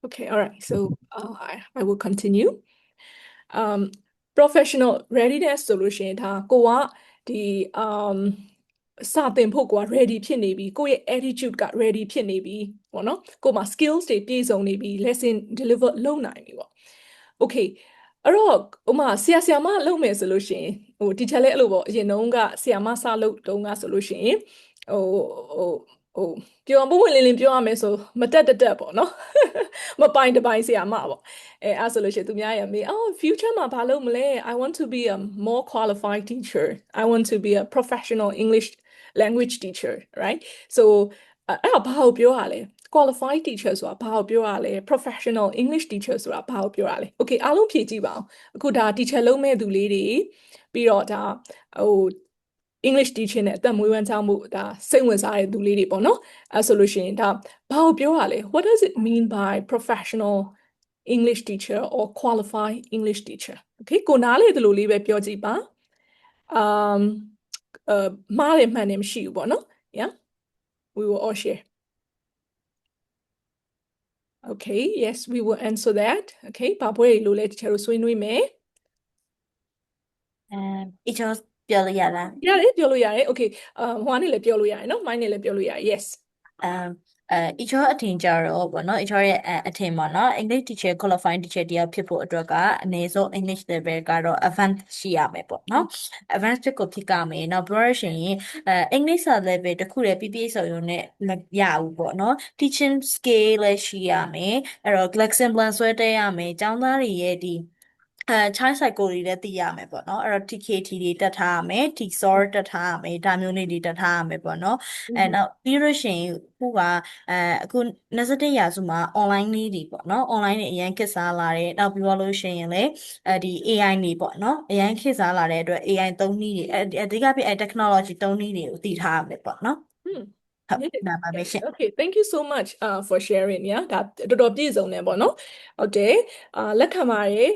Okay, all right. So I will continue. Professional readiness solution ဒါကိုကဒီစာသင်ဖို့ကို ready ဖြစ်နေပြီကိုယ့်ရဲ့ attitude က ready ဖြစ်နေပြီပေါ့နော်ကိုယ်မှာ skills တွေပြည့်စုံနေပြီ lesson deliver လုပ်နိုင်ပြီပေါ့ Okay အဲ့တော့ဥမာဆရာမလုပ်မယ်ဆိုလို့ရှိရင်ဟို teacher လည်းအဲ့လိုပေါ့အရင်တုန်းကဆရာမစလုပ်တုန်းကဆိုလို့ရှိရင်ဟိုပြောအောင်ပွင့်လင်းလင်းပြောရမယ်ဆိုမတက်ပေါ့နော်မပိုင်တပိုင်ဆရာမပေါ့အဲ့ဆိုလို့ရှိရင်သူများရမေး future မှာဘာလုပ်မလဲ I want to be a more qualified teacher I want to be a professional English language teacher right so အဲ့တော့ဘာကိုပြောရလဲ qualified teacher ဆိုတာဘာကိုပြောရလဲ professional English teacher ဆိုတာဘာကိုပြောရလဲ okay အားလုံးဖြေကြည့်ပါအောင်အခုဒါ teacher လုပ်မဲ့သူလေးတွေပြီးတော့ဒါဟို English teaching နဲ့အသက်မွေးဝမ်းကြောင်းမှုဒါစိတ်ဝင်စားတဲ့သူလေးတွေပေါ့နော်အဲဆိုလို့ရှိရင်ဒါဘာကိုပြောရလဲ what does it mean by professional English teacher or qualified English teacher okay ကိုနားလေဒီလိုလေးပဲပြောကြည့်ပါမှားတယ်မှန်တယ်မရှိဘူးပေါ့နော် yeah we will all share okay yes we will answer that okay ဘာပွဲလို့လဲတချို့ဆွေးနွေးမယ် each of ပြောလို့ရလား ရတယ်ပြောလို့ရတယ် okay ဟိုကနေလည်းပြောလို့ရတယ်နော် mine နဲ့လည်းပြောလို့ရတယ် yes each of အထင်ကြတော့ပေါ့နော် each of ရဲ့အထင်ပေါ့နော် English teacher qualified teacher တယောက်ဖြစ်ဖို့အတွက်ကအနည်းဆုံး English level ကတော့ advanced ရှိရမယ်ပေါ့နော် advanced ကိုဖြစ်ကမယ်နောက်ပြောရရှင်English level တခုတည်းပြည့်စုံရုံနဲ့မရဘူးပေါ့နော် teaching skill လည်းရှိရမယ်အဲ့တော့ lesson plan ဆွဲတက်ရမယ်ကျောင်းသားတွေရဲ့ဒီchild psycho တွေလည်းသိရမယ်ပေါ့နော်အဲ့တော့ TKT တွေတက်ထားရမယ် TSOR တက်ထားရမယ်ဒါမျိုးလေးတွေတက်ထားရမယ်ပေါ့နော်အဲ့တော့ပြီးလို့ရှိရင်ခုကအခု21ရာစုမှာ online လေးတွေပေါ့နော် online တွေအရင်ခေတ်စားလာတယ်နောက်ပြီးလို့ရှိရင်လည်းဒီ AI တွေပေါ့နော်အရင်ခေတ်စားလာတဲ့အတွက် AI သုံးနည်းတွေအဓိကပြ technology သုံးနည်းတွေကိုသိထားရမယ်ပေါ့နော်ဒါပါပဲရှင် Okay thank you so much for sharing yeah ဒါတော်တော်ပြည့်စုံတယ်ပေါ့နော်ဟုတ်တယ်လက်ခံပါတယ်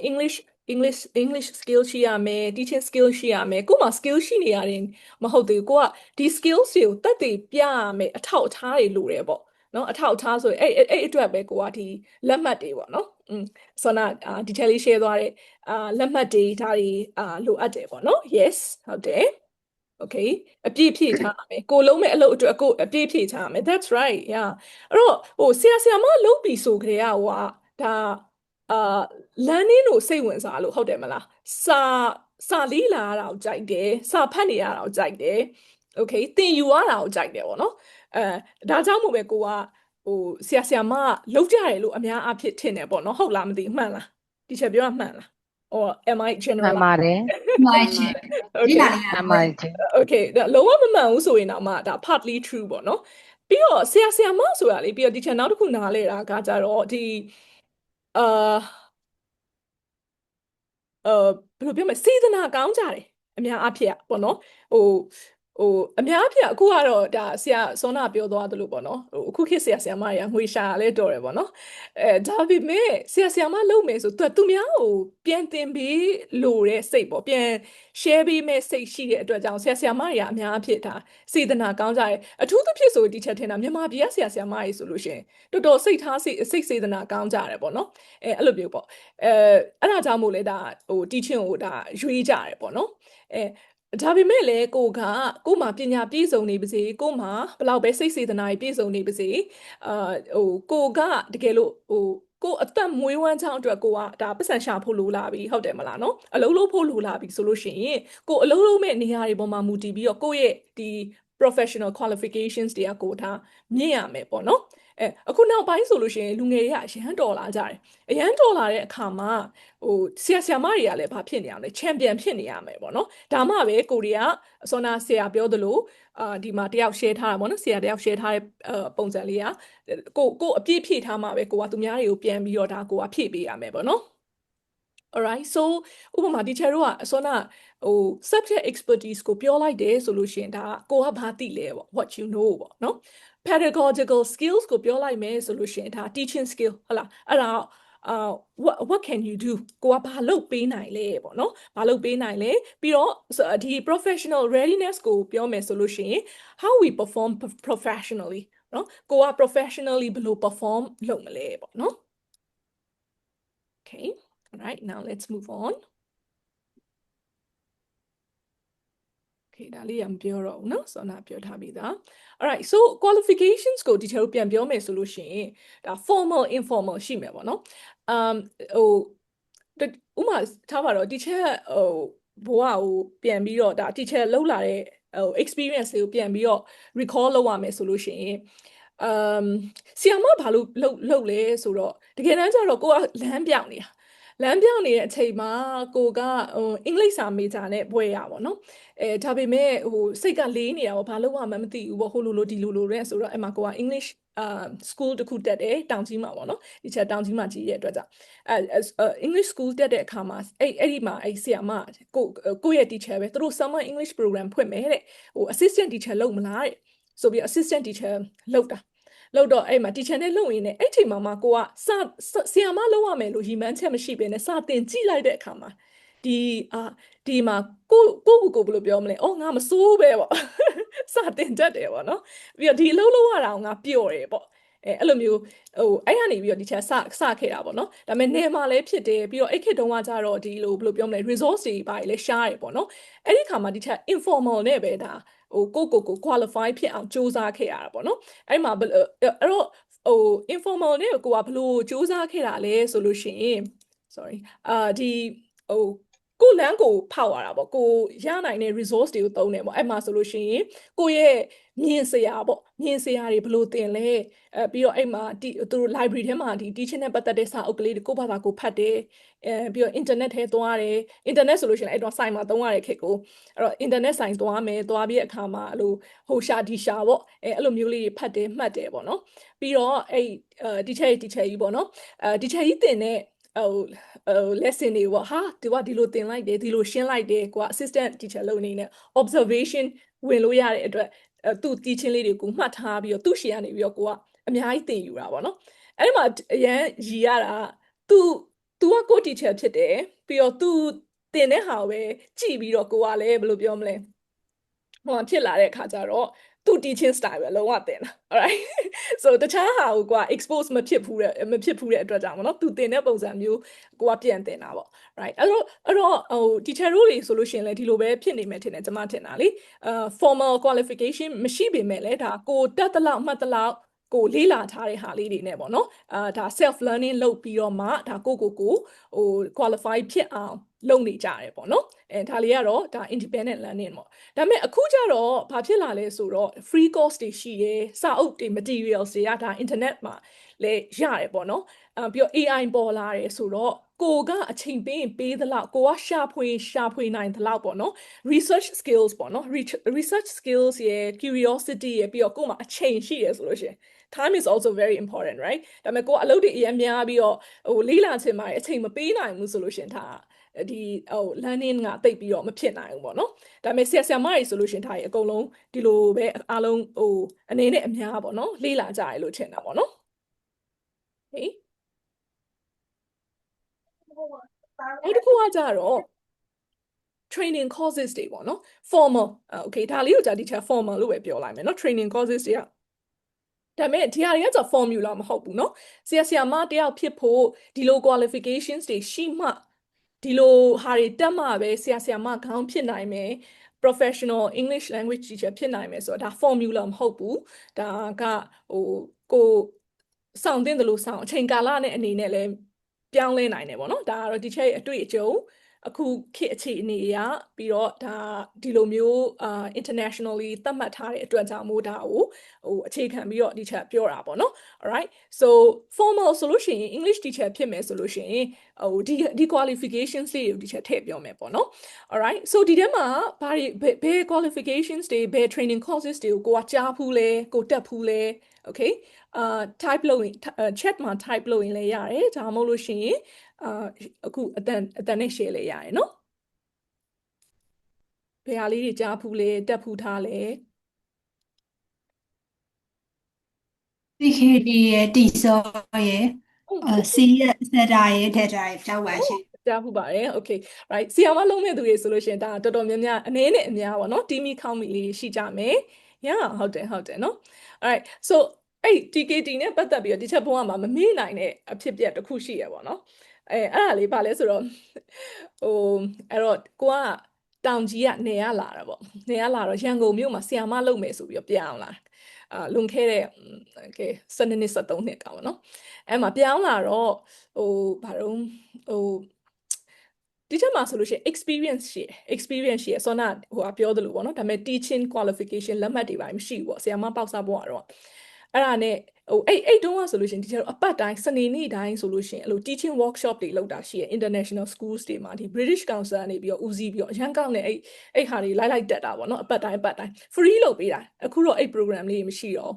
English skill ရှိရမယ် teaching skill ရှိရမယ်ကို့မှာ skill ရှိနေရတယ်မဟုတ်သေးဘူးကိုကဒီ skills တွေကိုတက်တည်ပြရမယ်အထောက်အထားတွေလိုတယ်ပေါ့နော်အထောက်အထားဆိုရင်အဲ့အတွက်ပဲကိုကဒီလက်မှတ်တွေပေါ့နော်ဆောနာဒီချက်လေး share သွားတဲ့လက်မှတ်တွေဒါတွေလိုအပ်တယ်ပေါ့နော် yes ဟုတ်တယ်Okay အပြည့်ဖြည့်ထားမယ်ကိုလုံးမဲ့အလုပ်အတွက်ကိုအပြည့်ဖြည့်ထားမယ် That's right yeah အဲ့တော့ဟိုဆရာမလုပ်ပြီဆိုကြတဲ့ဟိုကဒါlearning ကိုစိတ်ဝင်စားလို့ဟုတ်တယ်မလားစာလေးလာရတာကိုကြိုက်တယ်စာဖတ်နေရတာကိုကြိုက်တယ် Okay သင်ယူရတာကိုကြိုက်တယ်ပေါ့နော်ဒါကြောင့်မို့ပဲကိုကဟိုဆရာမလုပ်ကြတယ်လို့အများအားဖြင့်ထင်တယ်ပေါ့နော်ဟုတ်လားမသိမှန်လားဒီချက်ပြောမှန်လား or am I မှ general န်ပါတယ် မှန်ရှင် Okay မှန်ပါတယ်ရှင် Okay လုံးဝမမှန်ဘူးဆိုရင်တော့မှဒါ partly true ပေါ့နော်ပြီးတော့ဆရာမဆိုတာလေပြီးတော့ဒီချက်နောက်တစ်ခုနားလဲတာကကြတော့ဒီဘယ်လိုပြောမလဲစေတနာကောင်းကြတယ်အများအားဖြင့်ပေါ့နော်ဟိုအများအားဖြင့်အခုကတော့ဒါဆရာစောနာပြောသွားသလိုပေါ့နော်အခုခေတ်ဆရာမတွေကငွေရှာလဲတော်တယ်ပေါ့နော်ဒါပေမဲ့ဆရာမလုပ်မယ်ဆိုသူများကိုပြန်တင်ပေးလို့တဲ့စိတ်ပေါ့ပြန် share ပေးမဲ့စိတ်ရှိတဲ့အတွက်ကြောင့်ဆရာမတွေကအများအားဖြင့်ဒါစေတနာကောင်းကြတယ်အထူးသဖြင့်ဆိုဒီချက်ထင်တာမြန်မာပြည်ကဆရာမတွေဆိုလို့ရှိရင်တော်တော်စိတ်ထားစိတ်စေတနာကောင်းကြတယ်ပေါ့နော်အဲ့လိုမျိုးပေါ့အဲ့ဒါကြောင့်မို့လဲဒါဟို teaching ကိုဒါရွေးကြတယ်ပေါ့နော်ဒါပေမဲ့လည်းကိုမှာပညာပြည့်စုံနေပါစေကိုမှာဘလောက်ပဲစိတ်စေတနာပြည့်စုံနေပါစေကိုကတကယ်လို့ကိုအသက်မွေးဝမ်းချောင်းအတွက်ကိုကဒါပတ်စံရှာဖို့လိုလာပြီဟုတ်တယ်မလားနော်အလုံးလုံးဖို့လိုလာပြီဆိုလို့ရှိရင်ကိုအလုံးလုံးမဲ့နေရာတွေပေါ်မှာမူတည်ပြီးတော့ကိုရဲ့ဒီ professional qualifications တွေကကိုဒါမြင့်ရမယ်ပေါ့နော်အခုနောက်ပိုင်းဆိုလို့ရှိရင်လူငယ်တွေကအရန်တော်လာကြတယ်အရန်တော်လာတဲ့အခါမှာဟိုဆရာမတွေကလည်းဘာဖြစ်နေအောင်လဲချန်ပီယံဖြစ်နေရမယ်ပေါ့နော်ဒါမှပဲကိုရီးယားစောနာဆရာပြောသလိုဒီမှာတယောက် share ထားတာပေါ့နော်ဆရာတယောက် share ထားတဲ့ပုံစံလေးကကိုအပြည့်ဖြည့်ထားမှပဲကိုကသူများတွေကိုပြန်ပြီးတော့ဒါကိုကဖြည့်ပေးရမယ်ပေါ့နော် alright so ဥပမာ teacher တို့ကစောနာဟို subject expertise ကိုပြောလိုက်တယ်ဆိုလို့ရှိရင်ဒါကိုကဘာသိလဲပေါ့ what you know ပေါ့နော်pedagogical skills ကိုပြောလိုက်မယ်ဆိုလို့ရှိရင်ဒါ teaching skill ဟုတ်လားအဲ့ဒါ what can you do ကိုကဘာလုပ်ပေးနိုင်လဲပေါ့နော်ဘာလုပ်ပေးနိုင်လဲပြီးတော့ဒီ professional readiness ကိုပြောမယ်ဆိုလို့ရှိရင် how we perform professionally နော်ကိုက professionally ဘယ်လို perform လုပ်မလဲပေါ့နော် okay all right now let's move on okay ဒါလေးရမပြောတော့ဘူးเนาะစောနာပြောထားပြီးသား all right so qualifications ကိုဒီထဲကိုပြန်ပြောမယ်ဆိုလို့ရှိရင်ဒါ formal informal ရှိမယ်ပေါ့เนาะဟိုဥမာထားပါတော့ဒီချက်ဘဝကိုပြန်ပြီးတော့ဒါ teacher လောက်လာတဲ့experience တွေကိုပြန်ပြီးတော့ recall လုပ်ရမယ်ဆိုလို့ရှိရင်ဆီယမဘာလို့လုပ်လဲဆိုတော့တကယ်တမ်းကျတော့ကိုကလမ်းပြောင်းနေတာလမ်းပြောင်းနေတဲ့အချိန်မှာကိုကအင်္ဂလိပ်စာမေဂျာနဲ့ဘွဲရပါတော့ဒါပေမဲ့စိတ်ကလေးနေတာပေါ့ဘာလို့မှမသိဘူးပေါ့ဟိုလိုဒီလိုတဲ့ဆိုတော့အဲ့မှာကိုက English school တခုတက်တယ်တောင်ကြီးမှာပေါ့နော်ဒီချက်တောင်ကြီးမှာကြီးရဲ့အတွက်ကြောင့်English school တက်တဲ့အခါမှာအဲ့ဒီမှာအဲ့ဆရာမကိုရဲ့ teacher ပဲသူတို့ summer English program ဖွင့်မယ်တဲ့assistant teacher လုပ်မလားတဲ့ဆိုပြီး assistant teacher လုပ်တာလောက်တော့အဲ့မှာ teacher နဲ့လုပ်ရင်းနဲ့အဲ့ချိန်မှာကိုကဆရာမလုပ်ရမယ်လို့ရည်မှန်းချက်မရှိဘဲနဲ့စတင်ကြည့်လိုက်တဲ့အခါမှာဒီမှာကိုဘယ်လိုပြောမလဲငါမစိုးပဲပေါ့စတင်တတ်တယ်ပေါ့နော်ပြီးတော့ဒီအလုပ်လုပ်ရတာငါပျော့တယ်ပေါ့အဲ့လိုမျိုးအဲ့ကနေပြီးတော့ဒီချက်စခဲ့တာပေါ့နော်ဒါပေမဲ့နေမှာလည်းဖြစ်တယ်ပြီးတော့အဲ့ခေတ်တုန်းကကြတော့ဒီလိုဘယ်လိုပြောမလဲ resource တွေပါလေရှားတယ်ပေါ့နော်အဲ့ဒီခါမှာဒီချက် informal နဲ့ပဲဒါကို qualify ဖြစ်အောင်စူးစမ်းခဲ့ရတာပေါ့နော်အဲ့မှာအဲ့တော့informal နဲ့ကိုကဘယ်လိုစူးစမ်းခဲ့တာလဲဆိုလို့ရှိရင် sorry ဒီကိုလမ်းကိုဖောက်ရတာပေါ့ကိုရနိုင်တဲ့ resource တွေကိုသုံးတယ်ပေါ့အဲ့မှာဆိုလို့ရှိရင်ကိုရဲ့မြင်စရာပေါ့မြင်စရာတွေဘယ်လိုသင်လဲပြီးတော့အဲ့မှာသူတို့ library ထဲမှာဒီ teaching နဲ့ပတ်သက်တဲ့စာအုပ်ကလေးတွေကိုဘာသာကိုဖတ်တယ်ပြီးတော့ internet ထဲသွားတယ် internet ဆိုလို့ရှိရင်အဲ့တော့ site မှာသုံးရတဲ့ခေတ်ကိုအဲ့တော့ internet site သွားမယ်သွားပြီးအခါမှာအဲ့လိုဟိုရှာဒီရှာပေါ့အဲ့လိုမျိုးလေးတွေဖတ်တယ်မှတ်တယ်ပေါ့နော်ပြီးတော့အဲ့teacher ကြီးပေါ့နော်teacher ကြီးသင်တဲ့lesson တွေပေါ့ဟာသူကဒီလိုသင်လိုက်တယ်ဒီလိုရှင်းလိုက်တယ်ကိုက assistant teacher လုပ်နေနဲ့ observation ဝင်လို့ရတဲ့အတွက်သူ့ teaching လေးတွေကိုမှတ်ထားပြီးတော့သူ့ရှေ့ကနေပြီးတော့ကိုကအများကြီးသင်ယူတာပေါ့နော်အဲ့ဒီမှာအရန်ရည်ရတာသူကကို teacher ဖြစ်တယ်ပြီးတော့သူသင်တဲ့ဟာကိုပဲကြည့်ပြီးတော့ကိုကလည်းဘယ်လိုပြောမလဲဟိုဖြစ်လာတဲ့အခါကျတော့သူ teaching style ပဲလုံးဝသင်တာ alright so တခြားဟာကိုက expose မဖြစ်ဘူးတဲ့အတွက်ကြောင့်ပေါ့နော်သူသင်တဲ့ပုံစံမျိုးကိုကပြန်သင်တာပေါ့ right အဲ့တော့teacher တို့တွေဆိုလို့ရှိရင်လည်းဒီလိုပဲဖြစ်နေမယ်ထင်တယ်ကျွန်မထင်တာလေformal qualification မရှိပေမဲ့လည်းဒါကိုတက်တလောက်မှတ်တလောက်ကိုလေးလာထားတဲ့ဟာလေးတွေနဲ့ပေါ့နော်ဒါ self learning လုပ်ပြီးတော့မှဒါကိုqualify ဖြစ်အောင်လုပ်နေကြတယ်ပေါ့နော်ဒါလေးကတော့ဒါ independent learning ပေါ့ဒါပေမဲ့အခုကျတော့ဘာဖြစ်လာလဲဆိုတော့ free course တွေရှိတယ်စာအုပ်တွေ materials တွေကဒါ internet မှာလည်းရတယ်ပေါ့နော်ပြီးတော့ AI ပေါ်လာတယ်ဆိုတော့ကိုကအချိန်ပေးသလောက်ကိုကရှာဖွေနိုင်သလောက်ပေါ့နော် research skills ပေါ့နော် research skills ရဲ့ curiosity ရဲ့ပြီးတော့ကို့မှာအချိန်ရှိရဆိုလို့ရှိရင် time is also very important right ဒါပေမဲ့ကိုကအလုပ်တွေအများများပြီးတော့လေးလာချင်ပါတယ်အချိန်မပေးနိုင်ဘူးဆိုလို့ရှိရင်ဒါဒီlearning ကတိတ်ပြီးတော့မဖြစ်နိုင်ဘူးပေါ့နော်ဒါပေမဲ့ဆရာမတွေဆိုလို့ရှိရင်ဒါကြီးအကုန်လုံးဒီလိုပဲအားလုံးအနေနဲ့အများပေါ့နော်လေးလာကြရလို့ထင်တာပေါ့နော်ဟေးနောက်တစ်ခုကကြတော့ training courses တွေပေါ့နော် formal okay ဒါလေးကိုကြာဒီချက် formal လို့ပဲပြောလိုက်မယ်နော် training courses တွေကဒါပေမဲ့ဒီဟာတွေကကျ formula မဟုတ်ဘူးเนาะဆရာမတယောက်ဖြစ်ဖို့ဒီလို qualifications တွေရှိမှဒီလိုဟာတွေတက်မှပဲဆရာမခေါင်းဖြစ်နိုင်မယ် professional English language teacher ဖြစ်နိုင်မယ်ဆိုတော့ဒါ formula မဟုတ်ဘူးဒါကကိုဆောင်တင်တယ်လို့ဆောင်အချိန်ကာလနဲ့အနေနဲ့လည်းပြောင်းလဲနိုင်တယ်ပေါ့နော်ဒါကတော့ဒီချက်ရဲ့အတွေ့အကြုံအခုခေတ်အခြေအနေအရပြီးတော့ဒါဒီလိုမျိုးinternationally သတ်မှတ်ထားတဲ့အတွက်ကြောင့်မို့ဒါကိုအခြေခံပြီးတော့ဒီချက်ပြောတာပေါ့နော် alright so formal ဆိုလို့ရှိရင် English teacher ဖြစ်မယ်ဆိုလို့ရှိရင်ဒီ qualifications လေးကိုဒီချက်ထည့်ပြောမယ်ပေါ့နော် alright so ဒီထဲမှာဘာတွေဘယ် qualifications တွေဘယ် training courses တွေကိုကကြားဖူးလဲကိုတက်ဖူးလဲ okay type လုပ်ရင် chat မှာ type လုပ်ရင်လည်းရတယ်ဒါမှမဟုတ်လို့ရှိရင်အခုအတန်နဲ့ share လည်းရတယ်နော်ဘယ်ဟာလေးတွေကြားဖူးလဲတက်ဖူးထားလဲ CKD ရဲ့တိစောရဲ့ C ရဲ့ theta ရဲ့ theta ရဲ့ကြောက်ပါရှင်ကြားဖူးပါတယ် okay right ဆီယာမလုံးမဲ့သူတွေဆိုလို့ရှိရင်ဒါတော်တော်များများအနေနဲ့အများပေါ့နော်တီမီခေါင်းမီလေးရှိကြမယ် yeah ဟုတ်တယ်နော် alright so အဲ့ TKT နဲ့ပတ်သက်ပြီးတော့ဒီချက်ဘုံကမှာမမေ့နိုင်တဲ့အဖြစ်ပြက်တစ်ခုရှိရပေါ့နော်အဲ့ဒါလေးပါလဲဆိုတော့ဟိုအဲ့တော့ကိုကတောင်ကြီးကနေရလာတာပေါ့နေရလာတော့ရန်ကုန်မြို့မှာဆီယာမလုပ်မယ်ဆိုပြီးတော့ပြောင်းလာလွန်ခဲ့တဲ့12နှစ်13နှစ်ကပေါ့နော်အဲ့မှာပြောင်းလာတော့ဟိုဘာတော့ဟိုဒီချက်မှာဆိုလို့ရှိရင် experience ရှိရဆောနာဟိုပြောသလိုပေါ့နော်ဒါပေမဲ့ teaching qualification လက်မှတ်တွေပါမရှိဘူးပေါ့ဆရာမပေါက်စားဖို့ကတော့အဲ့ဒါနဲ့ဟိုအဲ့တုန်းကဆိုလို့ရှိရင်ဒီကျတော့အပတ်တိုင်းစနေနေ့တိုင်းဆိုလို့ရှိရင်အဲ့လို teaching workshop တွေလုပ်တာရှိရ international schools တွေမှာဒီ British Council ကနေပြီးတော့ဦးစီးပြီးတော့အရန်ကောင်းတဲ့အဲ့ဟာတွေလိုက်တက်တာပေါ့နော်အပတ်တိုင်း free လုပ်ပေးတာအခုတော့အဲ့ program လေးမရှိတော့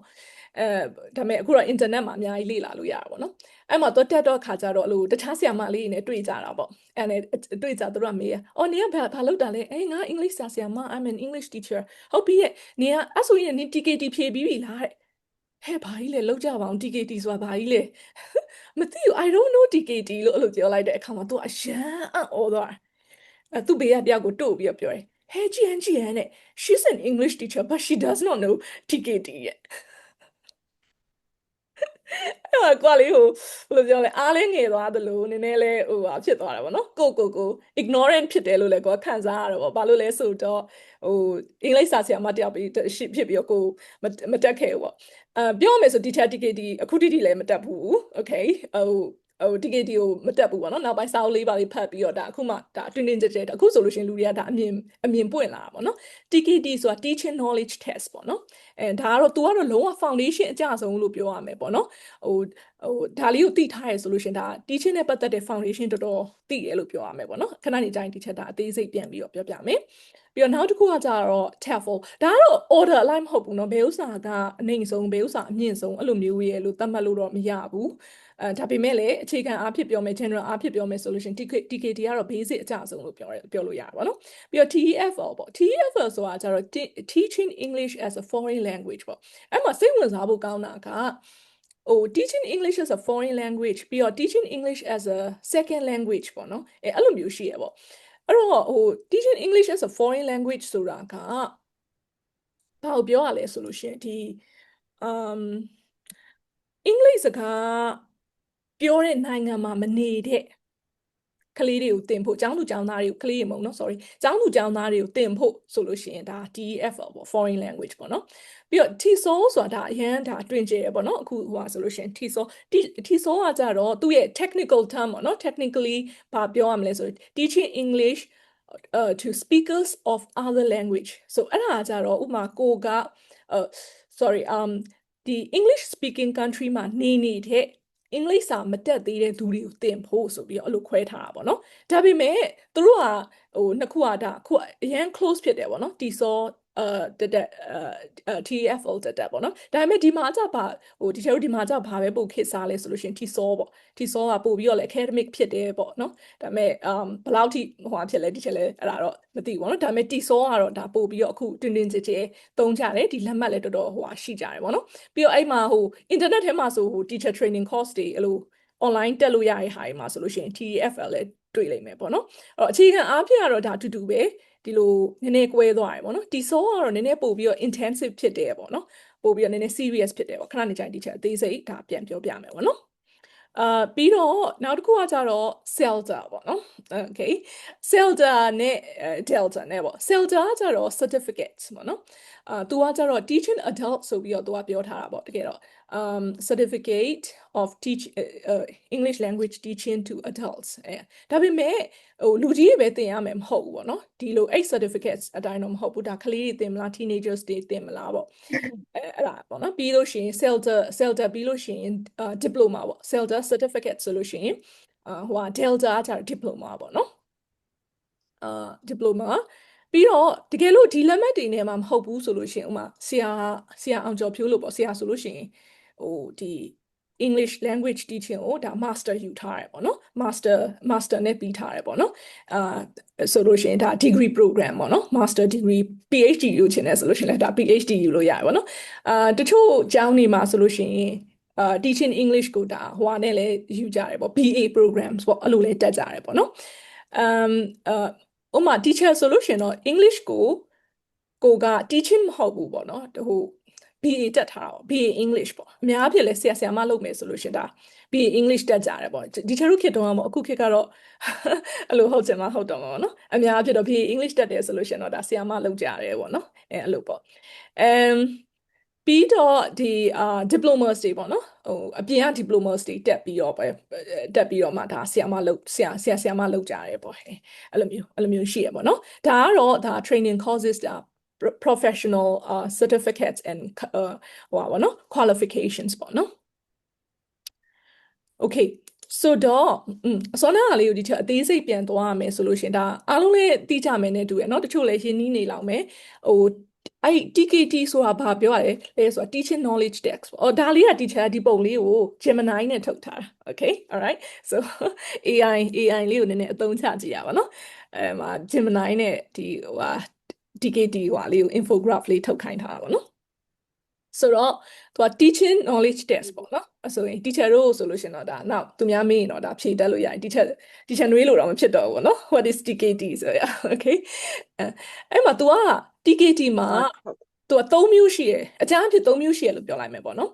ဒါပေမဲ့အခုတော့ internet မှာအများကြီးလေ့လာလို့ရတာပေါ့နော်အဲ့မှာတော့တက်တော့ခါကြတော့အဲ့လိုတခြားဆရာမလေးတွေနဲ့တွေ့ကြတာပေါ့အဲ့နဲ့တွေ့ကြသူတို့ကမေးရအော်နေကဘာလုပ်တာလဲအေးငါ English ဆရာမ I'm an English teacher ဟုတ်ပြီရဲ့နေကအဲ့ဆိုရင်နေ TKT ဖြေပြီးပြီလားတဲ့ဟဲ့ဘာကြီးလဲလောက်ကြပါအောင် TKT ဆိုတာဘာကြီးလဲမသိဘူး I don't know TKT လို့အဲ့လိုပြောလိုက်တဲ့အခါမှာသူကအရန်အော်သွားသူ့ဘေးကတယောက်ကိုတို့ပြီးတော့ပြောတယ်ဟဲ့ကြည်ဟန်နဲ့ she's an English teacher but she does not know TKT ရဲ့အဲ့ကွာလေးဟိုဘယ်လိုပြောလဲအားလေးငယ်သွားသလိုနည်းနည်းလေးဟိုဖြစ်သွားတာပေါ့နော်ကို ignorant ဖြစ်တယ်လို့လည်းကိုခံစားရတော့ပေါ့ဘာလို့လဲဆိုတော့ဟိုအင်္ဂလိပ်စာဆရာမတယောက်ပြီးဖြစ်ပြီးတော့ကိုမတက်ခဲ့ဘူးပေါ့ပြောရမယ်ဆို teacher TKT အခုတိတိလည်းမတက်ဘူး okay ဟို TKT ကိုမတက်ဘူးပေါ့နော်နောက်ပိုင်းစာအုပ်လေးပါလေးဖတ်ပြီးတော့ဒါအခုမှဒါတွင်ကြဲအခုဆိုလို့ရှိရင်လူတွေကဒါအမြင်ပွင့်လာတာပေါ့နော် TKT ဆိုတာ teaching knowledge test ပေါ့နော်ဒါကတော့ तू ကတော့လုံးဝ foundation အကျဆုံးလို့ပြောရမယ်ပေါ့နော်ဟိုဒါလေးကိုသိထားရဆိုလို့ရှင်ဒါ teaching နဲ့ပတ်သက်တဲ့ foundation တော်တော်သိတယ်လို့ပြောရမယ်ပေါ့နော်ခဏနေတိုင်းဒီချက်ဒါအသေးစိတ်ပြန်ပြီးတော့ပြောပြမယ်ပြီးတော့နောက်တစ်ခုကကြတော့ TEFL ဒါကတော့ order align မဟုတ်ဘူးเนาะဘယ်ဥစ္စာကအနိုင်ဆုံးဘယ်ဥစ္စာအမြင့်ဆုံးအဲ့လိုမျိုးရဲ့လို့သတ်မှတ်လို့တော့မရဘူးဒါပေမဲ့လည်းအခြေခံအားဖြင့်ပြောမယ် general အားဖြင့်ပြောမယ်ဆိုလို့ရှင် TKT ကတော့ basic အကျဆုံးလို့ပြောလို့ရပါဘောเนาะပြီးတော့ TEFL ပေါ့ TEFL ဆိုတာကြတော့ teaching English as a foreign language ပေါ့အဲ့မှာစိတ်ဝင်စားဖို့ကောင်းတာကteaching English as a foreign language ပြီးတော့ teaching English as a second language ပေါ့เนาะအဲ့လိုမျိုးရှိရပေါ့အဲ့တော့teaching English as a foreign language ဆိုတာကဘာကိုပြောရလဲဆိုလို့ရှင်ဒီအင်္ဂလိပ်စကားပြောတဲ့နိုင်ငံမှာမနေတဲ့ကလေးတွေကိုသင်ဖို့ကျောင်းသူကျောင်းသားတွေကိုကလေးတွေမဟုတ်နော် sorry ကျောင်းသူကျောင်းသားတွေကိုသင်ဖို့ဆိုလို့ရှိရင်ဒါ TEFL ပေါ့ foreign language ပေါ့နော်ပြီးတော့ TESOL ဆိုတာဒါအရန်ဒါတွင်ကျယ်ပေါ့နော်အခုဟိုဆိုလို့ရှိရင် TESOL ကကြတော့သူ့ရဲ့ technical term ပေါ့နော် technically ဘာပြောရမလဲဆို teaching English to speakers of other language so အဲ့ဒါကြတော့ဥပမာကိုကsorry ဒီ English speaking country မှာတဲ့အင်္ဂလိပ်စာမတက်သေးတဲ့သူတွေကိုသင်ဖို့ဆိုပြီးတော့အဲ့လိုခွဲထားတာပေါ့နော်ဒါပေမဲ့သူတို့ကနှစ်ခုကဒါခုအရန် close ဖြစ်တယ်ပေါ့နော်တီဆောTEFL တက်ပေါ့နော်ဒါပေမဲ့ဒီမှာကြပါဒီကျတို့ဒီမှာကြဘာပဲပို့ခေတ်စားလဲဆိုလို့ရှင်တီဆောပေါ့တီဆောကပို့ပြီးတော့လဲ academic ဖြစ်တယ်ပေါ့နော်ဒါပေမဲ့ဘယ်လောက်ထိဟိုဖြစ်လဲဒီချက်လဲအဲ့ဒါတော့မသိဘူးပေါ့နော်ဒါပေမဲ့တီဆောကတော့ဒါပို့ပြီးတော့အခုတွင်ကြဲသုံးကြတယ်ဒီလက်မှတ်လည်းတော်တော်ဟိုရှိကြတယ်ပေါ့နော်ပြီးတော့အဲ့မှာဟို internet ထဲမှာဆိုဟို teacher training course တွေအဲ့လို online တက်လို့ရတဲ့ဟာတွေမှာဆိုလို့ရှိရင် TEFL လည်းတွေ့လိမ့်မယ်ပေါ့နော်အဲ့တော့အခြေခံအားဖြင့်ကတော့ဒါအတူတူပဲဒီလိုနည်းနည်းကွဲသွားတယ်ပေါ့နော်ဒီ soul ကတော့နည်းနည်းပို့ပြီးတော့ intensive ဖြစ်တယ်ပေါ့နော်ပို့ပြီးတော့နည်းနည်း serious ဖြစ်တယ်ပေါ့ခဏနေကြဒီချက်အသေးစိတ်ဒါပြန်ပြောပြမယ်ပေါ့နော်ပြီးတော့နောက်တစ်ခုကကြတော့ CELTA ပေါ့နော် okay CELTA နဲ့ Delta နဲ့ပေါ့ CELTA ကကြတော့ certificate ပေါ့နော်သူကကြတော့ teaching adult ဆိုပြီးတော့သူကပြောထားတာပေါ့တကယ်တော့certificate of English language teaching to adults ဒါပေမဲ့လူကြီးတွေပဲသင်ရမယ်မဟုတ်ဘူးပေါ့နော်ဒီလို8 certificates အတိုင်းတော့မဟုတ်ဘူးဒါကလေးတွေသင်မလား teenagers တွေသင်မလားပေါ့အဲ့ဒါပေါ့နော်ပြီးလို့ရှိရင် CELTA ပြီးလို့ရှိရင်diploma ပေါ့ CELTA certificate ဆိုလို့ရှိရင်ဟိုက Delta ကျတော့ diploma ပေါ့နော်diploma ပြီးတော့တကယ်လို့ဒီလက်မှတ်တွေနဲ့မှမဟုတ်ဘူးဆိုလို့ရှိရင်ဥမာဆရာအောင်ကျော်ဖြိုးလို့ပေါ့ဆရာဆိုလို့ရှိရင်ဟိုဒီ English language teaching ကိုဒါ master ယူထားရပေါ့နော် master နဲ့ပြီးထားရပေါ့နော်ဆိုလို့ရှိရင်ဒါ degree program ပေါ့နော် master degree PhD ယူချင်တယ်ဆိုလို့ရှိရင်လည်းဒါ PhD ယူလို့ရတယ်ပေါ့နော်တချို့ကျောင်းတွေမှာဆိုလို့ရှိရင် teaching English ကိုဒါဟိုဟာနဲ့လည်းယူကြတယ်ပေါ့ BA programs ပေါ့အဲ့လိုလည်းတက်ကြတယ်ပေါ့နော်ဥပမာ teacher ဆိုလို့ရှိရင်တော့ English ကိုက teaching မဟုတ်ဘူးပေါ့နော်ဟို BA တက်ထားတာပေါ့ BA English ပေါ့အများအားဖြင့်လည်းဆရာမလုပ်မယ်ဆိုလို့ရှိရင်ဒါ BA English တက်ကြတယ်ပေါ့ဒီချာတို့ခေတ်တုန်းကပေါ့အခုခေတ်ကတော့အဲ့လိုဟုတ်ချင်မှဟုတ်တော့မှာပေါ့နော်အများအားဖြင့်တော့ BA English တက်တယ်ဆိုလို့ရှိရင်တော့ဒါဆရာမလုပ်ကြရတယ်ပေါ့နော်အဲ့လိုပေါ့ပြီးတော့ဒီdiplomas တွေပေါ့နော်ဟိုအပြင်က diplomas တွေတက်ပြီးတော့မှဒါဆရာမလုပ်ကြရတယ်ပေါ့အဲ့လိုမျိုးရှိရပေါ့နော်ဒါကတော့ဒါ training courses ဒါprofessional certificates and ဟိုပါပေါ့နော် qualifications ပေါ့နော် okay so တော့အစောနာလေးကိုဒီချက်အသေးစိတ်ပြန်သွားရမယ်ဆိုလို့ရှင်ဒါအားလုံးလည်းသိကြမယ်နဲ့တူရเนาะတချို့လည်းရင်းနှီးနေလောက်မယ်ဟိုအဲ့ TKT ဆိုတာဘာပြောရလဲဆိုတာ teaching knowledge text ပေါ့ဒါလေးက teacher ဒီပုံလေးကို Gemini နဲ့ထုတ်ထားတာ okay alright so AI လေးကိုနည်းနည်းအသုံးချကြည့်ရပါเนาะမှာ Gemini နဲ့ဒီဟိုဟာ TKT ဟိုလေးကို infograph လေးထုတ်ခိုင်းထားတာပေါ့เนาะဆိုတော့သူက teaching knowledge test ပေါ့နော်ဆိုရင် teacher တို့ဆိုလို့ရှင်တော့ဒါနောက်သူများမေးရင်တော့ဒါဖြေတတ်လို့ရရင် teacher နွေးလို့တော့မဖြစ်တော့ဘူးပေါ့နော် what is TKT ဆိုရ okay အဲ့မှာ तू က TKT မှာသူက3မျိုးရှိတယ်အကြမ်းအဖြစ်3မျိုးရှိတယ်လို့ပြောလိုက်မယ်ပေါ့နော်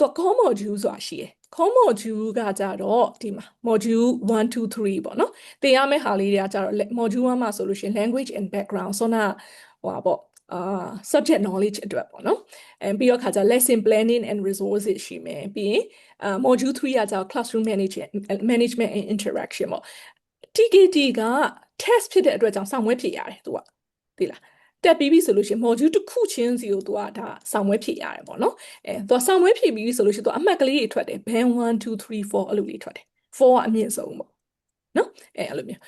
သူက core module ဆိုတာရှိတယ် core module ကကြတော့ဒီမှာ module 1 2 3ပေါ့နော်သင်ရမယ့်ဟာလေးတွေကကြတော့ module 1မှာဆိုလို့ရှင် language and background ဆိုတော့ဟိုပါပေါ့subject knowledge အတွက်ပေါ့နော်ပြီးတော့ခါကျ lesson planning and resources ရှိမယ်ပြီးရင်module 3ကကျတော့ classroom management and interaction ပေါ့ TKT က test ဖြစ်တဲ့အတွက်ကြောင့်စောင့်ဝဲဖြေရတယ်သူကသိလားတက်ပြီးပြီဆိုလို့ရှိရင် module တစ်ခုချင်းစီကိုသူကဒါစောင့်ဝဲဖြေရတယ်ပေါ့နော်သူကစောင့်ဝဲဖြေပြီးဆိုလို့ရှိရင်သူအမှတ်ကလေးတွေထွက်တယ် band 1 2 3 4အဲ့လိုလေးထွက်တယ်4ကအမြင့်ဆုံးပေါ့နော်အဲ့လိုမျိုး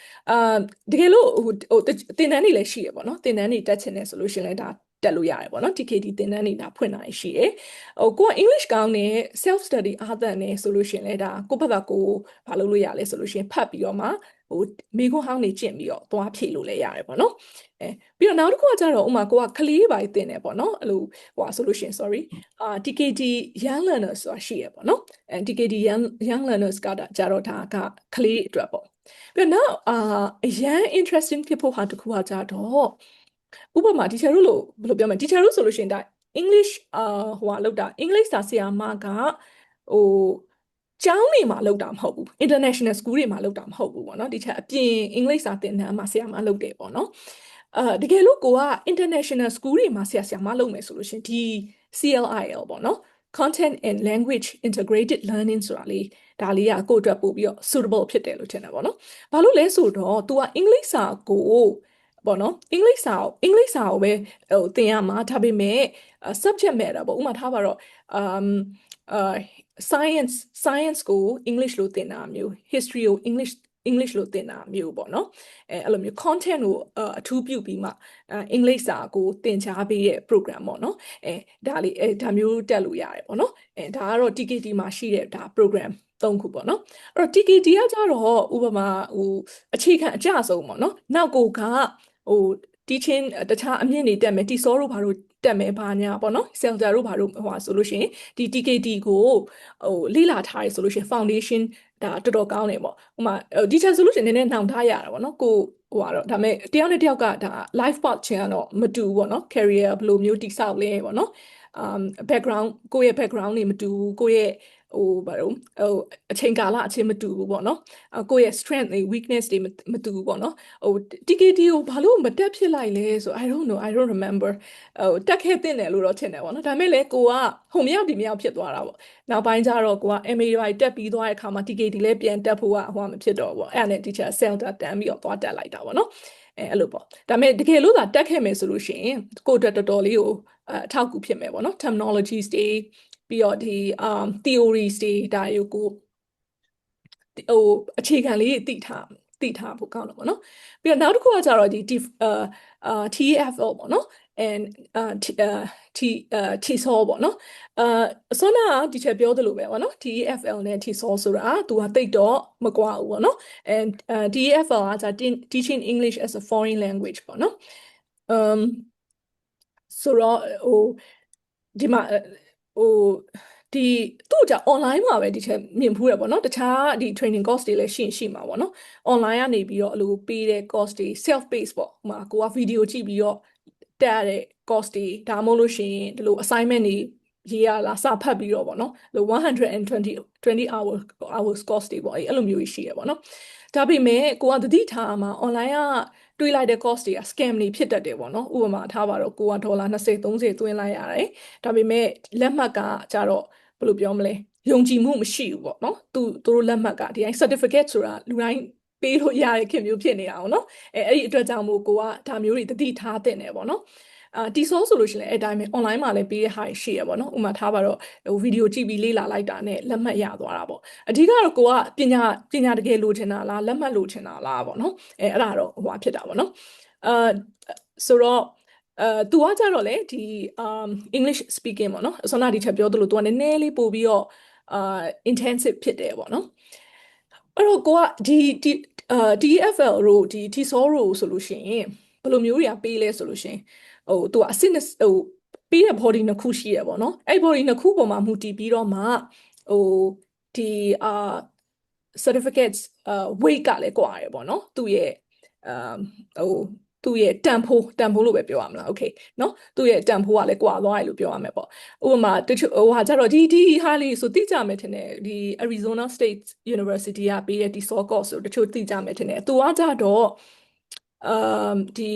တကယ်လို့ဟိုသင်တန်းတွေလည်းရှိရပေါ့နော်သင်တန်းတွေတက်ချင်တယ်ဆိုလို့ရှိရင်လည်းဒါတက်လို့ရတယ်ပေါ့နော် TKT သင်တန်းတွေဒါဖွင့်တာရှိရဟိုကိုက English ကောင်းနေ self study အားသန်နေဆိုလို့ရှိရင်လည်းဒါကိုယ့်ဘက်ကကိုဘာလုပ်လို့ရလဲဆိုလို့ရှိရင်ဖတ်ပြီးတော့မှဟိုမိခွန်းဟောင်းနေကျင့်ပြီးတော့သွားဖြေလို့လည်းရတယ်ပေါ့နော်ပြီးတော့နောက်တစ်ခုကကျတော့ဥမာကိုကကလေးပိုင်းသင်တယ်ပေါ့နော်အဲ့လိုဟိုဆိုလို့ရှိရင် sorry TKT young learners ဆိုတာရှိရပေါ့နော်TKT young learners ကကြတော့ဒါကကလေးအတွက်ပေါ့ပြီးတော့အရန် interesting ဖြစ်ဖို့ဟာတစ်ခုကကြတော့ဥပမာ teacher တို့လို့ဘယ်လိုပြောမလဲ teacher တို့ဆိုလို့ရှိရင်ဒါ English ဟိုဟာလောက်တာ English စာဆရာမကဟိုကျောင်းတွေမှာလောက်တာမဟုတ်ဘူး international school တွေမှာလောက်တာမဟုတ်ဘူးပေါ့နော်ဒီချက်အပြင် English စာသင်တန်းမှာဆရာမလောက်တယ်ပေါ့နော်တကယ်လို့ကိုက international school တွေမှာဆရာမလုပ်မယ်ဆိုလို့ရှိရင်ဒီ CLIL ပေါ့နော် content and language integrated learning ဆိုတာလေးဒါလေးကကိုယ့်အတွက်ပို့ပြီးတော့ suitable ဖြစ်တယ်လို့ထင်တယ်ပေါ့နော်ဘာလို့လဲဆိုတော့ तू က English စာကိုပေါ့နော် English စာကိုပဲဟိုသင်ရမှာဒါပေမဲ့ subject matter ပေါ့ဥပမာထားပါတော့science ကို English လို့သင်တာမျိုး history ကို English လို့သင်တာမျိုးပေါ့နော်အဲ့လိုမျိုး content ကိုအထူးပြုပြီးမှအင်္ဂလိပ်စာကိုသင်ကြားပေးတဲ့ program ပေါ့နော်ဒါလေးဒါမျိုးတက်လို့ရတယ်ပေါ့နော်ဒါကတော့ TKT မှာရှိတဲ့ဒါ program 3ခုပေါ့နော်အဲ့တော့ TKT ကကြတော့ဥပမာဟိုအခြေခံအကျဆုံးပေါ့နော်နောက်ကိုကဟို teaching တခြားအမြင့်တွေတက်မယ်တီဆောတို့ဘာလို့တက်မယ်ဘာညာပေါ့နော် center တို့ဘာလို့ဟိုဆိုလို့ရှိရင်ဒီ TKT ကိုဟိုလေ့လာထားရဆိုလို့ရှိရင် foundation ဒါတော်တော်ကောင်းတယ်ပေါ့ဥပမာဒီချက်ဆိုလို့ရှိရင်နည်းနည်းနှောင်ထားရတာပေါ့နော်ကိုဟိုကတော့ဒါပေမဲ့တယောက်နဲ့တယောက်ကဒါ life path ချင်းကတော့မတူဘူးပေါ့နော် career ဘယ်လိုမျိုးတိဆောက်လဲပေါ့နော်background ကိုယ့်ရဲ့ background တွေမတူဘူးကိုယ့်ရဲ့ဟိုဘာလို့ဟိုအချိန်ကာလအချင်းမတူဘူးပေါ့နော်ကိုယ့်ရဲ့ strength တွေ weakness တွေမတူဘူးပေါ့နော်ဟို TKT ကိုဘာလို့မတက်ဖြစ်လိုက်လဲဆို I don't know I don't remember ဟိုတက်ခဲ့တင်တယ်လို့တော့ထင်တယ်ပေါ့နော်ဒါပေမဲ့လည်းကိုကဟိုမရောက်ဒီမရောက်ဖြစ်သွားတာပေါ့နောက်ပိုင်းကျတော့ကိုက MA တွေတက်ပြီးသွားတဲ့အခါမှာ TKT လည်းပြန်တက်ဖို့ကဟိုမဖြစ်တော့ဘူးပေါ့အဲ့ဒါနဲ့ teacher center တန်းပြီးတော့သွားတက်လိုက်တာပေါ့နော်အဲ့လိုပေါ့ဒါပေမဲ့တကယ်လို့သာတက်ခဲ့မယ်ဆိုလို့ရှိရင်ကိုတော်တော်လေးကိုအထောက်အကူဖြစ်မယ်ပေါ့နော် terminologies တွေပြီးတော့ဒီtheories တွေဒါတွေကိုဟိုအခြေခံလေးသိထားဖို့ကောင်းတယ်ပေါ့နော်ပြီးတော့နောက်တစ်ခုကကြတော့ဒီTEFL ပေါ့နော် and TESOL ပေါ့နော်အစောနာဒီချက်ပြောသလိုပဲပေါ့နော် TEFL နဲ့ TESOL ဆိုတာသူကတိတ်တော့မကွာဘူးပေါ့နော် and TEFL ကじゃ teaching English as a foreign language ပေါ့နော်ဆိုတော့ဟိုဒီမှာဟို သူ့ကြ online မှာပဲဒီချက်မြင်ဖူးရပေါ့နော်တခြားဒီ training course တွေလည်းရှိမှာပေါ့နော် online ကနေပြီးတော့အလိုပေးတဲ့ course တွေ self based ပေါ့ဟိုမှာကိုက video ကြည့်ပြီးတော့တက်ရတဲ့ course တွေဒါမှမဟုတ်လို့ရှိရင်ဒီလို assignment တွေရေးရလားစာဖတ်ပြီးတော့ပေါ့နော်120 hours course တွေပေါ့အဲ့လိုမျိုးရှိရပေါ့နော်ဒါပေမဲ့ကိုကသတိထားမှာ online ကတွေးလိုက်တဲ့ cost တွေက scam တွေဖြစ်တတ်တယ်ပေါ့နော်ဥပမာထားပါတော့ကိုကဒေါ်လာ20 30သွင်းလိုက်ရတယ်ဒါပေမဲ့လက်မှတ်ကကြတော့ဘယ်လိုပြောမလဲယုံကြည်မှုမရှိဘူးပေါ့နော်သူတို့လက်မှတ်ကဒီတိုင်း certificate ဆိုတာလူတိုင်းပေးလို့ရတဲ့ခင်မျိုးဖြစ်နေအောင်နော်အဲ့ဒီအတွက်ကြောင့်မို့ကိုကဒါမျိုးတွေသတိထားသင့်တယ်ပေါ့နော်တီဆောဆိုလို့ရှိရင်အဲ့တိုင်းပဲ online မှာလည်းပေးတဲ့ဟာရှိရပေါ့နော်ဥပမာထားပါတော့ဟိုဗီဒီယိုကြည့်ပြီးလေ့လာလိုက်တာနဲ့လက်မှတ်ရသွားတာပေါ့အဓိကတော့ကိုကပညာတကယ်လိုချင်တာလားလက်မှတ်လိုချင်တာလားပေါ့နော်အဲ့ဒါတော့ဟိုဖြစ်တာပေါ့နော်ဆိုတော့သူကကြတော့လေဒီ English speaking ပေါ့နော်ဆောနာဒီချက်ပြောသလိုသူကနည်းနည်းလေးပို့ပြီးတော့intensive ဖြစ်တယ်ပေါ့နော်အဲ့တော့ကိုကTEFL တို့ဒီ TESOL တို့ဆိုလို့ရှိရင်ဘယ်လိုမျိုးတွေကပေးလဲဆိုလို့ရှိရင်ဟိုသူကအစစ်ဟိုပေးတဲ့ body နှစ်ခုရှိရပေါ့နော်အဲ့ body နှစ်ခုပေါ်မှာမူတည်ပြီးတော့မှဟိုဒီcertificates weight ကလည်းကွာရပေါ့နော်သူ့ရဲ့ဟိုသူ့ရဲ့တန်ဖိုးလို့ပဲပြောရမလားโอเคเนาะသူ့ရဲ့တန်ဖိုးကလည်းကွာသွားတယ်လို့ပြောရမယ်ပေါ့ဥပမာတချို့ဟိုဟာကြတော့ဒီဟာလေးဆိုသိကြမယ်ထင်တယ်ဒီ Arizona State University ကပေးတဲ့ဒီ SOL course ဆိုတချို့သိကြမယ်ထင်တယ်သူကကြတော့ဒီ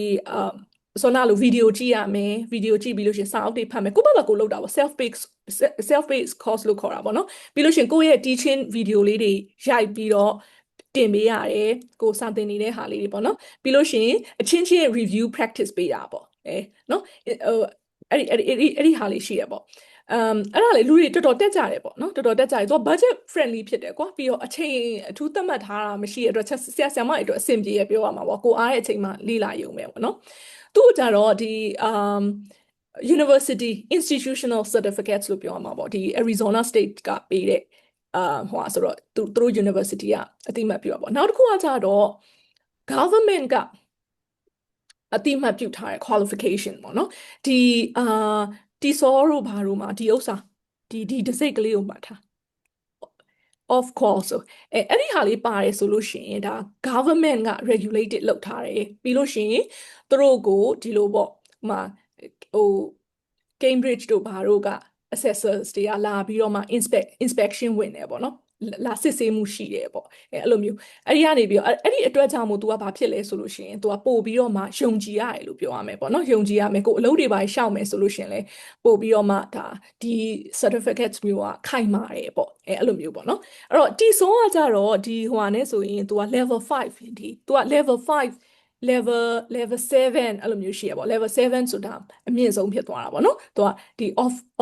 ဆိုနာလို့ဗီဒီယိုကြည့်ရမယ်ဗီဒီယိုကြည့်ပြီးလို့ရှင်စာအုပ်တွေဖတ်မယ်ကိုယ့်ဘာသာကိုယ်လုပ်တာပေါ့ self based course လို့ခေါ်တာပေါ့နော်ပြီးလို့ရှင်ကိုယ့်ရဲ့ teaching video လေးတွေရိုက်ပြီးတော့တင်ပေးရတယ်ကိုစာသင်နေတဲ့ဟာလေးတွေပေါ့နော်ပြီးလို့ရှိရင်အချင်းချင်း review practice ပေးတာပေါ့နော်ဟိုအဲ့ဒီဟာလေးရှိရပေါ့အဲ့ဒါလေလူတွေတော်တော်တက်ကြတယ်ပေါ့နော်တော်တော်တက်ကြတယ်သူက budget friendly ဖြစ်တယ်ကွာပြီးတော့အချိန်အထူးသတ်မှတ်ထားတာမရှိတဲ့အတွက်ဆရာမတွေအတွက်အဆင်ပြေရပြောရမှာပေါ့ကိုအားတဲ့အချိန်မှလေ့လာရုံပဲပေါ့နော်သူ့ကြတော့ဒီuniversity institutional certificates လို့ပြောရမှာပေါ့ဒီ Arizona State ကပေးတဲ့ဟိုဆိုတော့သူတို့ university ကအတိမတ်ပြုတာပေါ့နောက်တစ်ခုကကြတော့ government ကအတိမတ်ပြုထားတဲ့ qualification ပေါ့နော်ဒီတီဆောတို့ဘာတို့မှာဒီဥစ္စာဒီတစိတ်ကလေးကိုမှတ်ထား of course ဆိုအဲ့ဒီဟာလေးပါတယ်ဆိုလို့ရှိရင်ဒါ government က regulated လုပ်ထားတယ်ပြီးလို့ရှိရင်သူတို့ကိုဒီလိုပေါ့ဟိုCambridge တို့ဘာတို့က assessors တွေကလာပြီးတော့မှ inspection ဝင်တယ်ပေါ့နော်လာစစ်ဆေးမှုရှိတယ်ပေါ့အဲ့လိုမျိုးအဲ့ဒီကနေပြီးတော့အဲ့ဒီအတွက်ကြောင့်မို့ तू ကဘာဖြစ်လဲဆိုလို့ရှိရင် तू ကပို့ပြီးတော့မှယုံကြည်ရတယ်လို့ပြောရမယ်ပေါ့နော်ယုံကြည်ရမယ်ကိုအလုပ်တွေပါရှောက်မယ်ဆိုလို့ရှိရင်လေပို့ပြီးတော့မှဒါဒီ certificates မျိုးကခိုင်မာတယ်ပေါ့အဲ့လိုမျိုးပေါ့နော်အဲ့တော့တီဆောကကြတော့ဒီဟိုဟာနဲ့ဆိုရင် तू က level 5 ဒီ तू က level 5 level 7အဲ့လိုမျိုးရှိရပေါ့ level 7ဆိုတာအမြင့်ဆုံးဖြစ်သွားတာပေါ့နော်သူကဒီ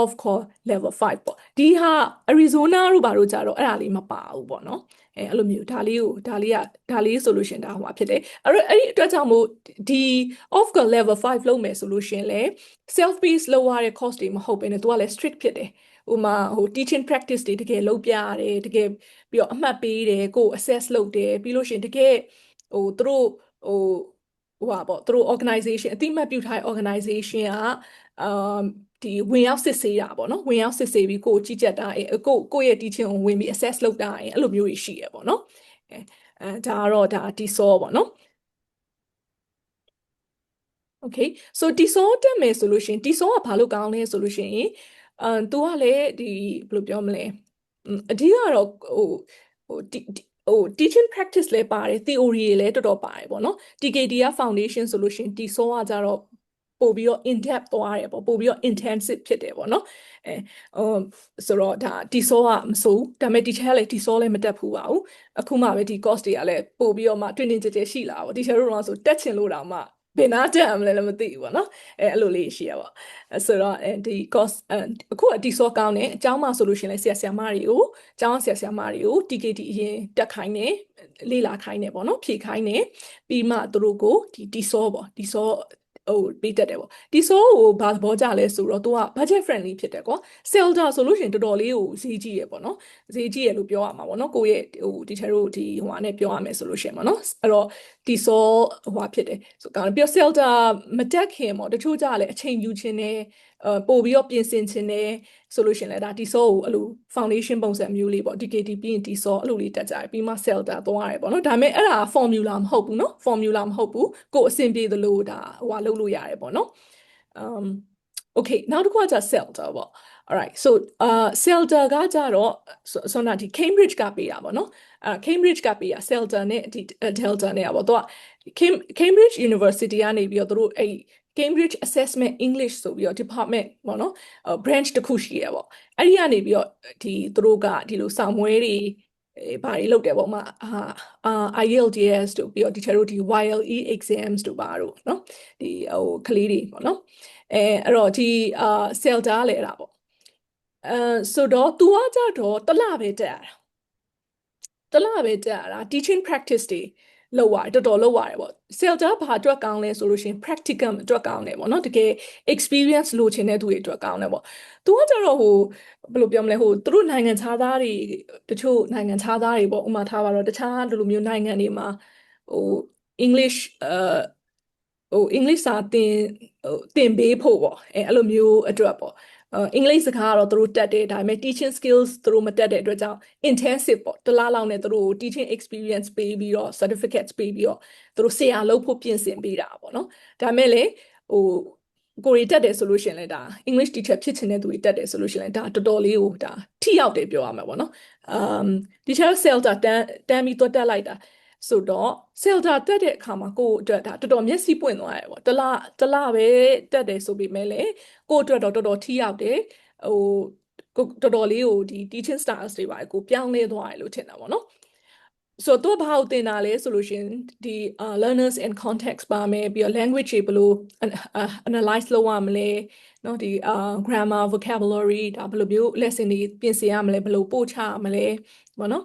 off call level 5ပေါ့ဒီဟာ Arizona တို့ဘာလို့ကြတော့အဲ့ဒါလေးမပါဘူးပေါ့နော်အဲ့လိုမျိုးဒါလေးဆိုလို့ရှင်ဒါဟိုဖြစ်တယ်အဲ့ဒီအတွက်ကြောင့်မို့ဒီ off call level 5လုပ်မယ်ဆိုလို့ရှင်လေ self based လုပ်ရတဲ့ course တွေမဟုတ်ဘဲねသူကလည်း strict ဖြစ်တယ်ဟိုမှာဟို teaching practice တွေတကယ်လုပ်ပြရတယ်တကယ်ပြီးတော့အမှတ်ပေးတယ်ကို assess လုပ်တယ်ပြီးလို့ရှင်တကယ်ဟိုသူတို့ဟိုဟာပေါ့သူတို့ organization အတိမတ်ပြုထားတဲ့ organization ကဒီဝင်ရောက်စစ်ဆေးတာပေါ့နော်ဝင်ရောက်စစ်ဆေးပြီးကိုကြီးကြပ်တာကိုရဲ့ teaching ကိုဝင်ပြီး assess လုပ်တာအဲ့လိုမျိုးတွေရှိရပေါ့နော်ဒါကတော့ဒါတီဆောပေါ့နော် okay so တီဆောတက်မယ်ဆိုလို့ရှင်တီဆောကဘာလို့ကောင်းလဲဆိုလို့ရှင်သူကလည်းဒီဘယ်လိုပြောမလဲအဓိကတော့ဟို teaching practice လည်းပါတယ် theory တွေလည်းတော်တော်ပါတယ်ပေါ့နော် TKD က foundation ဆိုလို့ရှင်တီဆောကကြတော့ပို့ပြီးတော့ in depth သွားတယ်ပေါ့ပို့ပြီးတော့ intensive ဖြစ်တယ်ပေါ့နော်ဆိုတော့ဒါတီဆောကမဆိုးဒါပေမဲ့ teacher လည်းတီဆောလည်းမတက်ဘူးပါဘူးအခုမှပဲဒီ course တွေကလည်းပို့ပြီးတော့မှတွင်တွင်ကြဲကြဲရှိလာပါ teacher တို့တော့ဆိုတက်ချင်လို့တောင်မှဘယ်နာတက်အောင်လဲလည်းမသိဘူးပေါ့နော်အဲ့လိုလေးရှိရပါဆိုတော့ဒီ course အခုအတီဆောကောင်းတယ်အကြောင်းမှဆိုလို့ရှိရင်လည်းဆရာမတွေကိုအကြောင်းဆရာမတွေကို TKD အရင်တက်ခိုင်းတယ်လေ့လာခိုင်းတယ်ပေါ့နော်ဖြည့်ခိုင်းတယ်ပြီးမှသူတို့ကိုဒီတီဆောပေါ့တီဆောဟိုပေးတတ်တယ်ပေါ့ဒီဆိုကိုဘာသဘောကြလဲဆိုတော့ तू က budget friendly ဖြစ်တယ်ကွာ Zelda ဆိုလို့ရှိရင်တော်တော်လေးကိုဈေးကြီးရပေါ့နော်ဈေးကြီးရလို့ပြောရမှာပေါ့နော်ကိုယ့်ရဲ့ဟိုဒီချာတို့ဒီဟိုဟာနဲ့ပြောရမယ်ဆိုလို့ရှိရင်ပေါ့နော်အဲ့တော့ဒီဆိုဟိုဟာဖြစ်တယ်ဆိုကောင်းပြီးတော့ Zelda မတက်ခင်ပေါ့တချို့ကြလည်းအချိန်ယူခြင်းနဲ့ ပို့ပြီးတော့ပြင်ဆင်ခြင်းနဲ့ဆိုလို့ရှင်လဲဒါဒီဆောကိုအဲ့လို foundation ပုံစံမျိုးလေးပေါ့ DKT ပြီးရင်ဒီဆောအဲ့လိုလေးတက်ကြတယ်ပြီးမှ Celta သွားရတယ်ပေါ့နော်ဒါပေမဲ့အဲ့ဒါ formula မဟုတ်ဘူးနော် formula မဟုတ်ဘူးကိုယ်အဆင်ပြေသလိုဒါဟိုဟာလုပ်လို့ရတယ်ပေါ့နော် okay နောက်တစ်ခုကじゃ Celta ပေါ့ alright so Celta ကကြတော့ဆိုတော့ဒီ Cambridge ကပေးတာပေါ့နော်Cambridge ကပေးတာ Celta နဲ့ဒီ Delta နဲ့ပေါ့တော့ Cambridge University ကနေပြီးတော့သူတို့အဲ့ Cambridge Assessment English ဆိုပြီးတော့ department ပေါ့နော်branch တစ်ခုရှိရပေါ့အဲ့ဒီကနေပြီးတော့ဒီသူတို့ကဒီလိုစာမွဲတွေဘာတွေလုပ်တယ်ပေါ့မှာIELTS တို့ပြီးတော့ဒီချာတို့ဒီ YLE exams တို့ပါတို့เนาะဒီဟိုကလေးတွေပေါ့နော်အဲ့တော့ဒီCelta လဲတာပေါ့ဆိုတော့ तू ကကြတော့တစ်လပဲတက်ရတာတစ်လပဲတက်ရတာ teaching practice တွေလောက်ရတယ်တော်တော်လောက်ရတယ်ပေါ့ Celta ဘာအတွက်ကောင်းလဲဆိုလို့ရှိရင် practicum အတွက်ကောင်းတယ်ပေါ့နော်တကယ် experience လိုချင်တဲ့သူတွေအတွက်ကောင်းတယ်ပေါ့ तू ကကြတော့ဟိုဘယ်လိုပြောမလဲဟိုသူတို့နိုင်ငံခြားသားတွေတချို့နိုင်ငံခြားသားတွေပေါ့ဥမာထားပါတော့တခြားဒီလိုမျိုးနိုင်ငံတွေမှာဟို English ဟို English စာတင်ပေးဖို့ပေါ့အဲ့လိုမျိုးအတွက်ပေါ့အင်္ဂလိပ်စကားကတော့သူတို့တက်တယ်ဒါပေမဲ့ teaching skills သူတို့မတက်တဲ့အတွက်ကြောင့် intensive ပေါ့တစ်လားလောက်နဲ့သူတို့ teaching experience ပေးပြီးတော့ certificates ပေးပြီးတော့သူတို့ဆရာလုပ်ဖို့ပြင်ဆင်ပေးတာပေါ့နော်ဒါပေမဲ့လေဟိုကိုရီတက်တယ်ဆိုလို့ရှင်လဲဒါ English teacher ဖြစ်ချင်တဲ့သူတွေတက်တယ်ဆိုလို့ရှင်လဲဒါတော်တော်လေးကိုဒါထိရောက်တယ်ပြောရမှာပေါ့နော်teacher Celta တန်းပြီးတော့တက်လိုက်တာဆိုတော့ Celta တက်တဲ့အခါမှာကိုယ့်အတွက်ဒါတော်တော်မျက်စိပွင့်သွားတယ်ပေါ့တစ်လပဲတက်တယ်ဆိုပေမဲ့လေကိုယ့်အတွက်တော့တော်တော်ထိရောက်တယ်ဟိုတော်တော်လေးကိုဒီ teaching styles တွေပါကိုပြောင်းလဲသွားတယ်လို့ထင်တာပေါ့နော်ဆိုတော့ဘာကိုသင်တာလဲဆိုလို့ရှင်ဒီ learners and context ပါမယ်ပြီးတော့ language တွေဘယ်လို analyze လုပ်ရမလဲเนาะဒီgrammar vocabulary ဒါဘယ်လိုမျိုး lesson တွေပြင်ဆင်ရမလဲဘယ်လိုပို့ချရမလဲပေါ့နော်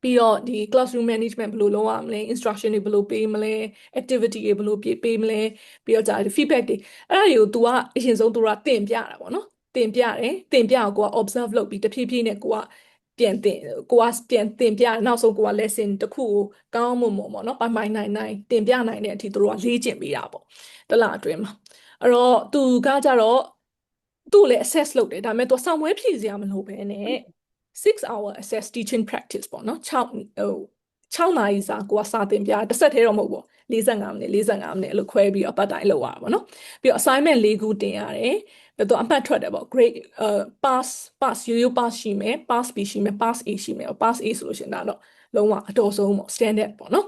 ပြီးတော့ဒီ classroom management ဘယ်လိုလုပ်ရမလဲ instruction တွေဘယ်လိုပေးမလဲ activity တွေဘယ်လိုပေးမလဲပြီးတော့ကြာ feedback တွေအဲ့ဒါတွေကို तू ကအရင်ဆုံး तू ကတင်ပြတာပေါ့နော်တင်ပြအောင်ကိုက observe လုပ်ပြီးတဖြည်းဖြည်းနဲ့ကိုကပြန်တင်ပြနောက်ဆုံးကိုက lesson တစ်ခုကိုကောင်းမွန်ပေါ့နော်ပိုင်နိုင်တင်ပြနိုင်တဲ့အထိသူတို့ကလေ့ကျင့်ပေးတာပေါ့တစ်လအတွင်းမှာအဲ့တော့ तू ကကြတော့သူ့လည်း assess လုပ်တယ်ဒါပေမဲ့ तू စောင့်ဝဲဖြည့်စရာမလိုဘဲနဲ့6-hour assess teaching practice ပေါ့နော်6နာရီစာကိုကစာတင်ပြတစ်ဆက်တည်းတော့မဟုတ်ဘူး45မိနစ်အဲ့လိုခွဲပြီးတော့ပတ်တိုင်းလုပ်ရတာပေါ့နော်ပြီးတော့ assignment 4ခုတင်ရတယ်ပြီးတော့အမှတ်ထွက်တယ်ပေါ့ grade pass ရိုးရိုး pass ရှိမယ် pass B ရှိမယ် pass A ရှိမယ် pass A ဆိုလို့ရှိရင်ဒါတော့လုံးဝအတော်ဆုံးပေါ့ standard ပေါ့နော်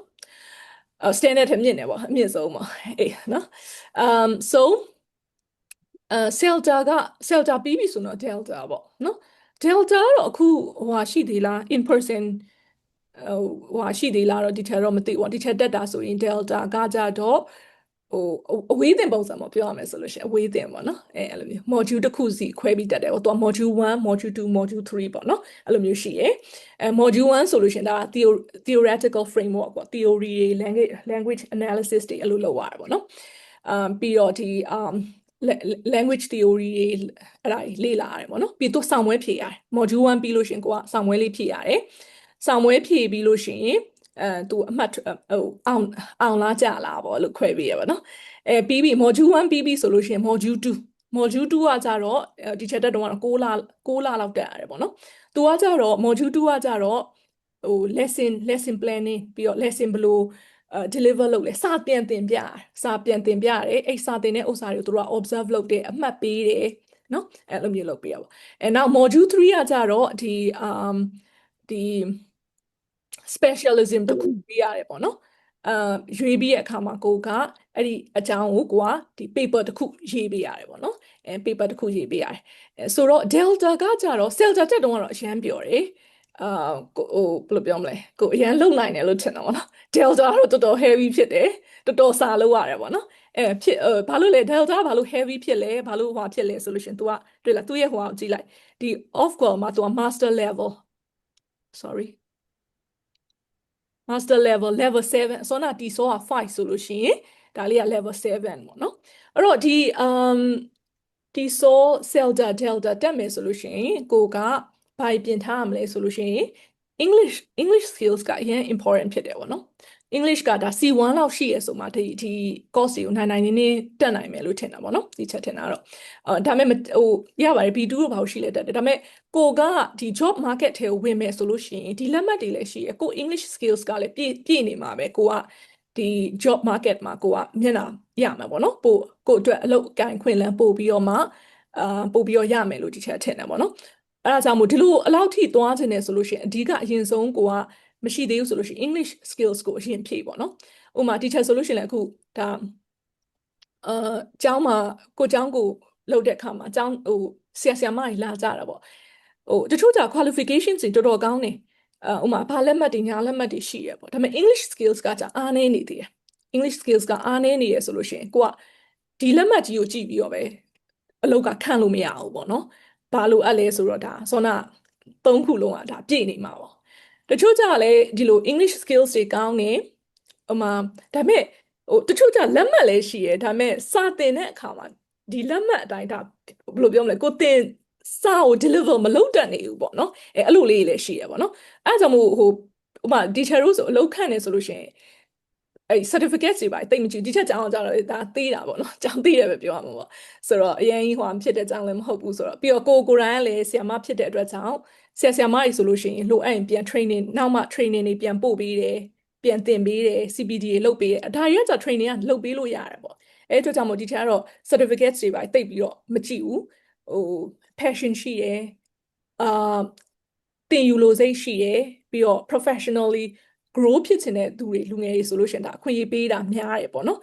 standard ထက်မြင့်တယ်ပေါ့အမြင့်ဆုံးပေါ့အေးနော်so Celta ပြီးပြီဆိုတော့ Delta ပေါ့နော် Delta တော့အခုဟိုဟာရှိသေးလား in person ဟိုဟာရှိသေးလားတော့ဒီထက်တော့မသိဘူးဒီထက်တက်တာဆိုရင် Delta ကကြတော့ဟိုအဝေးသင်ပုံစံပေါ့ပြောရမယ်ဆိုလို့ရှိရင်အဝေးသင်ပေါ့နော်အဲ့လိုမျိုး module တစ်ခုစီခွဲပြီးတက်တယ်ပေါ့သူက module 1 module 2 module 3ပေါ့နော်အဲ့လိုမျိုးရှိရယ်module 1ဆိုလို့ရှိရင်ဒါ theoretical framework ပေါ့ theory တွေ language analysis တွေအဲ့လိုလုပ်ရတယ်ပေါ့နော်ပြီးတော့ဒီlanguage theory တွေအဲ့ဒါလေ့လာရတယ်ပေါ့နော်ပြီးတော့ဆောင်မွဲဖြေရတယ် module 1ပြီးလို့ရှိရင်ကိုကဆောင်မွဲလေးဖြေရတယ်ဆောင်မွဲဖြေပြီးလို့ရှိရင်သူအမှတ်ဟိုအောင်လားကြလားပေါ့လို့ခွဲပေးရပါတော့ပြီးပြီ module 1ပြီးပြီဆိုလို့ရှိရင် module 2ကကြတော့ဒီချက်တက်တော့6လလောက်တက်ရတယ်ပေါ့နော်သူကကြတော့ module 2ကကြတော့ဟို lesson planning ပြီးတော့ lesson ဘယ်လို deliver လုပ်လဲစာပြန်တင်ပြရတယ်အဲ့စာတင်တဲ့ဥစ္စာတွေကိုသူတို့က observe လုပ်တယ်အမှတ်ပေးတယ်နော်အဲ့လိုမျိုးလုပ်ပေးရပါနောက် module 3ကကြတော့ဒီ specialism တစ်ခုပေးရတယ်ပေါ့နော်ရွေးပြီးတဲ့အခါမှာကိုကအဲ့ဒီအကြောင်းကိုဒီ paper တစ်ခုရေးပေးရတယ်ပေါ့နော်paper တစ်ခုရေးပေးရတယ်ဆိုတော့ Delta ကကြတော့ Celta တက်တော့အရန်ပြောတယ်ဟိုဘယ်လိုပြောမလဲကိုအရန်လုံနိုင်တယ်လို့ထင်တာပေါ့နော် Delta ကတော့တော်တော် heavy ဖြစ်တယ်တော်တော်စာလုပ်ရတယ်ပေါ့နော်ဘာလို့လဲ Delta ဘာလို့ heavy ဖြစ်လဲဘာလို့ဟိုဖြစ်လဲဆိုလို့ရှင် तू ကတွေ့လားသူ့ရဲ့ဟိုအောင်ကြည့်လိုက်ဒီ off call မှာ तू က master level 7ဆောနာတီဆောက5ဆိုလို့ရှိရင်ဒါလေးက level 7ပေါ့နော်အဲ့တော့ဒီဆော Celta Delta တက်မယ်ဆိုလို့ရှိရင်ကိုကဘာပြင်ထားရမလဲဆိုလို့ရှိရင်English skills ကအရင် important ဖြစ်တယ်ပေါ့နော် English ကဒါ C1 လောက်ရှိရဆိုမှဒီ course ကိုနိုင်နေတက်နိုင်မယ်လို့ထင်တာပေါ့နော်ဒီချက်ထင်တာတော့ဒါပေမဲ့ဟိုရပါတယ် B2 လို့ဘာလို့ရှိလဲတက်တယ်ဒါပေမဲ့ကိုကဒီ job market ထဲကိုဝင်မယ်ဆိုလို့ရှိရင်ဒီလက်မှတ်တွေလည်းရှိရကို English skills ကလည်းပြည့်နေမှာပဲကိုကဒီ job market မှာကိုကမျက်နှာရမှာပေါ့နော်ပို့ကိုအတွက်အလုပ်အကိုင်ခွင့်လန်းပို့ပြီးတော့မှပို့ပြီးတော့ရမယ်လို့ဒီချက်ထင်တယ်ပေါ့နော်အဲ့ဒါကြောင့်မို့ဒီလိုအလောက်ထိသွားခြင်းနဲ့ဆိုလို့ရှိရင်အဓိကအရင်ဆုံးကိုကမရှိသေးဘူးဆိုလို့ရှိရင် English skills ကိုအရင်ဖြည့်ပေါ့နော်ဥပမာ teacher ဆိုလို့ရှိရင်လည်းအခုဒါကျောင်းမှာကျောင်းကိုလုပ်တဲ့အခါမှာကျောင်းဟိုဆရာမကြီးလာကြတာပေါ့တချို့ကြာ qualification တွေတော်တော်ကောင်းနေဥပမာဘာလက်မှတ်တွေညာလက်မှတ်တွေရှိရပေါ့ဒါပေမဲ့ English skills ကကြာအားနည်းနေသေးတယ် English skills ကအားနည်းနေရဆိုလို့ရှိရင်ကိုကဒီလက်မှတ်ကြီးကိုကြည့်ပြီးတော့ပဲအလုပ်ကခန့်လို့မရဘူးပေါ့နော်ဘာလို့အဲ့လဲဆိုတော့ဒါစောနာ3ခုလုံးကဒါပြည့်နေမှာပေါ့တချို့ကြာလည်းဒီလို English skills တွေကောင်းနေဥမာဒါပေမဲ့တချို့ကြာလက်မှတ်လည်းရှိရဒါပေမဲ့စာသင်တဲ့အခါမှာဒီလက်မှတ်အတိုင်းဒါဘယ်လိုပြောမလဲကိုသင်စာကို deliver မလုပ်တတ်နေဘူးပေါ့နော်အဲ့လိုလေးလည်းရှိရပေါ့နော်အဲ့ဒါကြောင့်မို့ဟိုဥပမာ teacher တို့ဆိုအလုပ်ခန့်နေဆိုလို့ရှိရင်အဲ့ certificate တွေပါတိတ်မကြည့်ဒီချက်ကြောင်းကြတော့ဒါသေးတာပေါ့နော်ကြောင်းသေးတယ်ပဲပြောရမှာပေါ့ဆိုတော့အရင်ဟိုဖြစ်တဲ့ကြောင်းလည်းမဟုတ်ဘူးဆိုတော့ပြီးတော့ကိုယ်တိုင်ကလည်းဆရာမဖြစ်တဲ့အတွက်ကြောင့်ဆရာမကြီးဆိုလို့ရှိရင်လိုအပ်ရင်ပြန် training နောက်မှ training တွေပြန်ပို့ပေးတယ်ပြန်သင်ပေးတယ် CPD တွေလုပ်ပေးတယ်ဒါတွေကကြာ training ကလုပ်ပေးလို့ရတယ်ပေါ့အဲ့အတွက်ကြောင့်မို့ဒီထက်ကတော့ certificate တွေပါတိတ်ပြီးတော့မကြည့်ဘူးဟို passion ရှိတယ်အာသင်ယူလို့စိတ်ရှိတယ်ပြီးတော့ professionally grow ဖြစ်ချင်တဲ့သူတွေလူငယ်တွေဆိုလို့ရှိရင်ဒါအခွင့်အရေးပေးတာများတယ်ပေါ့နော်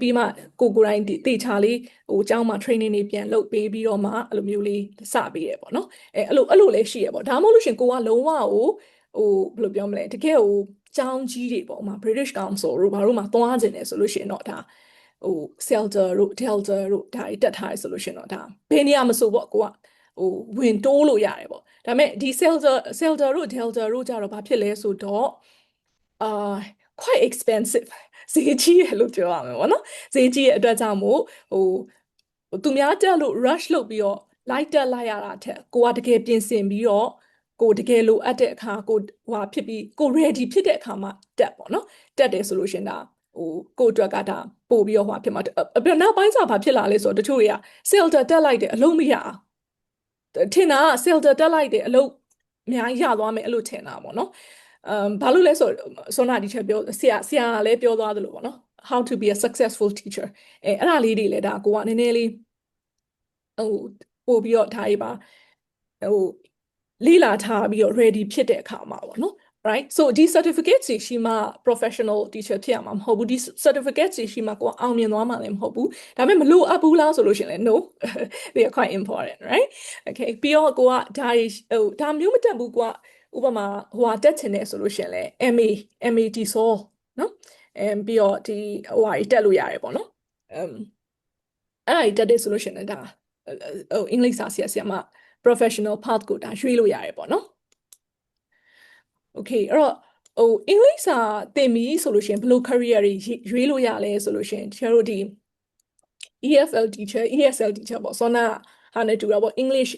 ပြီးမှကိုယ်တိုင်တေချာလေးဟိုကျောင်းမှာ training တွေပြန်လုပ်ပေးပြီးတော့မှအဲ့လိုမျိုးလေးစပေးတယ်ပေါ့နော်အဲ့လိုလည်းရှိရပေါ့ဒါမှမဟုတ်လို့ရှိရင်ကိုကလုံးဝဟိုဘယ်လိုပြောမလဲတကယ်ဟိုကျောင်းကြီးတွေပေါ့မှာ British Council တို့ဘာလို့မှသွားခြင်းတယ်ဆိုလို့ရှိရင်တော့ဒါဟို Celta တို့ Delta တို့ဒါတွေတက်ထားရဆိုလို့ရှိရင်တော့ဒါဘယ်နေရာမဆိုပေါ့ကိုကဟိုဝင်တိုးလို့ရတယ်ပေါ့ဒါပေမဲ့ဒီ Celta တို့ Delta တို့ကြတော့ဘာဖြစ်လဲဆိုတော့quite expensive ဈေးကြီးရလို့ပြောရမှာပေါ့နော်ဈေးကြီးရဲ့အတွက်ကြောင့်မို့ဟိုသူများတက်လို့ rush လုပ်ပြီးတော့ လိုက်တက်လိုက်ရတာထက်ကိုကတကယ်ပြင်ဆင်ပြီးတော့ကိုတကယ်လိုအပ်တဲ့အခါကိုဟိုဖြစ်ပြီးကို ready ဖြစ်တဲ့အခါမှာတက်ပေါ့နော်တက်တယ်ဆိုလို့ရှင်ဒါဟိုကိုအတွက်ကဒါပို့ပြီးတော့ဟိုဖြစ်မှာနောက်ပိုင်းကျဘာဖြစ်လာလဲဆိုတော့တချို့တွေက sales တက်လိုက်တယ်အလုံးမရအောင်ထင်တာက sales တက်လိုက်တယ်အလုံးအများကြီးရသွားမယ်အဲ့လိုထင်တာပေါ့နော်ဘာလို့လဲဆိုစောနာဒီချက်ပြောဆရာလည်းပြောသွားသလိုပေါ့နော် how to be a successful teacher အဲ့ဒါလေးတွေလည်းဒါကိုကနည်းနည်းလေးဟိုပို့ပြီးတော့ဒါတွေပါဟိုလေးလာထားပြီးတော့ ready ဖြစ်တဲ့အခါမှာပေါ့နော် right so ဒီ certificate တွေရှိမှ professional teacher ဖြစ်ရမှာမဟုတ်ဘူးဒီ certificate တွေရှိမှကိုအောင်မြင်သွားမှာလည်းမဟုတ်ဘူးဒါပေမဲ့မလို့အပ်ဘူးလားဆိုလို့ရှိရင်လည်း no they are quite important right okay ပြီးတော့ကိုကဒါတွေဟိုဒါမျိုးမတက်ဘူးကိုကဥပမာဟိုဟာတက်ချင်တယ်ဆိုလို့ရှိရင်လည်း MAT ဆိုနော်ပြီးတော့ဒီဟိုဟာတက်လို့ရတယ်ပေါ့နော်အဲ့ဒါတက်တယ်ဆိုလို့ရှိရင်ဒါဟိုအင်္ဂလိပ်စာဆရာမ professional path ကိုဒါရွှေ့လို့ရတယ်ပေါ့နော် okay အဲ့တော့ဟိုအင်္ဂလိပ်စာသင်ပြီးဆိုလို့ရှိရင်ဘယ်လို career တွေရွေးလို့ရလဲဆိုလို့ရှိရင်ကျတို့ဒီ EFL teacher ESL teacher ပေါ့ဆိုတော့ဟာနဲ့တူတာပေါ့ English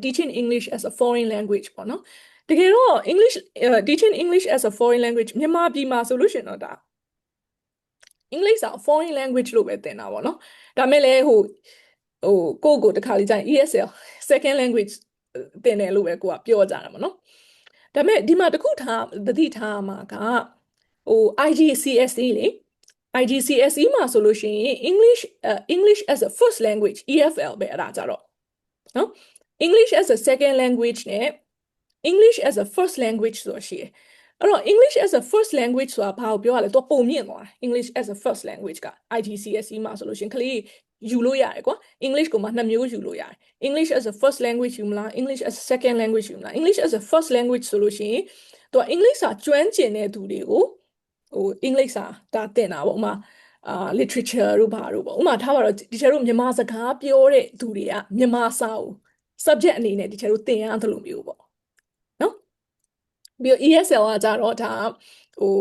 teaching English as a foreign language ပေါ့နော်တကယ်တော့ English teaching English as a foreign language မြန်မာပြည်မှာဆိုလို့ရှိရင်တော့ဒါအင်္ဂလိပ်စာ foreign language လို့ပဲသင်တာပေါ့နော်ဒါမဲ့လည်းဟိုကိုတခါလေးကျရင် ESL second language သင်တယ်လို့ပဲကိုကပြောကြတာပေါ့နော်ဒါမဲ့ဒီမှာတခုထားသတိထားမှာကဟို IGCSE လေ IGCSE မှာဆိုလို့ရှိရင် English as a first language EFL ပဲအဲ့ဒါကြတော့နော် English as a second language နဲ့ English as a first language ဆိုရှိတယ်အဲ့တော့ English as a first language ဆိုတာဘာကိုပြောရလဲတော့ပုံမြင့်သွား English as a first language က IGCSE မှာဆိုလို့ရှိရင်ကလေးယူလို့ရတယ်ကွာ English ကိုမှ2မျိုးယူလို့ရတယ် English as a first language ယူမလား English as a second language ယူမလား English as a first language ဆိုလို့ရှိရင်သူက English စာကျွမ်းကျင်တဲ့သူတွေကိုဟို English စာဒါသင်တာပေါ့ဥမာliterature တို့ဘာတို့ပေါ့ဥမာထားပါတော့ဒီကျတို့မြန်မာစကားပြောတဲ့သူတွေကမြန်မာစာကို subject အနေနဲ့ဒီကျတို့သင်ရတယ်လို့မျိုးပေါ့နော်ပြီးတော့ ESL ကကြတော့ဒါဟို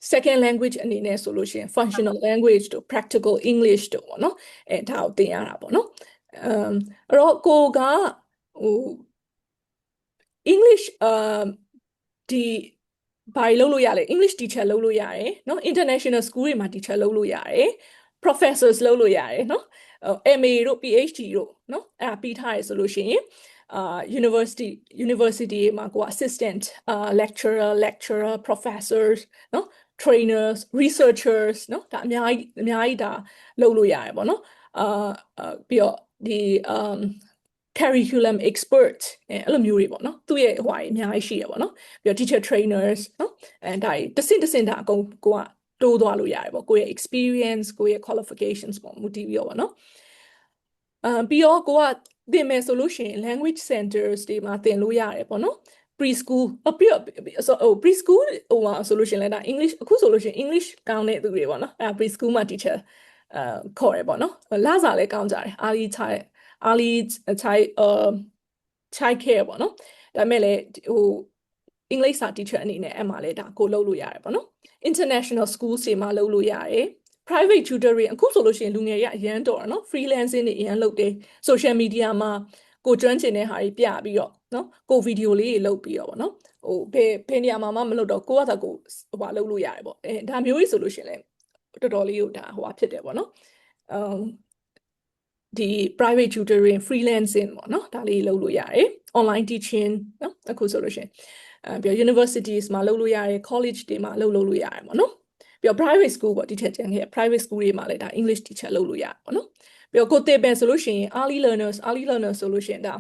second language အနေနဲ့ဆိုလို့ရှိရင် functional language တို့ practical English တို့ပေါ့နော်ဒါကိုသင်ရတာပေါ့နော်အဲ့တော့ကိုကဟို English ဒီ ဘာတွေလုပ်လို့ရလဲ English teacher လုပ်လို့ရတယ်เนาะ international school တွေမှာ teacher လုပ်လို့ရတယ် professors လုပ်လို့ရတယ်เนาะ MA တို့ PhD တို့เนาะအဲ့ဒါပြီးထားရဆိုလို့ရှိရင်university မှာကို assistant lecturer professors เนาะ trainers researchers เนาะဒါအများကြီးဒါလုပ်လို့ရတယ်ပေါ့เนาะပြီးတော့ဒီ curriculum expert အဲ့လိုမျိုးတွေပေါ့နော်သူ့ရဲ့ဟိုအများကြီးရှိရပေါ့နော်ပြီးတော့ teacher trainers နော်ဒါတဆင့်ဒါအကုန်ကိုကတိုးသွားလို့ရတယ်ပေါ့ကိုယ့်ရဲ့ experience ကိုယ့်ရဲ့ qualifications ပေါ့မူတည်ပြီးတော့ပေါ့နော်ပြီးတော့ကိုကသင်မယ်ဆိုလို့ရှိရင် language centers တွေမှာသင်လို့ရတယ်ပေါ့နော် preschool ပြီးတော့preschool ဟိုမှာဆိုလို့ရှိရင်လည်းဒါ English အခုဆိုလို့ရှိရင် English ကောင်းတဲ့သူတွေပေါ့နော်အဲ့ preschool မှာ teacher ခေါ်ရပေါ့နော်လစာလည်းကောင်းကြတယ် early child care ပေါ့နော်ဒါပေမဲ့လည်းဟို English စာ teacher အနေနဲ့အဲ့မှာလည်းဒါကိုလုပ်လို့ရတယ်ပေါ့နော် international schools တွေမှာလုပ်လို့ရတယ် private tutoring အခုဆိုလို့ရှိရင်လူငယ်တွေကအရန်တော်နော် freelancing တွေအရန်လုပ်တယ် social media မှာကိုကျွမ်းကျင်တဲ့ဟာတွေပြပြီးတော့နော်ကိုဗီဒီယိုလေးတွေလုပ်ပြီးတော့ပေါ့နော်ဟိုဘယ်နေရာမှာမှမလုပ်တော့ကိုကသာကိုဟိုလုပ်လို့ရတယ်ပေါ့ဒါမျိုးကြီးဆိုလို့ရှိရင်လည်းတော်တော်လေးကိုဒါဟိုဖြစ်တယ်ပေါ့နော်ဒီ private tutoring freelancing ပေါ့နော်ဒါလေးလုပ်လို့ရတယ် online teaching နော်အခုဆိုလို့ရှိရင်ပြီးတော့ universities မှာလုပ်လို့ရတယ် college တွေမှာလုပ်လို့ရတယ်ပေါ့နော်ပြီးတော့ private school ပေါ့ teacher ကျန်ခဲ့ private school တွေမှာလည်းဒါ English teacher လုပ်လို့ရတယ်ပေါ့နော်ပြီးတော့ကိုတေပန်ဆိုလို့ရှိရင် early learners ဆိုလို့ရှိရင်ဒါ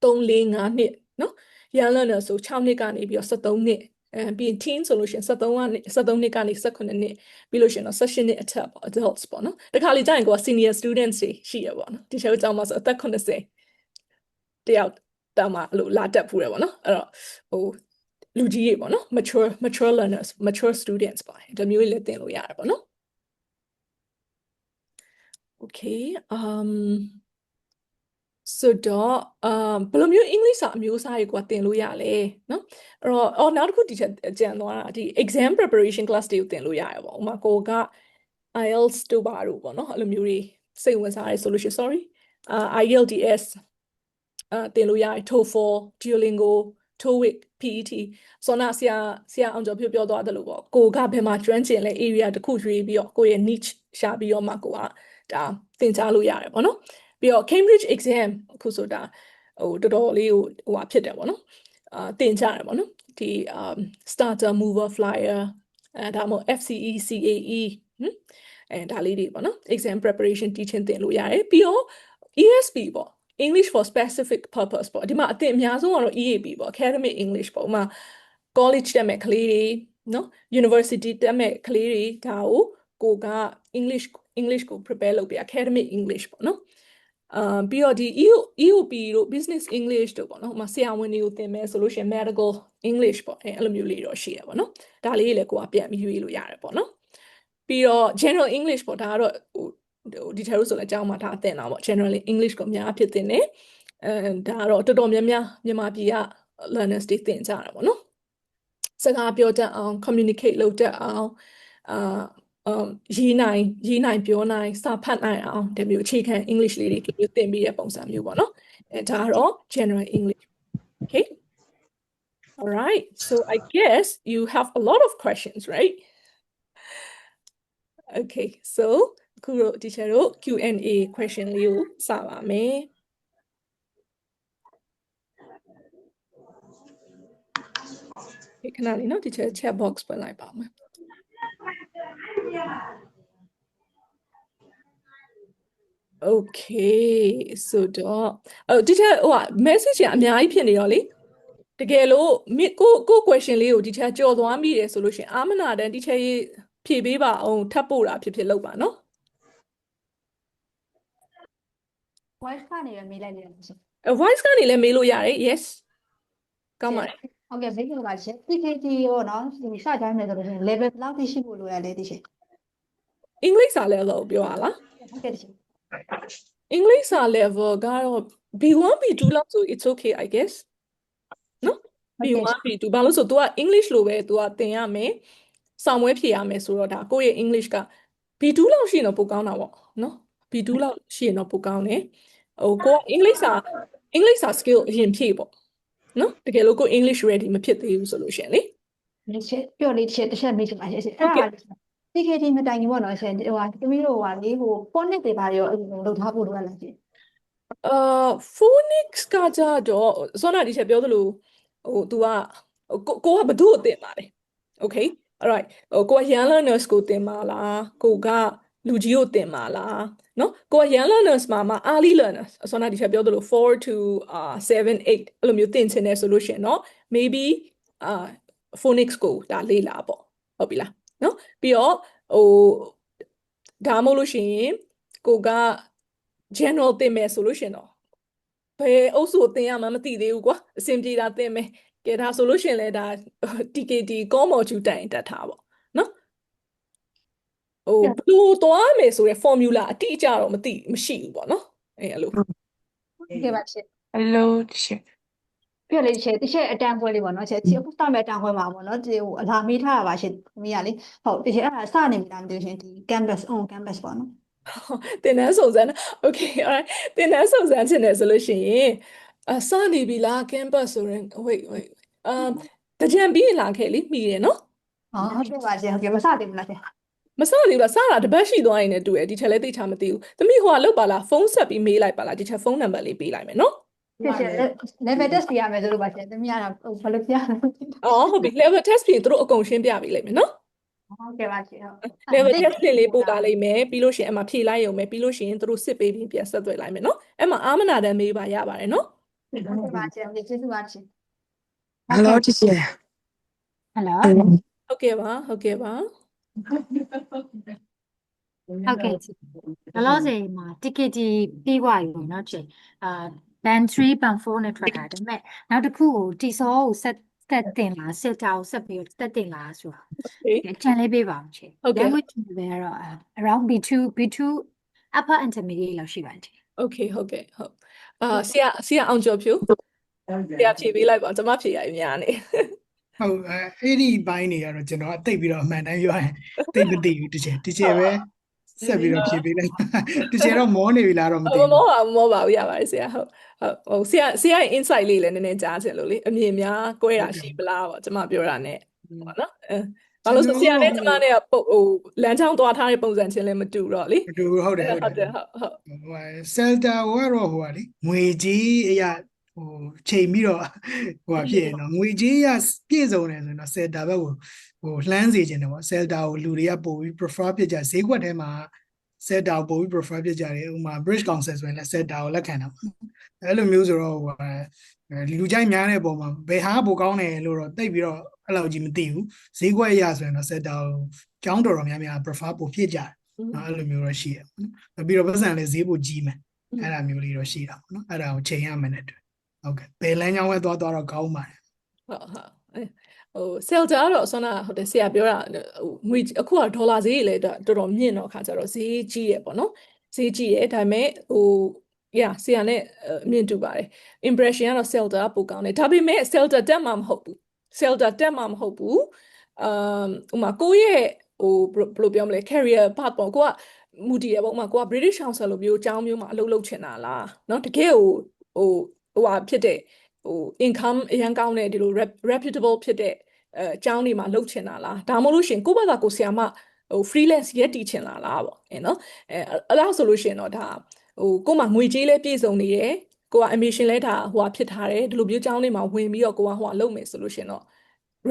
3 4 5နှစ်နော် young learners ဆို6နှစ်ကနေပြီးတော့73နှစ်ပြီးရင် teen ဆိုလို့ရှိရင်73နှစ်ကနေ18နှစ်ပြီးလို့ရှိရင်တော့18နှစ်အထက်ပေါ့ adults ပေါ့နော်တခါလေကြာရင်ကိုက senior students တွေရှိရပေါ့နော်ဒီချက်ကြောင့်မှဆိုအသက်80တယောက်တောင်မှအဲ့လိုလာတက်ဖူးရပေါ့နော်အဲ့တော့ဟိုလူကြီးတွေပေါ့နော် mature learners mature students ပေါ့ဒါမျိုးလေးသင်လို့ရတယ်ပေါ့နော် okayဆိုတော့ဘယ်လိုမျိုး English စာအမျိုးအစားတွေကသင်လို့ရလဲเนาะအဲ့တော့နောက်တစ်ခုဒီချက်ကြံသွားတာဒီ exam preparation class တွေကိုသင်လို့ရတယ်ပေါ့ဥပမာကိုက IELTS တို့ပါတို့ပေါ့เนาะအဲ့လိုမျိုးတွေစိတ်ဝင်စားရဆိုလို့ရှိရင် sorry IELTS သင်လို့ရတယ် TOEFL Duolingo TOEIC PET ဆိုတော့ဆရာအောင်ကျော်ပြောသွားတယ်လို့ပေါ့ကိုကဘယ်မှာကျွမ်းကျင်လဲ area တစ်ခုရွေးပြီးတော့ကိုရဲ့ niche ရှာပြီးတော့မှကိုကဒါသင်ကြားလို့ရတယ်ပေါ့နော်ပြီးတော့ Cambridge exam အခုဆိုတာဟိုတော်တော်လေးဟိုဟာဖြစ်တယ်ပေါ့နော်သင်ကြားတယ်ပေါ့နော်ဒီstarter mover flyer ဒါမှမဟုတ် FCE CAE ဒါလေးတွေပေါ့နော် exam preparation teaching သင်လို့ရတယ်ပြီးတော့ ESP ပေါ့ English for specific purpose ပေါ့ဒီမှာအသင်အများဆုံးကတော့ EAP ပေါ့ academic English ပေါ့ဥပမာ college တက်မဲ့ကလေးတွေနော် university တက်မဲ့ကလေးတွေဒါကိုက English ကို prepare လုပ်ပေး academic English ပေါ့နော်ပြီးတော့ဒီ EOP တို့ business English တို့ပေါ့နော်ဥပမာဆရာဝန်တွေကိုသင်မယ်ဆိုလို့ရှိရင် medical English ပေါ့အဲ့လိုမျိုးလေးတော့ရှိရပါတော့ဒါလေးလည်းကိုကပြန်ပြီးရွေးလို့ရတယ်ပေါ့နော်ပြီးတော့ general English ပေါ့ဒါကတော့ဟိုဒီထဲလို့ဆိုလည်းအကြောင်းမှာဒါအသင်တာပေါ့ general English ကိုအများအဖြစ်သင်တယ်ဒါကတော့တော်တော်များများမြန်မာပြည်က learners တွေသင်ကြတာပေါ့နော်စကားပြောတတ်အောင် communicate လုပ်တတ်အောင်ရေးနိုင်ပြောနိုင်စာဖတ်နိုင်အောင်ဒီမျိုးအခြေခံ English လေးတွေသင်ပြီးတဲ့ပုံစံမျိုးပေါ့နော်ဒါကတော့ general English okay all right so I guess you have a lot of questions right okay so အခုတော့ teacher တို့ Q&A question လေးကိုစပါမယ်ခဏလေးနော် teacher chat box ဖွင့်လိုက်ပါမယ်Okay so တော့teacher ဟို message ကအများကြီးဖြစ်နေတော့လေတကယ်လို့ကို question လေးကို teacher ကြော်သွားမိတယ်ဆိုလို့ရှင်အာမနာတန် teacher ရေးဖြေပေးပါအောင်ထပ်ပို့တာဖြစ်လုပ်ပါနော် voice ကနေပဲမေးလိုက်နေတယ်ရှင် voice ကနေလည်းမေးလို့ရတယ် yes ကောင်းပါတယ် ဟုတ်ကဲ့ဘေးကပါရှင် PKT ရောနော်ဒီစကြိုင်းမယ်ဆိုလို့ရှင် level ဘယ်လောက်ထိရှိဖို့လိုရလဲသိရှင် English စာ level ကိုပြောရလား ဟုတ်ကဲ့ရှင် English စာ level ကတော့ B1 B2 လောက်ဆို it's okay I guess နော် B1 B2 ဘာလို့ဆို तू က English လိုပဲ तू ကသင်ရမယ်စာမွေးဖြေရမယ်ဆိုတော့ဒါကိုယ့်ရဲ့ English က B2 လောက်ရှိရင်တော့ပိုကောင်းတာပေါ့နော် B2 လောက်ရှိရင်တော့ပိုကောင်းတယ်ဟိုကိုက English စာ skill အရင်ဖြည့်ပေါ့နော်တကယ်လို့ကို English ready မဖြစ်သေးဘူးဆိုလို့ရှင်လေ ချက်ပြောလေးတစ်ချက်မေးချင်ပါရှင်အဲ့ဒါ TKT မတိုင်ခင်ပေါ့နော်ရှင်ဟိုသမီးတို့ကလေဟို phonics တွေဘာရောအဲ့လိုလုပ်ထားဖို့လိုရလားရှင် Phoenix ကကြတော့စောနာဒီချက်ပြောသလိုဟို तू ကကိုကဘသူ့ကိုတင်ပါလဲ Okay alright ကိုက young learners ကိုတင်ပါလားကိုကလူကြီးကိုတင်ပါလားနော်ကိုက young learners မှာ early learners စောနာဒီချက်ပြောသလို4 to 7 8အဲ့လိုမျိုးတင်ချင်တယ်ဆိုလို့ရှိရင်နော် maybe Phoenix ကိုဒါလေးလာပေါ့ဟုတ်ပြီလားနော်ပြီးတော့ဟိုဒါမှမဟုတ်လို့ရှိရင်ကိုက general တင်မယ်ဆိုလို့ရှိရင်တော့ဘယ်အုပ်စုကိုတင်ရမှမသိသေးဘူးကွာအဆင်ပြေတာတင်မယ်ကဲဒါဆိုလို့ရှိရင်လည်းဒါ TKT ကောမော်ကျူတိုင်တက်ထားပေါ့နော်ဟိုဘယ်လိုသွားမယ်ဆိုရယ် formula အတိအကျတော့မရှိဘူးပေါ့နော်အဲ့လို ဟုတ်ကဲ့ပါရှင် Hello, teacher. ပြောလေးတစ်ချက်အတန်းပွဲလေးပေါ့နော်ရှင်အခုစမဲ့အတန်းပွဲမှာပေါ့နော်ဒီဟိုအလာမေးထားတာပါရှင်သမီးကလေဟုတ်တစ်ချက်အဲ့ဒါစနေပြီလားမသိဘူးရှင်ဒီ campus on campus ပေါ့နော် တင်တန်းစုံစမ်း Okay alright တင်တန်းစုံစမ်းချင်တယ်ဆိုလို့ရှိရင်စနေပြီလား campus ဆိုရင် wait တကြံပြီးရင်လာခဲ့လိမိတယ်နော် ဟုတ်ကဲ့ပါရှင်ဟုတ်ကဲ့မစသေးဘူးလားရှင် မစသေးဘူးလားစတာတပတ်ရှိသွားရင်လည်းတူတယ်ဒီချက်လည်းသိချာမသိဘူးသမီးဟိုကလောက်ပါလားဖုန်းဆက်ပြီးမေးလိုက်ပါလားဒီချက်ဖုန်းနံပါတ်လေးပေးလိုက်မယ်နော် ရှင် level test ပြရမယ်ဆိုလို့ပါရှင်သမီးကတော့ဘယ်လိုပြရလဲ အော်ဟုတ်ပြီ level test ပြင်သူတို့အကုန်ရှင်းပြပေးလိုက်မယ်နော် ဟုတ်ကဲ့ပါရှင်ဟုတ် level test ပြင်လေးပို့ပါလိမ့်မယ်ပြီးလို့ရှိရင်အမှဖြေလိုက်ရုံပဲပြီးလို့ရှိရင်သူတို့စစ်ပေးပြီးပြန်ဆက်သွယ်လိုက်မယ်နော်အဲ့မှာအာမနာတန်မေးပါရပါတယ်နော် ဟုတ်ကဲ့ပါရှင်ကျေးဇူးပါရှင် Hello, teacher. Hello ဟုတ်ကဲ့ပါဟုတ်ကဲ့ပါ ဟုတ်ကဲ့လောလောဆယ်မှာ TKT ပြီးသွားပြီပေါ့နော်ချေband 3 band 4နဲ့ထွက်တာဒါပေမဲ့နောက်တစ်ခုကိုတီစောကိုဆက်တက်တင်လားစစ်တာကိုဆက်ပြီးတက်တင်လားဆိုတာ Okay ချန်လေးပေးပါအောင်ချေ ဟုတ်ကဲ့ language level ကတော့ around B2 upper intermediate လောက်ရှိပါတယ် Okay ဟုတ်ကဲ့ဟုတ်ဆရာအောင်ကျော်ဖြူဆရာဖြေပေးလိုက်ပါကျွန်မဖြေရည်များနေ ဟုတ်အဲ့ဒီဘိုင်းတွေကတော့ကျွန်တော်အသိပြီးတော့အမှန်တမ်းပြောရင်သိမသိဘူးတချေပဲဆက်ပြီးတော့ဖြေပေးလိုက်တချေတော့မောနေပြီလားတော့မသိ မ ဘူး မောပါဘူးရပါတယ်ဆရာဟုတ်ဟိုဆရာရဲ့ insight လေးလည်းနည်းနည်းကြားချင်လို့လေအမြင်များကွဲတာရှိပလားပေါ့ကျွန်မပြောတာ ਨੇ ပေါ့နော်ဘာလို့ဆိုဆရာနဲ့ကျွန်မနဲ့ဟိုလမ်းချောင်းသွားထားတဲ့ပုံစံချင်းလည်းမတူတော့လေ တူဟုတ်တယ် ဟုတ်တယ် ဟို ဟုတ် ဆယ်တာကတော့ဟိုကလေငွေကြီးအရာဟိုချိန်ပြီးတော့ဟိုဖြစ်ရင်တော့ငွေကြီးရပြည့်စုံတယ်ဆိုရင်တော့ဆယ်တာဘက်ကိုဟိုလှမ်းစေခြင်းတယ်ပေါ့ဆယ်တာကိုလူတွေကပို့ပြီး prefer ဖြစ်ကြဈေးကွက်ထဲမှာဆယ်တာကိုပို့ပြီး prefer ဖြစ်ကြတယ်ဥပမာ British Council ဆိုရင်လည်းဆယ်တာကိုလက်ခံတာပေါ့အဲ့လိုမျိုးဆိုတော့ဟိုလူကြိုက်များတဲ့ပုံမှာဘယ်ဟာပိုကောင်းတယ်လို့တော့သိပြီးတော့အဲ့လိုကြီးမသိဘူးဈေးကွက်အရဆိုရင်တော့ဆယ်တာကိုကျောင်းတော်များများ prefer ပိုဖြစ်ကြတယ်အဲ့လိုမျိုးတော့ရှိတယ်ပေါ့နော်ပြီးတော့ပတ်စံလည်းဈေးပိုကြီးမယ်အဲ့လိုမျိုးလေးတော့ရှိတာပေါ့နော်အဲ့ဒါကိုချိန်ရမယ်နဲ့တူဟုတ်ကဲ့ဘယ်လမ်းကြောင်းပဲသွားတော့ကောင်းပါတယ် ဟုတ်ဟိုဆယ်တာတော့ဆွမ်းနာဟုတ်တယ်ဆရာပြောတာဟိုငွေအခုကဒေါ်လာဈေးကြီးလည်းတော်တော်မြင့်တော့ခါကျတော့ဈေးကြီးရပေါ့နော်ဈေးကြီးရဒါပေမဲ့ဟိုဆရာနဲ့အမြင်တူပါတယ် impression ကတော့ Celta ပိုကောင်းတယ်ဒါပေမဲ့ Celta တက်မှာမဟုတ်ဘူး Celta တက်မှာမဟုတ်ဘူးဥမာကိုယ့်ရဲ့ဟိုဘယ်လိုပြောမလဲ career path ပေါ့ကိုကမူတည်ရပေါ့ဥမာကိုက British Council လိုမျိုးအကြောင်းမျိုးမှာအလုပ်လုပ်ချင်တာလားเนาะတကယ်ဟိုဟာဖြစ်တဲ့ဟို income အရန်ကောင်းတဲ့ဒီလို reputable ဖြစ်တဲ့အကြောင်းတွေမှာလုပ်ချင်တာလားဒါမှမဟုတ်လို့ရှင်ကိုယ့်ဘာသာကိုဆရာမဟို freelance ရက်တည်ချင်လားပေါ့เนาะအဲ့ဒါဆိုလို့ရှင်တော့ဒါဟိုကို့မှာငွေကြေးလည်းပြည့်စုံနေတယ်ကိုက ambition လည်းဒါဟိုဖြစ်ထားတယ်ဒီလိုမျိုးကြောင်းတွေမှာဝင်ပြီးတော့ကိုကဟိုကလုပ်မယ်ဆိုလို့ရှင်တော့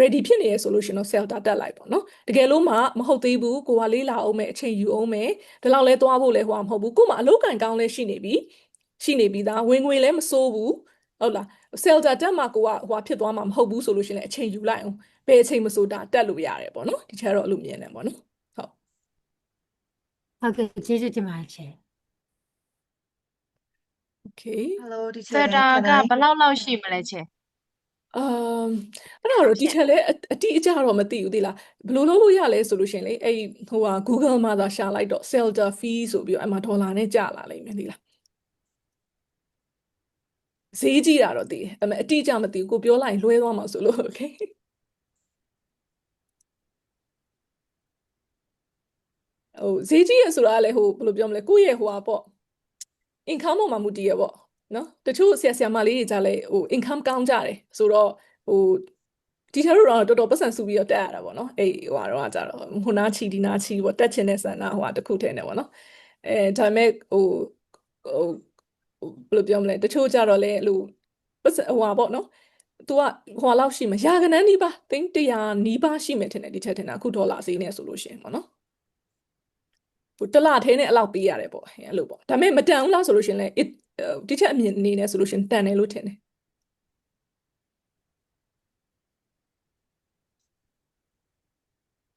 ready ဖြစ်နေရဆိုလို့ရှင်တော့ self data တက်လိုက်ပေါ့နော်တကယ်လို့မှမဟုတ်သေးဘူးကိုကလေးလာအောင်မယ်အချိန်ယူအောင်မယ်ဒီလောက်လဲသွားဖို့လဲဟိုကမဟုတ်ဘူးကို့မှာအလုပ်ကန်ကောင်းလဲရှိနေပြီသားဝင်ငွေလဲမစိုးဘူးဟုတ်လား self data တက်မှာကိုကဟိုကဖြစ်သွားမှာမဟုတ်ဘူးဆိုလို့ရှင်လဲအချိန်ယူလိုက်အောင်ဘယ်အချိန်မစိုးတာတက်လို့ရတယ်ပေါ့နော်ဒီချက်တော့အလိုမြင်တယ်ပေါ့နော်ဟုတ် ဟုတ်ကဲ့ကျေးဇူးတင်ပါတယ်ချေ okay Hello, teacher. စက်တာကဘယ်လောက်ရှိမလဲချေ အဲ့ဒါတော့ဒီချက်လဲအတိအကျတော့မသိဘူးသိလားဘယ်လိုလုပ်လို့ရလဲဆိုလို့ရှင်လေအဲ့ဟိုဟာ Google မှာသာရှာလိုက်တော့ Celta fee ဆိုပြီးတော့အမှဒေါ်လာနဲ့ကျလာလိမ့်မယ်သိလားဈေးကြီးတာတော့သိတယ်အတိအကျမသိဘူးကိုပြောလိုက်လွဲသွားမှာဆိုလို့ okay ဟိုဈေးကြီးရဆိုတာကလည်းဟိုဘယ်လိုပြောမလဲကိုယ့်ရဲ့ဟိုဟာပေါ့ income ပေါ်မှာမူတည်ရပေါ့နော်တချို့ဆရာမလေးတွေကြလဲဟို income ကောင်းကြတယ်ဆိုတော့ဟို ဒီထက်တော့တော်တော်ပတ်စံစုပြီးတော့တက်ရတာပေါ့နော်ဟိုကတော့ကြတော့ဟိုနားချီဒီနားချီပေါ့တက်ချင်တဲ့ဆန္ဒဟိုတစ်ခုထဲနေပေါ့နော်ဒါပေမဲ့ဟိုဘယ်လိုပြောမလဲတချို့ကြတော့လေပတ်စံပေါ့နော်သူကလောက်ရှိမှာရာခိုင်နှန်းနီးပါးသိန်း100နီးပါးရှိမယ်ထင်တယ်ဒီချက်ထင်တာအခုဒေါ်လာဈေးနဲ့ဆိုလို့ရှိရင်ပေါ့နော်ဟိုတစ်လထဲနဲ့အဲ့လောက်ပေးရတယ်ပေါ့အဲ့လိုပေါ့ဒါပေမဲ့မတန်ဘူးလားဆိုလို့ရှိရင်လည်းဒီချက်အမြင်အနေနဲ့ဆိုလို့ရှိရင်တန်တယ်လို့ထင်တယ်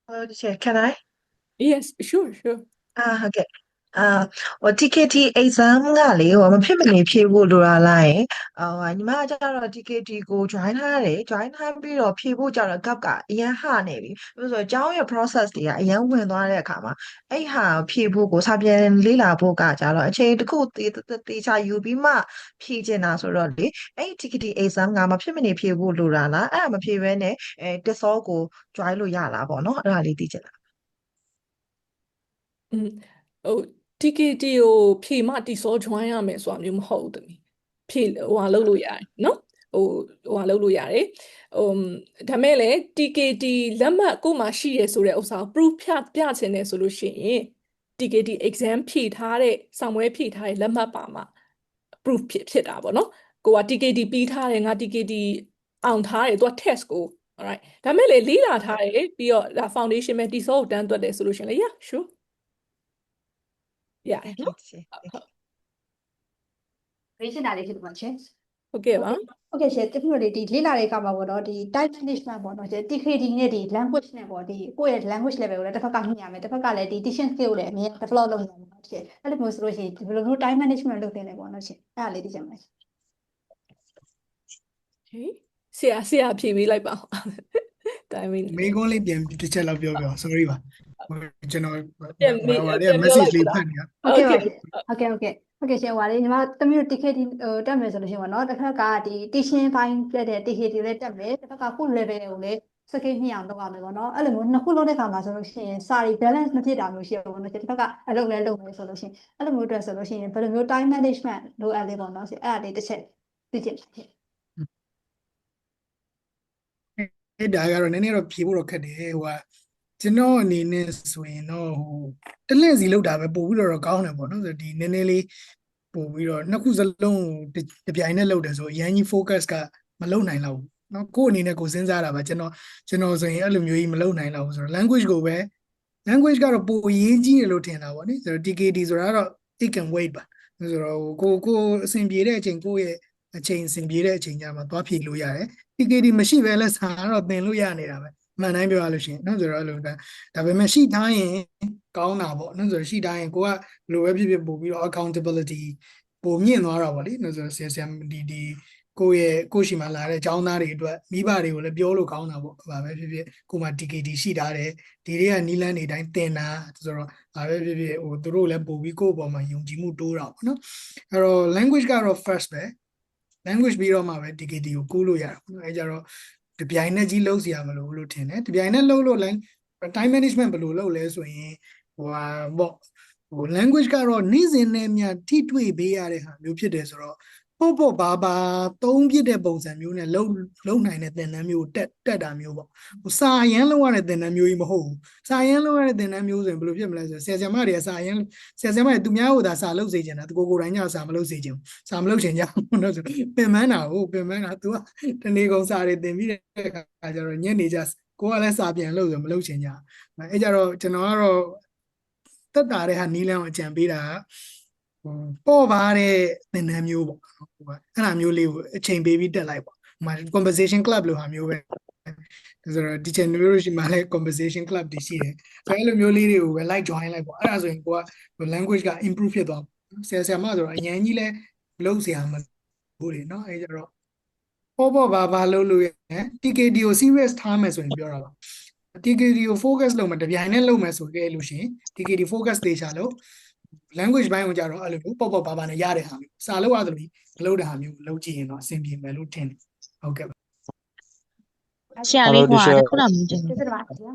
Hello, teacher. Can I? yes sure Okay. ဟို TKT exam ကလေဟိုမဖြစ်မနေဖြေဖို့လိုတာလားယင်ညီမကကျတော့ TKT ကို join ထားတယ် join ထားပြီးတော့ဖြေဖို့ကျတော့ gap ကအရင်ဟနေပြီပြီးဆိုတော့ကျောင်းရဲ့ process တွေကအရင်ဝင်သွားတဲ့အခါမှာအဲ့ဟာဖြေဖို့ကိုစာပြန်လေ့လာဖို့ကကျတော့အချိန်တစ်ခုတေချာယူပြီးမှဖြေချင်တာဆိုတော့လေအဲ့ TKT exam ကမဖြစ်မနေဖြေဖို့လိုတာလားအဲ့ဒါမဖြေဘဲနဲ့တက်စောကို join လို့ရလားပေါ့နော်အဲ့ဒါလေးသိချင်တာ ဟို TKT ကိုဖြေမှတိစော join ရမယ်ဆိုတာမျိုးမဟုတ်ဘူးတမီးဖြေလုပ်လို့ရတယ်နော်လုပ်လို့ရတယ်ဒါမဲ့လေ TKT လက်မှတ်ကိုမှရှိရဆိုတဲ့ဥစ္စာကို proof ပြချင်တယ်ဆိုလို့ရှိရင် TKT exam ဖြေထားတဲ့စာမွေးဖြေထားတဲ့လက်မှတ်ပါမှ proof ဖြစ်တာပေါ့နော်ကိုက TKT ပြီးထားတယ်ငါ TKT အောင်ထားတယ်သူက test ကို alright ဒါမဲ့လေလေးလာထားတယ်ပြီးတော့ဒါ foundation ပဲတိစောကိုတန်းတွက်တယ်ဆိုလို့ရှိရင်လေ yeah sure yeah Okay, နော် teacher. ရေးချင်တာလေးဖြစ်ပါချင် ဟုတ်ကဲ့ပါ ဟုတ်ကဲ့ရှင်တခုလေးဒီလေ့လာတဲ့အခါမှာပေါ့နော်ဒီ time management ပေါ့နော်ဒီ TKD နဲ့ဒီ language နဲ့ပေါ့ဒီကိုယ့်ရဲ့ language level ကိုလည်းတစ်ဖက်ကညှိရမယ်တစ်ဖက်ကလည်းဒီ teaching skill ကိုလည်းအမြဲ develop လုပ်နေရမှာဖြစ်အဲ့လိုမျိုးဆိုလို့ရှိရင်ဒီလိုမျိုး time management လုပ်တင်တယ်ပေါ့နော်ရှင်အဲ့ဒါလေးသိချင်ပါတယ် ဆရာဖြေပေးလိုက်ပါတိုင်းမင်း မိကုန်းလေးပြန်တစ်ချက်လောက်ပြော sorry ပါကျွန်တော် ပြန်မေး ဟို ပြန်ပြော message လိုက် လေး ပါ ဖတ်နေတာ ဟုတ်ကဲ့ဟုတ်ကဲ့ရှင်ဟိုပါလေညီမတမျိုး TKD တက်မယ်ဆိုလို့ရှိရင်ပေါ့နော်တစ်ခါကဒီ teaching ဘိုင်းတက်တဲ့ TKD လည်းတက်မယ်တစ်ခါကကိုယ့် level ကိုလည်း skill ညှိအောင်လုပ်ရမယ်ပေါ့နော်အဲ့လိုမျိုးနှစ်ခုလုံးတဲ့ခါမှာဆိုလို့ရှိရင်စာရီ balance မဖြစ်တာမျိုးရှိရပေါ့နော်ဒီတစ်ခါကအလုပ်လည်းလုပ်မယ်ဆိုလို့ရှိရင်အဲ့လိုမျိုးအတွက်ဆိုလို့ရှိရင်ဘယ်လိုမျိုး time management လိုအပ်လဲပေါ့နော်အဲ့ဒါလေးတစ်ချက်သိချင်ပါတယ် အဲ့ဒါကတော့နည်းနည်းတော့ဖြေဖို့တော့ခက်တယ်ဟိုကကျွန်တော်အနေနဲ့ဆိုရင်တော့ဟိုတလင့်စီလောက်တာပဲပို့ပြီးတော့ကောင်းတယ်ပေါ့နော်ဆိုဒီနည်းနည်းလေးပို့ပြီးတော့နှစ်ခုစလုံးတပြိုင်နဲ့လောက်တယ်ဆိုအရင်ကြီး focus ကမလုံနိုင်တော့ဘူးเนาะကိုယ့်အနေနဲ့ကိုယ်စဉ်းစားတာပါကျွန်တော်ဆိုရင်အဲ့လိုမျိုးကြီးမလုံနိုင်တော့ဘူးဆိုတော့ language ကိုပဲ language ကတော့ပိုအရေးကြီးတယ်လို့ထင်တာပေါ့နိဆိုတော့ TKD ဆိုတာကတော့ it can wait ပါဆိုတော့ကိုအဆင်ပြေတဲ့အချိန်ကိုယ့်ရဲ့အချိန်အဆင်ပြေတဲ့အချိန်ကြမှာသွားဖြေလို့ရတယ် TKD မရှိဘဲလဲစာတော့သင်လို့ရနေတာပဲမှန်တိုင်းပြောရလို့ရှိရင်နော်ဆိုတော့အဲ့လိုဒါပေမဲ့ရှိထားရင်ကောင်းတာပေါ့နော်ဆိုတော့ရှိထားရင်ကိုကဘယ်လိုပဲဖြစ်ဖြစ်ပို့ပြီးတော့ accountability ပိုမြင့်သွားတာပေါ့လေနော်ဆိုတော့ဆရာဒီကိုရှိမှလာတဲ့အကြောင်းသားတွေအတွက်မိဘတွေကိုလည်းပြောလို့ကောင်းတာပေါ့ဘာပဲဖြစ်ဖြစ်ကိုမှ TKD ရှိထားတယ်ဒီတွေကနီလန်းတွေတိုင်းသင်တာဆိုတော့ဘာပဲဖြစ်ဖြစ်ဟိုသူတို့လည်းပို့ပြီးကိုယ့်အပေါ်မှာယုံကြည်မှုတိုးတာပေါ့နော်အဲ့တော့ language ကတော့ first ပဲ language ပြီးတော့မှပဲ TKD ကိုကူးလို့ရတာပေါ့နော်အဲကြတော့တပြိုင်နက်ကြီးလုံးစရာမလိုဘူးလို့ထင်တယ်တပြိုင်နက်လုံးလို့ time management ဘယ်လိုလုပ်လဲဆိုရင်ဟိုဟို language ကတော့နေ့စဉ်နဲ့များထိတွေ့ပေးရတဲ့ဟာမျိုးဖြစ်တယ်ဆိုတော့ပေါ့ဘာသုံးပြတဲ့ပုံစံမျိုးနဲ့လုံနိုင်တဲ့သင်တန်းမျိုးတက်တာမျိုးပေါ့ဟိုစာရန်လောက်ရတဲ့သင်တန်းမျိုးကြီးမဟုတ်ဘူးစာရန်လောက်ရတဲ့သင်တန်းမျိုးဆိုရင်ဘယ်လိုဖြစ်မလဲဆိုဆရာမတွေကစာရန်မတွေသူများဟိုသာစာလုပ်စေချင်တာသူကိုယ်တိုင်ညစာမလုပ်စေချင်ဘူးစာမလုပ်ချင်ကြဘူးနော်ဆိုပင်ပန်းတာ तू ကတနေ့ကုန်စာတွေသင်ပြီးတဲ့အခါကျတော့ညနေကျကိုကလည်းစာပြန်လုပ်ဆိုမလုပ်ချင်ကြအဲကြတော့ကျွန်တော်ကတော့တက်တာတဲ့ဟာနီးလန်းကိုအကြံပေးတာပေါ့ပါတဲ့သင်တန်းမျိုးပေါ့နော်ဟိုကအဲ့ဒါမျိုးလေးကိုအချိန်ပေးပြီးတက်လိုက်ပေါ့ဟို conversation club လိုဟာမျိုးပဲဆိုတော့ teacher မျိုးရှိမှလည်း conversation club တွေရှိတယ်ဆိုတော့အဲ့လိုမျိုးလေးတွေကိုပဲ like join လိုက်ပေါ့အဲ့ဒါဆိုရင်ကိုက language က improve ဖြစ်သွားဆရာမဆိုတော့အရင်ကြီးလဲလုပ်စရာမလိုဘူးလေနော်အဲ့ကြတော့ပေါ့ဘာလုပ်လို့ရ TKD ကို serious ထားမယ်ဆိုရင်ပြောတာပါ TKD ကို focus လုပ်မယ်တပြိုင်နဲ့လုပ်မယ်ဆိုခဲ့လို့ရှိရင် TKD focus တေချာလို့ language ဘိုင်းကိုကြတော့အဲ့လိုပေါ့ဘာနဲ့ရတဲ့ဟာမျိုးစာလို့ရတယ်မလုပ်တဲ့ဟာမျိုးလုပ်ကြည့်ရင်တော့အဆင်ပြေမယ်လို့ထင်တယ်ဟုတ်ကဲ့ ဆရာလေးဟိုတစ်ခုတော့မင်းကျင် ကျေးဇူးတင်ပါတယ်ဗျာ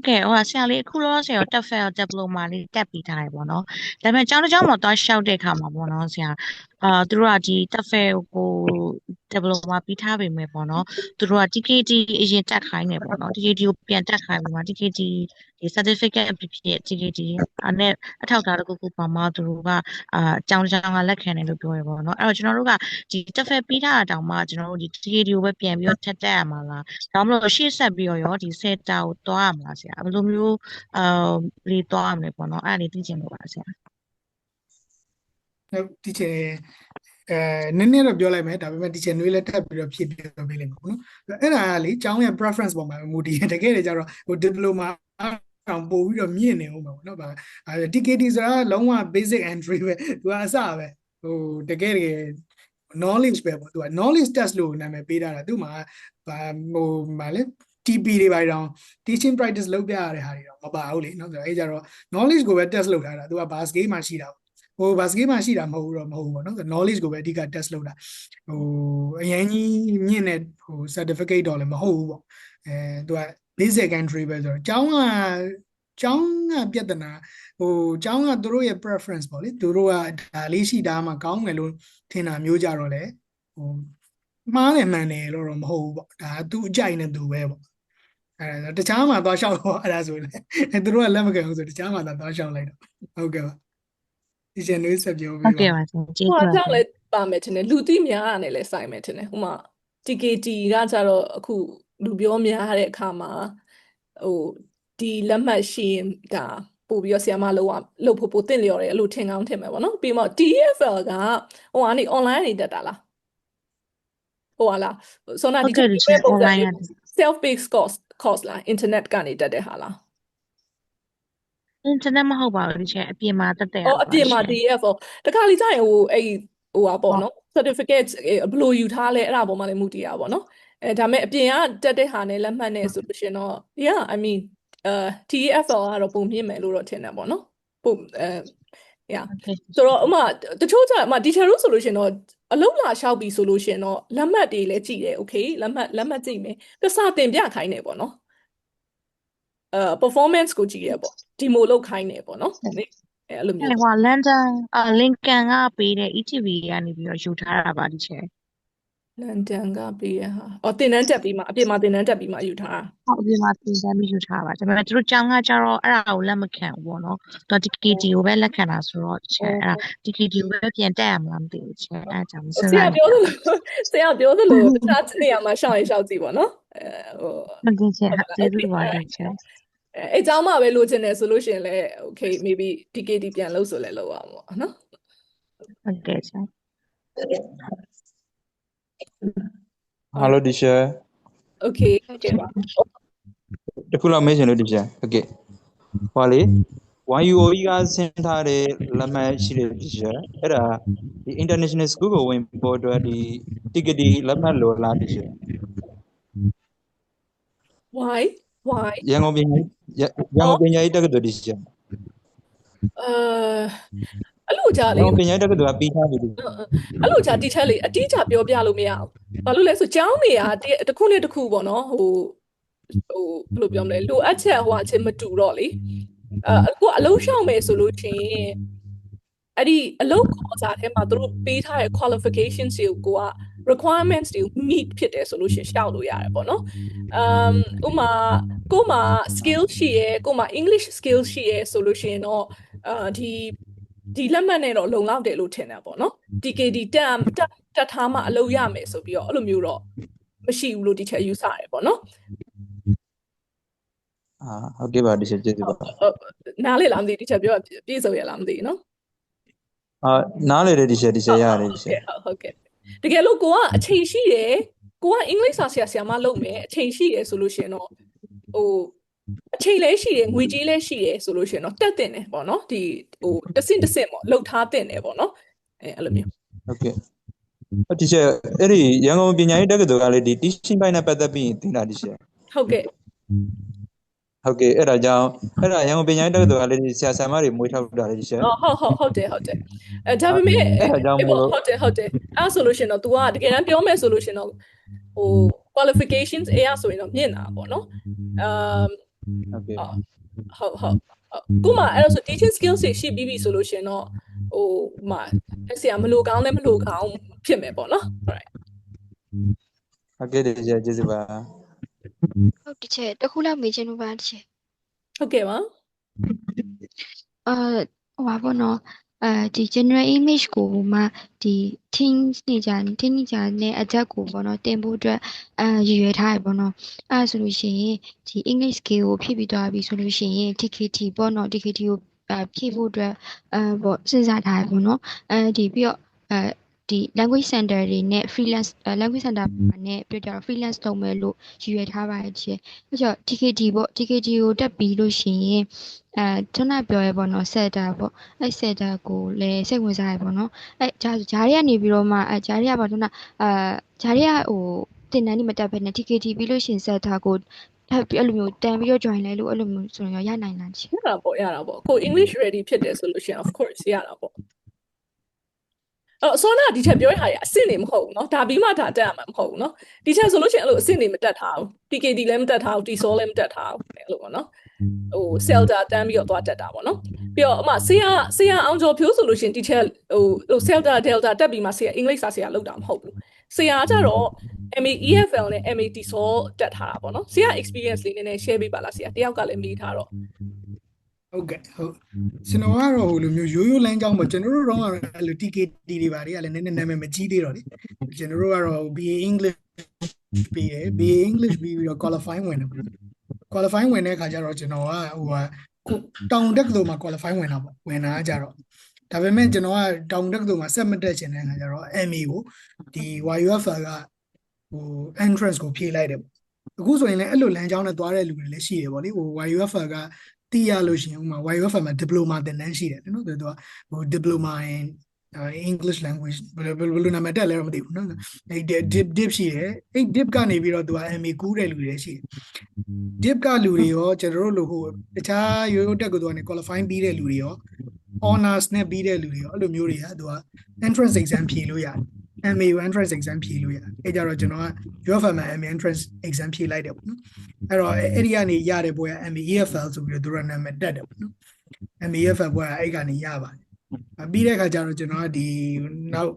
ကဲဟိုဆရာလေးအခုလောဆရာတက်ဖယ် diploma လေးတက်ပြီးထားတယ်ပေါ့နော်ဒါပေမဲ့ကျောင်းတစ်ကျောင်းမှာသွားလျှောက်တဲ့အခါမှာပေါ့နော်ဆရာ သူတို့ကဒီတက်ဖဲကို diploma ပြီးထားပေမဲ့ပေါ့နော်သူတို့က TKT အရင်တက်ခိုင်းနေပေါ့နော် TKT ကိုပြန်တက်ခိုင်းပြီးမှ TKT ဒီ certificate အဖြစ်ဖြစ် TKT နဲ့အထောက်အထားတစ်ခုခုပါမှသူတို့ကအကြောင်းကလက်ခံတယ်လို့ပြောရပေါ့နော်အဲ့တော့ကျွန်တော်တို့ကဒီတက်ဖဲပြီးထားတာတောင်မှကျွန်တော်တို့ဒီ TKT ကိုပဲပြန်ပြီးတော့ထပ်တက်ရမှာလားဒါမှမဟုတ်ရှေ့ဆက်ပြီးတော့ရောဒီSETAကိုတွားရမှာလားဆရာဘယ်လိုမျိုးလေးတွားရမလဲပေါ့နော်အဲ့ဒါလေးသိချင်လို့ပါဆရာဒီချေနည်းနည်းတော့ပြောလိုက်မယ်ဒါပေမဲ့ဒီချေနွေးလည်းထပ်ပြီးတော့ဖြည့်ပြပေးလိမ့်မယ်ပေါ့နော်အဲ့ဒါကလေကျောင်းရဲ့ preference ပေါ်မှာမူတည်တကယ်လေကျတော့ဟို diploma အောင်ပို့ပြီးတော့မြင့်နေဦးမှာပေါ့နော်ဗာTKT ဆိုတာလုံးဝ basic entry ပဲသူကအစပဲဟိုတကယ် knowledge ပဲပေါ့သူက knowledge test လို့နာမည်ပေးထားတာသူ့မှာဟိုမှာလေ TP တွေပါတော့ teaching practice လုပ်ပြရတဲ့ဟာတွေတော့မပါဘူးလေနော်ဆိုတော့အဲ့ကြတော့ knowledge ကိုပဲ test လုပ်ထားတာသူက basket မှာရှိတာဟို basket မှာရှိတာမဟုတ်ဘူးပေါ့နော် knowledge ကိုပဲအဓိက test လုပ်တာဟိုအရင်ကြီးမြင့်တဲ့ဟို certificate တော့လည်းမဟုတ်ဘူးပေါ့သူက basic entry ပဲဆိုတော့ကျောင်းကပြဿနာဟိုကျောင်းကသူတို့ရဲ့ preference ပေါ့လေသူတို့ကဒါလေးရှိတာမှကောင်းတယ်လို့ထင်တာမျိုးကြတော့လေဟိုမှားတယ်မှန်တယ်လို့တော့မဟုတ်ဘူးပေါ့ဒါသူအကြိုက်နဲ့သူပဲပေါ့အဲတခြားမှာသွားလျှောက်တော့အဲ့ဒါဆိုလေသူတို့ကလက်မခံဘူးဆိုတခြားမှာသွားလျှောက်လိုက်တော့ဟုတ်ကဲ့ပါဒီချင်နွေးဆက်ပြောပြီးပါဟုတ်ကဲ့ပါဆရာကျေးဇူးပါ ကြောင့်လည်းပါမယ်ထင်တယ်လူသိများရတယ်လည်းဆိုင်မယ်ထင်တယ်ဥမာ TKT ကကြတော့အခုလူပြောများတဲ့အခါမှာဟိုဒီလက်မှတ်ရှိရင်ဒါပို့ပြီးတော့ဆရာမလုပ်ဖို့ပို့တင်လျော်တယ်အဲ့လိုထင်ကောင်းထင်မယ်ပေါ့နော်ပြီးတော့ TFL ကဟိုကနေ online နေတက်တာလားဟိုဟာလားဆိုတော့ဒီ ဟုတ်ကဲ့ဒီချက် online ရတယ် self based course လား internet ကနေတက်တဲ့ဟာလား internet မဟုတ်ပါဘူးဒီချက်အပြင်မှာတက်တဲ့ရ အပြင်မှာ TFL တခါလေကြာရင်ဟိုအဲ့ဟိုဟာပေါ့နော် certificate ဘယ်လိုယူထားလဲအဲ့ဒါပေါ်မှာလည်းမူတည်ရပါပေါ့နော်ဒါမဲ့အပြင်ကတက်တဲ့ဟာနဲ့လက်မှတ်နဲ့ဆိုလို့ရှင်တော့ yeah I mean TFL ကတော့ပုံမြင့်မယ်လို့တော့ထင်တယ်ပေါ့နော်ပုံyeah ဆိုတော့ဥမာတချို့ကျဥမာ teacher တို့ဆိုလို့ရှင်တော့အလုံးလာလျှောက်ပြီဆိုလို့ရှင်တော့လက်မှတ်တွေလည်းကြည့်တယ် okay လက်မှတ်ကြည့်မယ်ပြစာတင်ပြခိုင်းတယ်ပေါ့နော်performance ကိုကြည့်ရပေါ့ demo လုပ်ခိုင်းတယ်ပေါ့နော်အဲ့လိုမျိုး ဟို London Lincoln ကပေးတဲ့ ETV ကနေပြီးတော့ယူထားတာပါဒီချက် London ကပေးရဟာတင်တန်းတက်ပြီးမှအပြင်မှာတင်တန်းတက်ပြီးမှယူထားတာ ဟုတ်အပြင်မှာတင်တန်းပြီးယူထားပါဒါပေမဲ့သူတို့ကျောင်းကကြတော့အဲ့ဒါကိုလက်မခံဘူးပေါ့နော်သူ TKT ကိုပဲလက်ခံတာဆိုတော့ချက်အဲ့ဒါ TKT ကိုပဲပြန်တက်ရမှာမသိဘူးချက်အဲ့ဒါကြောင့်မစဉ်း ဆရာ စား ပြောသလိုတခြားနေရာမှာရှောက်ရင်ရှောက်ကြည့်ပေါ့နော်ဟို ဟုတ်ကဲ့ချက်ကျေးဇူးပါချက် အဲ့เจ้าမှာပဲလိုချင်တယ်ဆိုလို့ရှိရင်လည်း okay maybe TKT ပြန်လုပ်ဆိုလဲလုပ်အောင်ပေါ့နော် ဟုတ်ကဲ့ချက် Hello teacher okay ဟုတ်ကဲ့ပါ တခုလောက်မေးချင်လို့ teacher ဟုတ်ကဲ့ဟောလေ YUOE ကဆင်းထားတဲ့လက်မှတ်ရှိတဲ့ teacher အဲ့ဒါဒီ international school ကိုဝင်ဖို့အတွက်ဒီ ticket လက်မှတ်လိုလား teacher why ရန်ကုန်ပညာရေးတက္ကသိုလ် teacher အဲ့လိုကြာလေ ရန်ကုန်ပညာရေးတက္ကသိုလ်ကပြီးထားပြီ အဲ့လိုကြာ teacher လေးအတိအကျပြောပြလို့မရဘူးဘာလို့လဲဆိုကျောင်းတွေကတစ်ခုနဲ့တစ်ခုပေါ့နော်ဟိုဘယ်လိုပြောမလဲလိုအပ်ချက်ဟိုအချင်းမတူတော့လေအခုအလုံးရှောက်မယ်ဆိုလို့ချင်းအဲ့ဒီအလုံးခေါ်စာထဲမှာသူတို့ပေးထားတဲ့ qualifications တွေကိုက requirements တွေကို meet ဖြစ်တယ်ဆိုလို့ရှောက်လို့ရတယ်ပေါ့နော်ဥမာကိုမှ skill ရှိရယ်ကိုမှ English skill ရှိရယ်ဆိုလို့ရှိရင်တော့ဒီလက်မှတ်နဲ့တော့လုံလောက်တယ်လို့ထင်တယ်ပေါ့နော် TKD တက်ထားမှအလုပ်ရမယ်ဆိုပြီးတော့အဲ့လိုမျိုးတော့မရှိဘူးလို့ teacher ယူဆရတယ်ပေါ့နော်ဟုတ်ကဲ့ပါ teacher ကျေးဇူးပါ နားလေလားမသိ teacher ပြောပြည့်စုံရလားမသိနော်နားလေတဲ့ teacher ရတယ် teacher ဟုတ်ကဲ့တကယ်လို့ကိုကအချိန်ရှိတယ်ကိုကအင်္ဂလိပ်စာဆရာမလုပ်မယ်အချိန်ရှိတယ်ဆိုလို့ရှိရင်တော့ဟိုအချိန်လည်းရှိတယ်ငွေကြေးလည်းရှိတယ်ဆိုလို့ရှိရင်တော့တက်တင်တယ်ပေါ့နော်ဒီဟိုတဆင့်ပေါ့လှုပ်ထားတင်တယ်ပေါ့နော်အဲ့လိုမျိုးဟုတ်ကဲ့teacher အဲ့ဒီရန်ကုန်ပညာရေးတက္ကသိုလ်ကလေဒီ teaching ဘိုင်းနဲ့ပတ်သက်ပြီးသင်တာ teacher ဟုတ်ကဲ့အဲ့ဒါကြောင့်အဲ့ဒါရန်ကုန်ပညာရေးတက္ကသိုလ်ကလေဆရာဆရာမတွေမွေးထုတ်တာလေ teacher ဟုတ်တယ်ဒါပေမဲ့ဟုတ်တယ်အဲ့ဆိုလို့ရှိရင်တော့ तू ကတကယ်တမ်းပြောမယ်ဆိုလို့ရှိရင်တော့ဟို qualifications အရာဆိုရင်တော့မြင့်တာပေါ့နော်ဟုတ်ကိုမှအဲ့တော့ဆို teaching skills တွေရှိပြီးပြီဆိုလို့ရှိရင်တော့ဟ ဟိုမှာဆရာမလို့ကောင်းလည်းမလို့ကောင်းဖြစ်မယ်ပေါ့နော် right ဟုတ်ကဲ့တကယ်ကျေးဇူးပါ ဟုတ်တချေတခုလောက်မေးချင်လို့ပါတချေ ဟုတ်ကဲ့ပါ ဟိုပါပေါ့နော်ဒီ general image ကိုမှဒီ teens နေကြနဲ့အချက်ကိုပေါ့နော်တင်ဖို့အတွက်ရည်ရွယ်ထားရပေါ့နော်အဲ့ဒါဆိုလို့ရှိရင်ဒီ English skill ကိုဖြည့်ပြီးသွားပြီဆိုလို့ရှိရင် TKT ပေါ့နော် TKT ကိုဖြည့်ဖို့အတွက်ပေါ့စဉ်းစားထားရပေါ့နော်ဒီပြီးတော့ဒီ language center တွေနဲ့ freelance language center နဲ့ပြောကြတော့ freelance လုပ်မယ်လို့ရည်ရွယ်ထားပါတယ်ရှင်အဲ့တော့ TKT ပေါ့ TKT ကိုတက်ပြီးလို့ရှိရင်ခုနပြောရဲပေါ့နော် setter ပေါ့အဲ့ setter ကိုလည်းစိတ်ဝင်စားရပေါ့နော်အဲ့ဂျားတွေကနေပြီးတော့မှဂျားတွေကပေါ့ခုနဂျားတွေကဟိုတင်တန်းနေမတက်ဘဲနဲ့ TKT ပြီးလို့ရှိရင် setter ကိုထပ်ပြီးအဲ့လိုမျိုးတန်ပြီးတော့ join လဲလို့အဲ့လိုမျိုးဆိုရင်ရနိုင်လားရှင် ရတာပေါ့ကို English ready ဖြစ်တယ်ဆိုလို့ရှိရင် of course ရတာပေါ့ဆိုတော့ဒီချက်ပြောရတာအဆင့်နေမဟုတ်ဘူးเนาะဒါပြီးမှဒါတက်ရမှာမဟုတ်ဘူးเนาะဒီချက်ဆိုလို့ရှိရင်အဲ့လိုအဆင့်နေမတက်ထားဘူး TKT လည်းမတက်ထားဘူး TSOL လည်းမတက်ထားဘူးအဲ့လိုပေါ့เนาะဟို Celta တန်းပြီးတော့သွားတက်တာပေါ့เนาะပြီးတော့ဆရာအောင်ကျော်ဖြိုးဆိုလို့ရှိရင်ဒီချက်ဟို Celta Delta တက်ပြီးမှဆရာ English ဆရာလောက်တာမဟုတ်ဘူးဆရာကြတော့ MA EFL နဲ့ MA TSOL တက်ထားတာပေါ့เนาะဆရာ experience လေးနည်းနည်း share ပေးပါလားဆရာတယောက်ကလည်းမေးထားတော့ဟုတ်ကဲ့ဟုတ်ကျွန်တော်ကတော့ဟိုလိုမျိုးရိုးရိုးလမ်းကြောင်းပေါ့ကျွန်တော်တို့တော့အဲ့လို TKT တွေပါတွေကလည်းနည်းနည်းနာမည်မကြီးသေးတော့လေကျွန်တော်တို့ကတော့ BA English ပြီးတယ် BA English ပြီးတော့ qualify ဝင်တယ် qualify ဝင်တဲ့အခါကျတော့ကျွန်တော်ကဟိုတောင်တက်ကတော်မှာ qualify ဝင်တာပေါ့ဝင်တာကြတော့ဒါပေမဲ့ကျွန်တော်ကတောင်တက်ကတော်မှာဆက်မတက်ချင်တဲ့အခါကျတော့ MA ကိုဒီ YUFL ကဟို entrance ကိုဖြေလိုက်တယ်ပေါ့အခုဆိုရင်လည်းအဲ့လိုလမ်းကြောင်းနဲ့သွားတဲ့လူတွေလည်းရှိတယ်ပေါ့လေဟို YUFL ကတီးရလို့ရှိရင်ဥမာ YUFL မှာ diploma သင်တန်းရှိတယ်နော်သူကဟို diploma in English language ဘယ်လိုနာမည်တက်လဲတော့မသိဘူးနော်အဲ့ dip ရှိတယ်အဲ့ dip ကနေပြီးတော့သူက MA ကူးတဲ့လူတွေရှိတယ် dip ကလူတွေရောကျွန်တော်တို့လိုဟိုတခြားရိုးရိုးတက်ကတော့ qualify ပြီးတဲ့လူတွေရော honors နဲ့ပြီးတဲ့လူတွေရောအဲ့လိုမျိုးတွေကသူက entrance exam ဖြေလို့ရတယ် MA entrance exam ဖြေလို့ရတယ်အဲ့ကြတော့ကျွန်တော်က UFL မှာ MA entrance exam ဖြေလိုက်တယ်ပေါ့နော်အဲ့တော့အဲ့ဒီကနေရတဲ့ဘွဲက MA EFL ဆိုပြီးတော့သူကနာမည်တက်တယ်ပေါ့နော် MA EFL ဘွဲကအဲ့ကနေရပါတယ်ပြီးတဲ့အခါကျတော့ကျွန်တော်ကဒီနောက်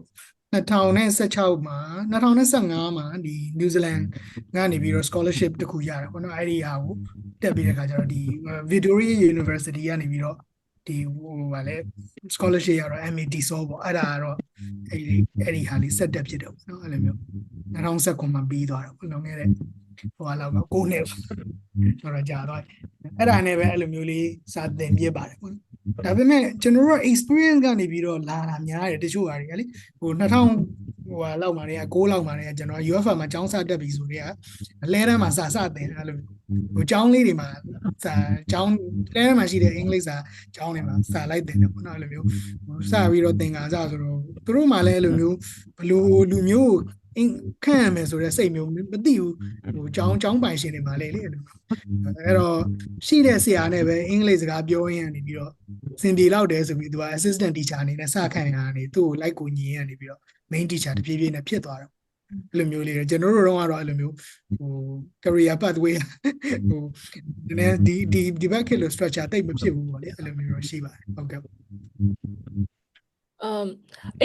2016မှာ2015မှာဒီ New Zealand ကနေပြီးတော့ scholarship တခုရတာပေါ့နော်အဲ့ဒီဟာကိုတက်ပြီးတဲ့အခါကျတော့ဒီ Victoria University ကနေပြီးတော့ဒီဟိုဗာလဲ scholarship ရတော့ MA TSOL ပေါ့အဲ့ဒါကတော့အဲ့ဒီဟာလေးဆက်တက်ဖြစ်တယ်ပေါ့နော်အဲ့လိုမျိုး2019မှာပြီးသွားတာပေါ့နော်ငယ်တဲ့ဟိုဟာလောက်က9နှစ်တော့ကြာသွားအဲ့ဒါနဲ့ပဲအဲ့လိုမျိုးလေးစာသင်ပြပါတယ်ပေါ့နော်ဒါပေမဲ့ကျွန်တော်တို့ experience ကနေပြီးတော့လာတာများတယ်တချို့ဟာတွေကလေဟို2000ဟိုဟာလောက်မှာတွေက6လောက်မှာတွေကကျွန်တော် UFL မှာကျောင်းစတက်ပြီဆိုတော့အလဲတန်းမှာစာသင်အဲ့လိုဟိုကျောင်းလေးတွေမှာစာကျောင်းလဲတန်းမှာရှိတဲ့အင်္ဂလိပ်စာကျောင်းတွေမှာစာလိုက်သင်တယ်ပေါ့နော်အဲ့လိုမျိုးဟိုစပြီးတော့သင်ခါစဆိုတော့သူတို့မှလည်းအဲ့လိုမျိုးဘလို့လူမျိုးခန့်ရမယ်ဆိုတဲ့စိတ်မျိုးမသိဘူးဟိုကျောင်းပိုင်ရှင်တွေမှာလေအဲ့တော့ရှိတဲ့ဆရာနဲ့ပဲအင်္ဂလိပ်စကားပြောရင်းကနေပြီးတော့စင်ပြေလောက်တယ်ဆိုပြီးသူက assistant teacher အနေနဲ့စခန့်ရနေသူ့ကိုလိုက်ကိုညင်ရနေပြီးတော့ main teacher တပြေးပြေးနဲ့ဖြစ်သွားတော့အဲ့လိုမျိုးလေးကျွန်တော်တို့တော့အဲ့လိုမျိုးဟို career pathway ဟိုနည်းဒီဘက်ခေတ်လို structure တိတ်မဖြစ်ဘူးပေါ့လေအဲ့လိုမျိုးရှိပါတယ်ဟုတ်ကဲ့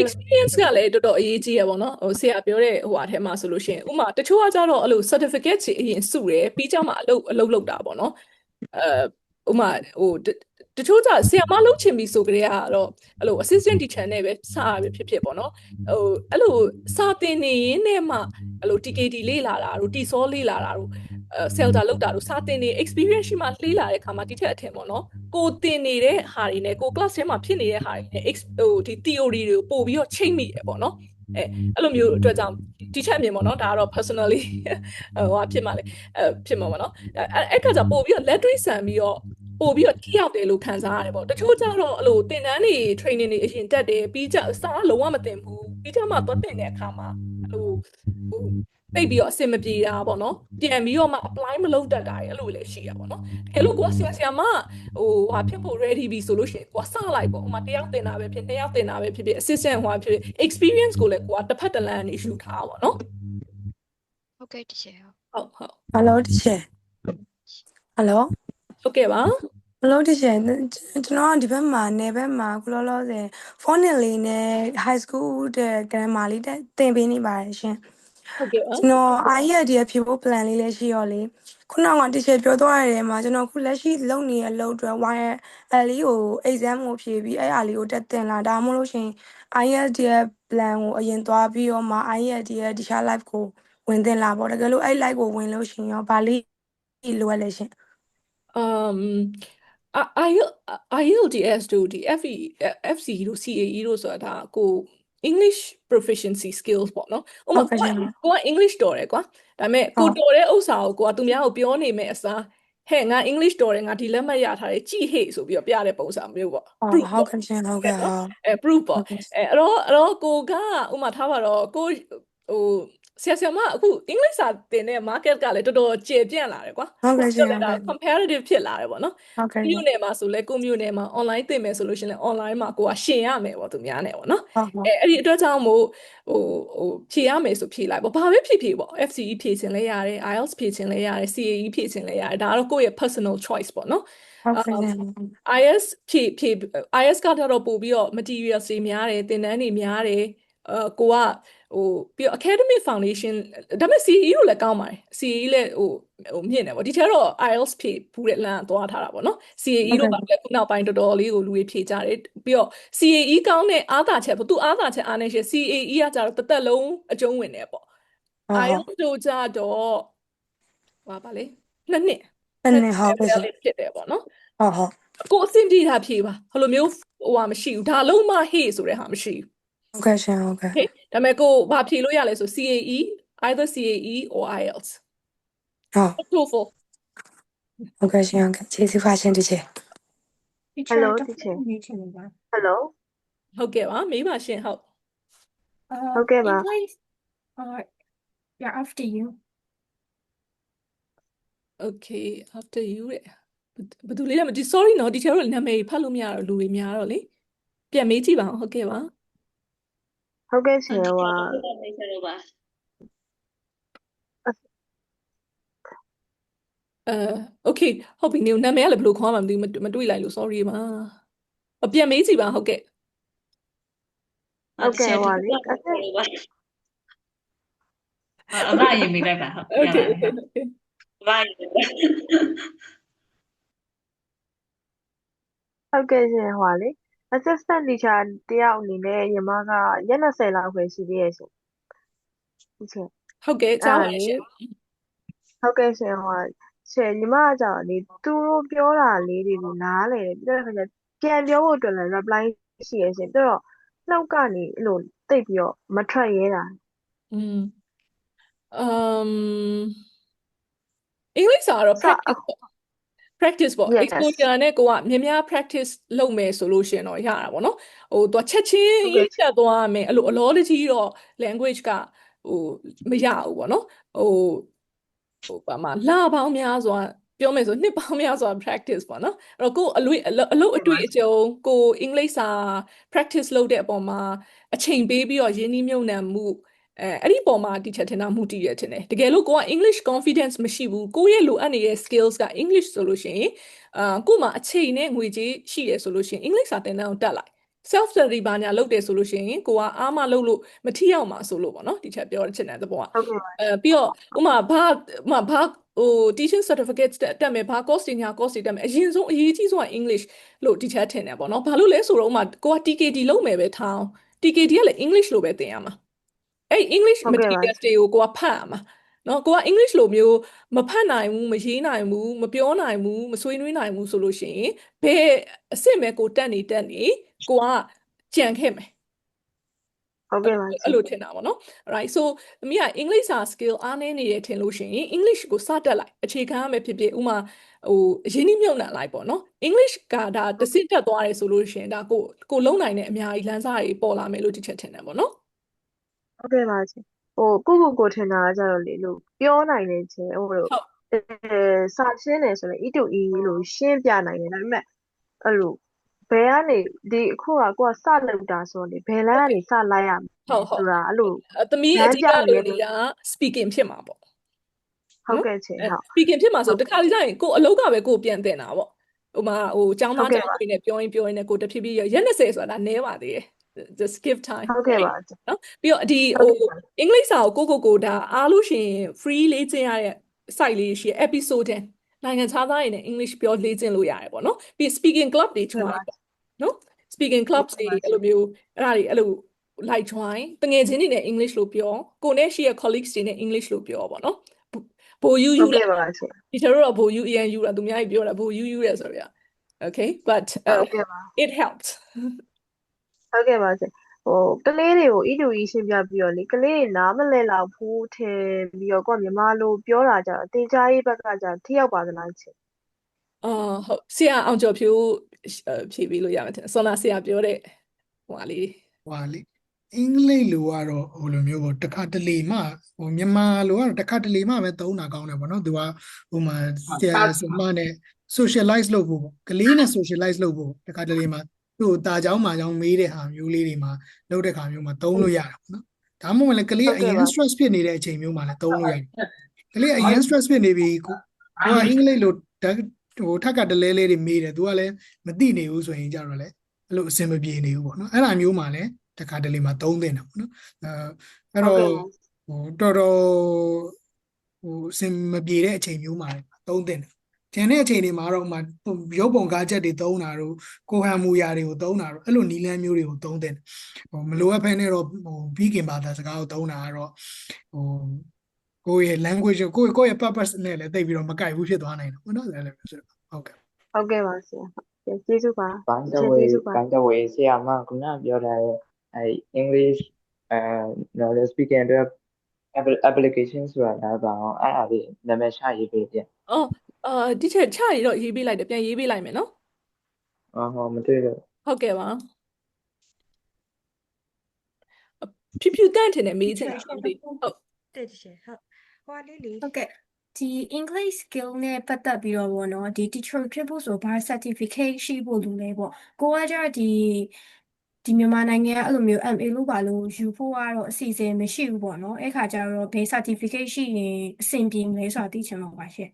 experience ကလည်းတော်တော်အရေးကြီးရပါတော့ဟိုဆရာပြောတဲ့ဟိုအထဲမှာဆိုလို့ရှိရင်ဥမာတချို့ကကြတော့အဲ့လို certificate ကြီးအရင်စုတယ်ပြီးကြမှာအလုပ်လုပ်တာပေါ့နော်ဥမာဟိုတချို့ကဆရာမလုပ်ချင်ပြီဆိုကြတဲ့ကတော့အဲ့လို assistant teacher နဲ့ပဲစရဖြစ်ပေါ့နော်ဟိုအဲ့လိုစာသင်နေရင်းနဲ့မှအဲ့လို TKT လေးလာတာတို့ TSOL လေးလာတာတို့Celta လောက်တာတို့စာသင်နေ experience ရှိမှလှေးလာတဲ့ခါမှာဒီထက်အထင်ပေါ့နော်ကိုသင်နေတဲ့ဟာတွေနဲ့ကို class ထဲမှာဖြစ်နေတဲ့ဟာတွေနဲ့ဟိုဒီ theory တွေကိုပို့ပြီးတော့ချိန်မိတယ်ပေါ့နော်အဲ့လိုမျိုးအတွက်ကြောင့်ဒီချက်မြင်ပေါ့နော်ဒါကတော့ personally ဟိုဟာဖြစ်မှလေဖြစ်မှာပေါ့နော်အဲ့ခါကျပို့ပြီးတော့လက်တွေ့ဆန်ပြီးတော့ပို့ပြီးတော့ထိရောက်တယ်လို့ခံစားရတယ်ပေါ့တချို့ကျတော့အဲ့လိုသင်တန်းတွေ training တွေအရင်တက်တယ်ပြီးကြစာလုံးဝမသင်ဘူးပြီးကြမှာသွားသင်တဲ့အခါမှာအဲ့လိုတိတ်ပြီးတော့အဆင်မပြေတာပေါ့နော်ပြန်ပြီးတော့မှ apply မလုပ်တတ်တာအဲ့လိုလည်းရှိရပါတော့အဲ့လိုကိုဆရာမဟိုဟာဖြစ်ဖို့ ready ပြီဆိုလို့ရှိရင်ကိုစလိုက်ပေါ့ဥမာတယောက်သင်တာပဲဖြစ်နှစ်ယောက်သင်တာပဲဖြစ်ဖြစ် assistant ဟိုဟာဖြစ် experience ကိုလည်းကိုတစ်ဖက်တစ်လမ်းနေယူထားပါတော့ဟုတ်ကဲ့တချေဟုတ် Hello teacher Hello ဟုတ်ကဲ့ပါ Hello တချင်ကျွန်တော်ကဒီဘက်မှာနေဘက်မှာခုလောလောဆယ် phonics လေးနဲ့ high school တဲ့ grammar လေးတဲ့သင်ပေးနေပါတယ်ရှင် ဟုတ်ကဲ့ပါ ကျွန်တော် IELTS ဖြေဖို့ plan လေးလည်းရှိရောလေခုနကတချင်ပြောသွားရတယ်မှာကျွန်တော်ခုလက်ရှိလုပ်နေရလုပ်အတွက် YL လေးကို exam ကိုဖြေပြီးအဲ့အားလေးကိုတက်တင်လာဒါမှမဟုတ်လို့ရှင် IELTS ရဲ့ plan ကိုအရင်သွားပြီးတော့မှ IELTS ရဲ့တခြား live ကိုဝင်တင်လာပေါ့တကယ်လို့အဲ့ live ကိုဝင်လို့ရှင်ရောဗာလေးလိုအပ်လဲရှင် IELTS တို့ဒီ FE တို့ CAE တို့ဆိုတာဒါကို English proficiency skills ပေါ့နော်ဥပမာကိုက English တော်တယ်ကွာဒါပေမဲ့ကိုတော်တဲ့ဥစ္စာကိုကိုကသူများကိုပြောနေမယ်အစားဟဲ့ငါ English တော်တယ်ငါဒီလက်မှတ်ရထားတယ်ကြည့်ဟေ့ဆိုပြီးတော့ပြတဲ့ပုံစံမျိုးပေါ့ proof ဟုတ်ကဲ့ရှင်ဟုတ်ကဲ့ဟုတ် proof ပေါ့အဲ့တော့ကိုကဥပမာထားပါတော့ကိုဟိုဆရာမအခု English စာသင်တဲ့ market ကလည်းတော်တော်ကျေပြန့်လာတယ်ကွာ ဟုတ်ကဲ့ရှင် comparative ဖြစ်လာတယ်ပေါ့နော် ဟုတ်ကဲ့ မြို့နယ်မှာဆိုလဲကိုမြို့နယ်မှာ online သင်မယ်ဆိုလို့ရှိရင် online မှာကိုကရှင်ရမယ်ပေါ့သူများနဲ့ပေါ့နော် ဟုတ် အဲ့ဒီအတွက်ကြောင့်မို့ဟိုဖြေရမယ်ဆိုဖြေလိုက်ပေါ့ဘာပဲဖြေပေါ့ FCE ဖြေချင်လဲရတယ် IELTS ဖြေချင်လဲရတယ် CAE ဖြေချင်လဲရတယ်ဒါကတော့ကိုယ့်ရဲ့ personal choice ပေါ့နော် ဟုတ်ကဲ့ရှင် IS ဖြေ IS ကတော့ပို့ပြီးတော့ materials တွေများတယ်သင်တန်းတွေများတယ်ကိုကဟိုပြီးတော့ academic foundation ဒါပေမဲ့ CAE လို့လည်းကောင်းပါတယ် CAE လည်းဟိုမြင့်တယ်ပေါ့ဒီထဲတော့ IELTS ဖြေဘူးတဲ့လမ်းသွားထားတာပေါ့နော် CAE တို့ပါလည်းခုနောက်ပိုင်းတော်တော်လေးကိုလူတွေဖြေကြတယ်ပြီးတော့ CAE ကောင်းတဲ့အားသာချက်ပေါ့သူအားသာချက်အားနေရှင် CAE ကကြတော့တစ်သက်လုံးအကျုံးဝင်တယ်ပေါ့ IELTS တို့ကြတော့ပါလေနှစ်နှစ်ဟုတ်ကဲ့ရှင် ဖြစ်တယ်ပေါ့နော် ဟုတ် ကိုအဆင်ပြေတာဖြေပါဟိုလိုမျိုးဟိုဟာမရှိဘူးဒါလုံးမဟေ့ဆိုတဲ့ဟာမရှိဘူး ဟုတ်ကဲ့ရှင်ဟုတ်ကဲ့ Okay ဒါပေမဲ့ကိုဘာဖြေလို့ရလဲဆို CAE either CAE or IELTS ဟုတ် TOEFL ဟုတ်ကဲ့ရှင်ဟုတ်ကဲ့ကျေးဇူးပါရှင်တချင် Hello teacher Hello ဟုတ်ကဲ့ပါမေးပါရှင်ဟုတ် Okay ba English yeah after you Okay after you တဲ့ဘယ်သူလေးလဲမသိ sorry နော်ဒီထဲတော့နာမည်ဖတ်လို့မရတော့လူတွေများတော့လေပြန်မေးကြည့်ပါဦးဟုတ်ကဲ့ပါ ဟုတ်ကဲ့ရှင်ဟွာ okay ဟုတ်ပြီနေနာမည်ကလည်းဘယ်လိုခေါ်မှမသိမတွေ့လိုက်လို့ sorry ပါပြန်မေးကြည့်ပါဟုတ်ကဲ့ ဟုတ်ကဲ့ဟွာလေအမအရင်မေးလိုက်ပါဟုတ် Okay ဘာဟုတ်ကဲ့ရှင်ဟွာလေ assistant teacher တယောက်အနေနဲ့ညီမကရက်20လောက်ပဲရှိသေးရဲ့ရှင်teacher ဟုတ်ကဲ့ကြားပါရှင် ဟုတ်ကဲ့ရှင်ဟွာရှင်ညီမကကြောင့်လေသူတို့ပြောတာလေးတွေကိုနားလေပြီးတော့ခါကျပြန်ပြောဖို့အတွက်လည်း reply ရှိရဲ့ရှင်ပြီးတော့နှုတ်ကနေအဲ့လိုတိတ်ပြီးတော့မထွက်ရဲတာ English ကတော့ practice ပေါ့ Yes exposure နဲ့ကိုကများများ practice လုပ်မယ်ဆိုလို့ရှင်တော့ရတာပေါ့နော်ဟိုသူချက်ချင်း ဟုတ်ကဲ့ ဖြတ်သွားရမယ်အဲ့လိုအလောတကြီးတော့ language ကဟိုမရဘူးပေါ့နော်ဟိုဘာမှလာပေါင်းများစွာပြောမယ်ဆိုနှစ်ပေါင်းများစွာ practice ပေါ့နော်အဲ့တော့ကိုအလုပ်အတွေ့အကြုံကို English စာ practice လုပ်တဲ့အပေါ်မှာအချိန်ပေးပြီးတော့ရင်းနှီးမြှုပ်နှံမှုအဲ့ဒီပုံမှာဒီချက်ထင်တာမှုတည်ရထင်တယ်တကယ်လို့ကိုက English confidence မရှိဘူးကိုရဲ့လိုအပ်နေတဲ့ skills က English ဆိုလို့ရှိရင်ကို့မှာအချိန်နဲ့ငွေကြေးရှိရဆိုလို့ရှိရင် English စာသင်တန်းကိုတက်လိုက် self study ဘာညာလုပ်တယ်ဆိုလို့ရှိရင်ကိုကအားမလုပ်လို့မထီရောက်မှာဆိုလို့ပေါ့နော်ဒီချက်ပြောတဲ့ချက်တဲ့ဘောက ဟုတ်ကဲ့ပါ ပြီးတော့ဥမာဘာဟို teaching certificate တက်မယ်ဘာ course တွေညာ course တွေတက်မယ်အရင်ဆုံးအရေးကြီးဆုံးက English လို့ဒီချက်ထင်တယ်ပေါ့နော်ဘာလို့လဲဆိုတော့ဥမာကိုက TKT လုပ်မယ်ပဲထားအောင် TKT ကလည်း English လို့ပဲသင်ရမှာအဲ့ English ဟုတ်ကဲ့ပါ materials တွေကိုကိုကဖတ်ရမှာနော်ကိုက English လိုမျိုးမဖတ်နိုင်ဘူးမရေးနိုင်ဘူးမပြောနိုင်ဘူးမဆွေးနွေးနိုင်ဘူးဆိုလို့ရှိရင်ဘယ်အစ်စ်မဲ့ကိုတက်နေကိုကကြံခဲ့မယ် ဟုတ်ကဲ့ပါအဲ့လိုထင်တာပေါ့နော် right so အမေက English စာ skill အားနည်းနေတယ်ထင်လို့ရှိရင် English ကိုစတက်လိုက်အခြေခံရမယ်ဖြစ်ဖြစ်ဥမာဟိုအရင်းနှီးမြှုပ်နှံလိုက်ပေါ့နော် English ကဒါတစ်စစ်တက်သွားတယ်ဆိုလို့ရှိရင်ဒါကိုလုံးနိုင်တဲ့အများကြီးလမ်းစာတွေပေါ်လာမယ်လို့ဒီချက်ထင်တယ်ပေါ့နော် ဟုတ်ကဲ့ပါရှင်ဟိုကိုထင်တာကကြတော့လေလို့ပြောနိုင်နေချင်းဟိုလိုစာရှင်းတယ်ဆိုရင် E2E လို့ရှင်းပြနိုင်တယ်ဒါပေမဲ့အဲ့လိုဘယ်ကနေဒီအခုကကိုကစလုပ်တာဆိုတော့လေဘယ်လမ်းကနေစလိုက်ရမလဲဆိုတာအဲ့လို သမီးအဓိကလုပ်နေတာ speaking ဖြစ်မှာပေါ့ ဟုတ်ကဲ့ချင်းဟုတ် speaking ဖြစ်မှာဆိုတခါလေကျရင်ကိုအလုပ်ကပဲကိုပြန်တင်တာပေါ့ ဟိုမှာဟိုကျောင်း ဟုတ် သား ကဲ့ ကျောင်း ပါ တွေနဲ့ပြောရင်ကိုတဖြည်းဖြည်းရက်20ဆိုတာဒါနည်းပါသေးတယ် just give timeဟုတ်ကဲ့ right ပါ နော်ပြီးတော့ဒီ ဟုတ် ဟို ကဲ့ပါ အင်္ဂလိပ်စာကိုကိုဒါအားလို့ရှိရင် free လေ့ကျင့်ရတဲ့ site လေးရှိရ episode 10နိုင်ငံခြားသားတွေနဲ့ English ပြောလေ့ကျင့်လို့ရတယ်ပေါ့နော်ပြီး speaking club တွေ ဟုတ် join ကဲ့ပါ ပေါ့နော် speaking ဟုတ် clubs ကဲ့ တွေ ပါ အဲ့လိုမျိုးအဲ့လိုလိုက် join တငယ်ချင်းတွေနဲ့ English လို့ပြောကိုနဲ့ရှိရ colleagues တွေနဲ့ English လို့ပြောပေါ့နော်ဘိုယူ ဟုတ် ယူ ကဲ့ လာ ပါရှင် ဒီကျတော့ဘိုယူအရင်ယူလာသူများကြီးပြောတာဘိုယူရဲဆိုရ okay but ဟုတ်ကဲ့ပါ it helped ဟုတ်ကဲ့ပါရှင်ကလေးတွေကို E2E ရှင်းပြပြီးတော့လေကလေးတွေနားမလည်လောက်ဘူးထင်ပြီးတော့ကိုကမြန်မာလိုပြောတာကြတော့တင်ကြားရေးဘက်ကကြထိရောက်ပါသလားရှင် ဟုတ်ဆရာအောင်ကျော်ဖြိုးဖြည့်ပေးလို့ရမှာတဲ့ဆောနာဆရာပြောတဲ့ဟိုဟာလေး ဟွာလေအင်္ဂလိပ်လိုကတော့ဟိုလိုမျိုးပေါ့တစ်ခါတလေမှဟိုမြန်မာလိုကတော့တစ်ခါတလေမှပဲသုံးတာကောင်းတယ်ပေါ့နော်သူကဟိုမှာဆရာဆရာမနဲ့ socialize လုပ်ဖို့ပေါ့ကလေးနဲ့ socialize လုပ်ဖို့တစ်ခါတလေမှသူ့ကိုတာเจ้าမှာเจ้าမေးတဲ့ဟာမျိုးလေးတွေမှာလုပ်တဲ့ခါမျိုးမှာသုံးလို့ရတာပေါ့နော်ဒါမှမဟုတ်လည်းကလေးကအရင် stress ဖြစ်နေတဲ့အချိန်မျိုးမှာလည်းသုံးလို့ရတယ်ကလေးအရင် stress ဖြစ်နေပြီကိုကအင်္ဂလိပ်လိုဟိုထက်ကတလဲလေးတွေမေးတယ်သူကလည်းမသိနေဘူးဆိုရင်ကြတော့လေအဲ့လိုအဆင်မပြေနေဘူးပေါ့နော်အဲ့ဒါမျိုးမှာလည်းတခါတလေမှာသုံးသင့်တာပေါ့နော်အဲ့တော့ဟိုတော်တော်ဟိုအဆင်မပြေတဲ့အချိန်မျိုးမှာလည်းသုံးသင့်တယ်ကျန်တဲ့အချိန်တွေမှာတော့မှရုပ်ပုံကားချက်တွေသုံးတာတို့ကိုဟန်မူရာတွေကိုသုံးတာတို့အဲ့လိုနီလန်းမျိုးတွေကိုသုံးသင့်တယ်ဟိုမလိုအပ်ဖဲနဲ့တော့ဟိုပြီးခင်ဘာသာစကားကိုသုံးတာကတော့ဟိုကိုယ့်ရဲ့ language ကိုယ့်ရဲ့ purpose နဲ့လည်းတိတ်ပြီးတော့မကိုက်ဘူးဖြစ်သွားနိုင်တယ်ပေါ့နော်အဲ့လိုမျိုးဆိုတော့ဟုတ်ကဲ့ဟုတ်ကဲ့ပါရှင်ကျေးဇူးပါ ဘိုင်းတ ရှင် ဝေ ကျေးဇူးပါ ဘိုင်းတဝေဆရာမခုနပြောထားတဲ့အဲ English knowledge speaking အတွက် application ဆိုတာဒါပါအောင်အဲ့ဒါလေးနာမည်ချရေးပေးပြန် ဒီချက်ချရတော့ရေးပေးလိုက်တယ်ပြန်ရေးပေးလိုက်မယ်နော် ဟောမတွေ့တော့ ဟုတ်ကဲ့ပါဖြူဖြူတန့်ထင်တယ်မေးချင်တာဟုတ်တယ်ဟုတ် တဲ့တချေဟုတ်ဟိုလေးလေး ဟုတ်ကဲ့ဒီ English skill နဲ့ပတ်သက်ပြီးတော့ဗောနော်ဒီ teacher ဖြစ်ဖို့ဆိုဘာ certificate ရှိဖို့လိုလဲပေါ့ကိုကကြတော့ဒီမြန်မာနိုင်ငံကအဲ့လိုမျိုး MA လို့ပါလို့ယူဖို့ကတော့အစီအစဉ်မရှိဘူးပေါ့နော်အဲ့ခါကျတော့ဘယ် certificate ရှိရင်အဆင်ပြေမလဲဆိုတာသိချင်တော့ပါရှင့်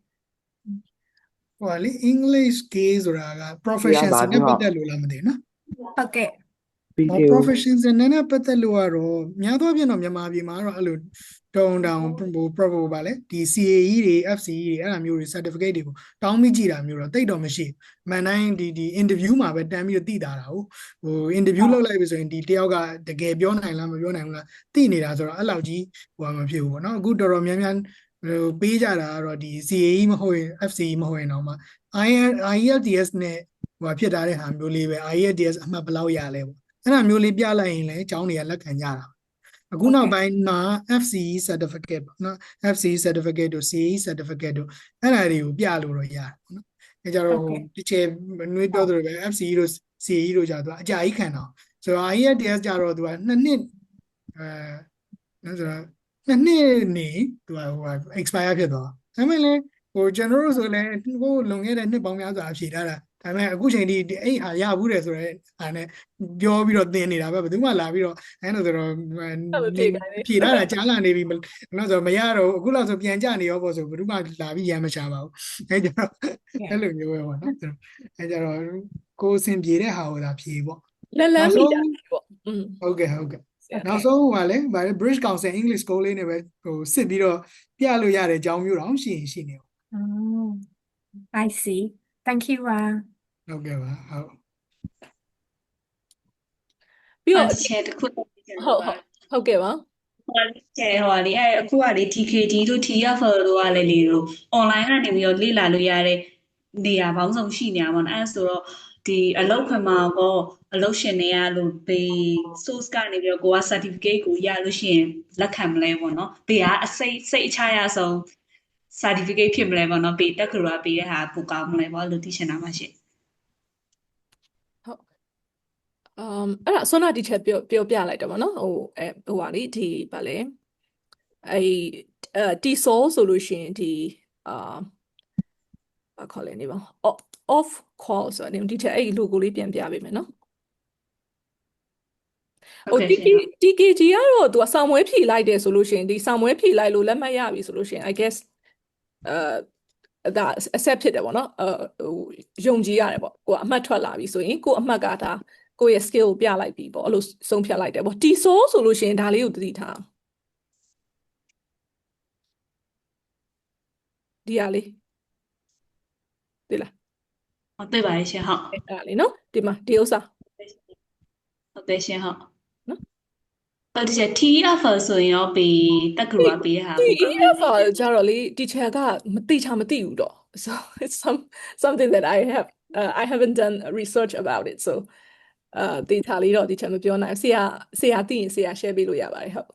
ဟိုလေ English skill ဆိုတာက profession နဲ့ပတ်သက်လို့လားမသိဘူးနော် ဟုတ်ကဲ့ profession နဲ့ပတ်သက်လို့ကတော့များသောအားဖြင့်တော့မြန်မာပြည်မှာတော့အဲ့လိုတောင်းဟို probable ပါလေဒီ CAE တွေ FCE တွေအဲ့လိုမျိုးတွေ certificate တွေကိုတောင်းပြီးကြည့်တာမျိုးတော့တိတ်တော့မရှိဘူးမှန်တိုင်းဒီ interview မှာပဲတန်းပြီးတော့သိတာဟို interview လုပ်လိုက်ပြီဆိုရင်ဒီတယောက်ကတကယ်ပြောနိုင်လားမပြောနိုင်ဘူးလားသိနေတာဆိုတော့အဲ့လောက်ကြီးဟိုမဖြစ်ဘူးပေါ့နော်အခုတော်တော်များများဟိုပေးကြတာကတော့ဒီ CAE မဟုတ်ရင် FCE မဟုတ်ရင်တော့မှ IELTS နဲ့ဟိုဖြစ်တာတဲ့ဟာမျိုးလေးပဲ IELTS အမှတ်ဘယ်လောက်ရလဲပေါ့အဲ့ဒါမျိုးလေးပြလိုက်ရင်လည်းအကြောင်းတွေကလက်ခံကြတာအခုနောက်ပိုင်းမှာ FCE certificate ပေါ့နော် FCE certificate တို့ CAE certificate တို့အဲ့ဒါတွေကိုပြလို့တော့ရတယ်ပေါ့နော်အဲကြတော့ဒီချေနွေးပြောသလိုပဲ FCE တို့ CAE တို့ကြာသူအကြာကြီးခံတော့ဆိုတော့ IELTS ကြတော့သူက2နှစ်နော်ဆိုတော့2နှစ်နေသူကဟို expire ဖြစ်သွားဒါပေမဲ့လည်းဟိုကျွန်တော်တို့ဆိုလည်းဟိုလွန်ခဲ့တဲ့နှစ်ပေါင်းများစွာဖြေထားတာဒါပေမဲ့အခုချိန်ထိအဲ့ဟာရဘူးတယ်ဆိုတော့ဟာနဲ့ပြောပြီးတော့သင်နေတာပဲဘယ်သူမှလာပြီးတော့အဲ့လိုဆိုတော့ဖြေထားတာကြားလာနေပြီနော်ဆိုတော့မရတော့အခုလောက်ဆိုပြန်ကြနေရောပေါ့ဆိုဘယ်သူမှလာပြီးရမ်းမချပါဘူးအဲ့ကြတော့အဲ့လိုမျိုးပဲပေါ့နော်အဲ့ကြတော့ကိုယ်အဆင်ပြေတဲ့ဟာကိုသာဖြေပေါ့လလန်းမိတာပေါ့ဟုတ်ကဲ့နောက်ဆုံးဟိုလေဗါ British Council English School လေးနဲ့ပဲဟိုစစ်ပြီးတော့ပြလို့ရတဲ့အကြောင်းမျိုးတော့ရှိနေပေါ့I see thank you ဟုတ်ကဲ့ပါဟုတ်ပြီးတော့ချဲတစ်ခုဟုတ်ကဲ့ပါကျဲဟိုလေအဲ့အခုကလေ TKD တို့ TFL တို့ကလည်းလေတို့ online ကနေပြီးတော့လေ့လာလို့ရတဲ့နေရာပေါင်းစုံရှိနေတာပေါ့နော်အဲ့ဆိုတော့ဒီအလုပ်ခွင်မှာပေါ့အလုပ်ရှင်တွေကလို့ဘေး source ကနေပြီးတော့ကိုက certificate ကိုရလို့ရှိရင်လက်ခံမလဲပေါ့နော်ဘေးကအစိတ်အချရဆုံး certificate ဖြစ်မလဲပေါ့နော်ဘေးတက္ကသိုလ်ကပေးတဲ့ဟာပိုကောင်းမလဲပေါ့လို့သိချင်တာပါရှင့်အဲ့ဒါဆွမ်းနာတီချက်ပြောပြလိုက်တယ်ပေါ့နော်ဟိုဟိုပါလေဒီဗာလဲတီဆိုဆိုလို့ရှိရင်ဒီဘာခေါ်လဲနေပါ off call ဆိုတော့ဒီချက်အဲ့ logo လေးပြန်ပြပေးမယ်နော်ဟို TKG ကတော့သူကဆောင်းမွဲဖြေလိုက်တယ်ဆိုလို့ရှိရင်ဒီဆောင်းမွဲဖြေလိုက်လို့လက်မှတ်ရပြီဆိုလို့ရှိရင် I guess ဒါ accept ဖြစ်တယ်ပေါ့နော်ဟိုယုံကြည်ရတယ်ပေါ့ကိုကအမှတ်ထွက်လာပြီဆိုရင်ကိုအမှတ်ကဒါကိုရဲ့ skill ကိုပြလိုက်ပြီပေါ့အဲ့လိုဆုံးဖြတ်လိုက်တယ်ပေါ့တီဆိုဆိုလို့ရှိရင်ဒါလေးကိုသတိထားဒီဟာလေးဒီလား ဟုတ်တယ်ပါရှင်ဟုတ် အဲ့ဒါလေးနော်ဒီမှာဒီဥစ္စာ ဟုတ်တယ်ရှင်ဟုတ် နော် ဟုတ်တယ်ရှင် TEFL ဆိုရင်ရောပေးတက္ကသိုလ်ကပေးဟာ ဒီ EFL ကြတော့လေ teacher ကမသိဘူးတော့ so it's something that I haven't done research about it so ဒေတာလေးတော့ teacher မပြောနိုင်ဆရာသိရင်ဆရာ share ပေးလို့ရပါတယ်ဟုတ်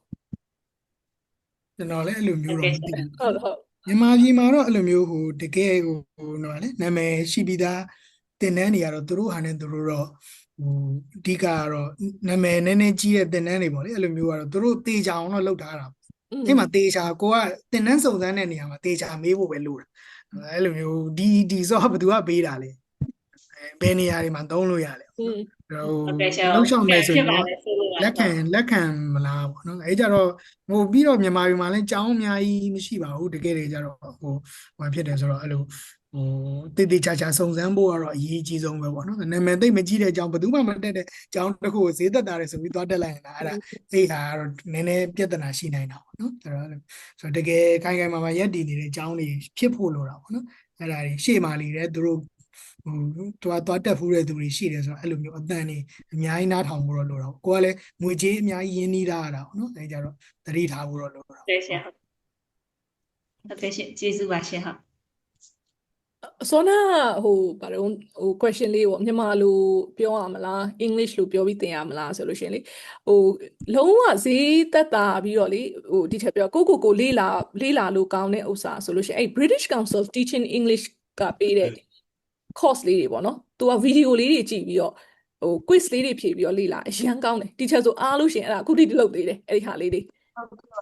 ကျွန်တော်လည်းအဲ့လိုမျိုးတော့မသိဘူး ဟုတ်ဟုတ် မြန်မာပြည်မှာတော့အဲ့လိုမျိုးဟိုတကယ်ဟိုနော်လေနာမည်ရှိပြီးသားတင်တန်းတွေကတော့သူတို့ဟာနဲ့သူတို့တော့ဟိုအဓိကကတော့နာမည်နည်းနည်းကြီးတဲ့တင်တန်းတွေပေါ့လေအဲ့လိုမျိုးကတော့သူတို့တေချာအောင်တော့လုပ်ထားတာအဲ့မှာတေချာကိုကတင်တန်းစုံစမ်းတဲ့နေရာမှာတေချာမေးဖို့ပဲလိုတာအဲ့လိုမျိုးဒီဆိုဘယ်သူကပေးတာလဲဘယ်နေရာတွေမှာသုံးလို့ရလဲဟိုလောက်ရှောင်မယ်ဆိုရင်လက်ခံမလားပေါ့နော်အဲ့ကြတော့ဟိုပြီးတော့မြန်မာပြည်မှာလည်းကြောင်းအများကြီးမရှိပါဘူးတကယ်တည်းကြတော့ဟိုဘာဖြစ်တယ်ဆိုတော့အဲ့လိုဟိုတေချာစုံစမ်းဖို့ကတော့အရေးကြီးဆုံးပဲပေါ့နော်နာမည်သိမကြည့်တဲ့အကြောင်းဘယ်သူမှမတက်တဲ့ကြောင်းတစ်ခုကိုဈေးသက်တာတယ်ဆိုပြီးသွားတက်လိုက်ရင်အဲ့ဒါသိတာကတော့နည်းနည်းပြဿနာရှိနိုင်တာပေါ့နော်ဆိုတော့တကယ်ခိုင်မာရက်တည်နေတဲ့ကြောင်းတွေဖြစ်ဖို့လိုတာပေါ့နော်အဲ့ဒါတွေရှေ့မှာလေတဲ့သူတို့ဟိုသွားတက်ဖူးတဲ့သူတွေရှိတယ်ဆိုတော့အဲ့လိုမျိုးအတန်နေအများကြီးနားထောင်ဖို့တော့လိုတာပေါ့ကိုကလည်းငွေကြေးအများကြီးရင်းနှီးထားရတာပေါ့နော်အဲ့ကြတော့သတိထားဖို့တော့လိုတာ ဟုတ်ရှင်ဟုတ်တယ်ရှင်ကျေးဇူးပါရှင်ဟုတ် စောနာဟိုဘာလို့ဟို question လေးပေါ့မြန်မာလိုပြောရမလား English လိုပြောပြီးသင်ရမလားဆိုလို့ရှိရင်လေဟိုလုံးဝဈေးသက်သာပြီးတော့လေဟိုဒီထက်ပြောကိုလေးလာလို့ကောင်းတဲ့ဥစ္စာဆိုလို့ရှိရင်အဲ့ British Council Teaching English ကပေးတဲ့ course လေးတွေပေါ့နော်သူက video လေးတွေကြည့်ပြီးတော့ဟို quiz လေးတွေဖြေပြီးတော့လေ့လာအရန်ကောင်းတယ် teacher ဆိုအားလို့ရှိရင်အဲ့ဒါအခုထိလုပ်သေးတယ်အဲ့ဒီဟာလေးတွေ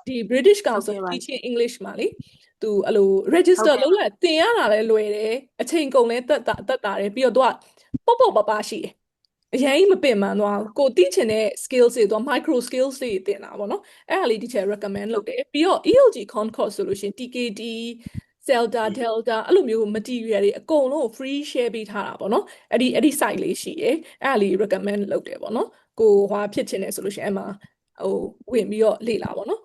ဒီ British Council Teaching English မှာလေသူအဲ့လို register လုပ်လိုက်တင်ရတာလည်းလွယ်တယ်အချိန်ကုန်လည်းတက်တာတယ်ပြီးတော့သူကပေါ့ပရှိတယ်အရင်ကြီးမပင်ပန်းသွားကိုသိချင်တဲ့ skills တွေသူ micro skills တွေတင်တာပေါ့နော်အဲ့ဒါလေး teacher recommend လုပ်တယ်ပြီးတော့ ELG Concord ဆိုလို့ရှိရင် TKD Zelda Delta အဲ့လိုမျိုး material တွေအကုန်လုံး free share ပေးထားတာပေါ့နော်အဲ့ဒီ site လေးရှိတယ်အဲ့ဒါလေး recommend လုပ်တယ်ပေါ့နော်ကိုဟွာဖြစ်ချင်တယ်ဆိုလို့ရှိရင်အဲ့မှာဟိုဝင်ပြီးတော့လေ့လာပေါ့နော်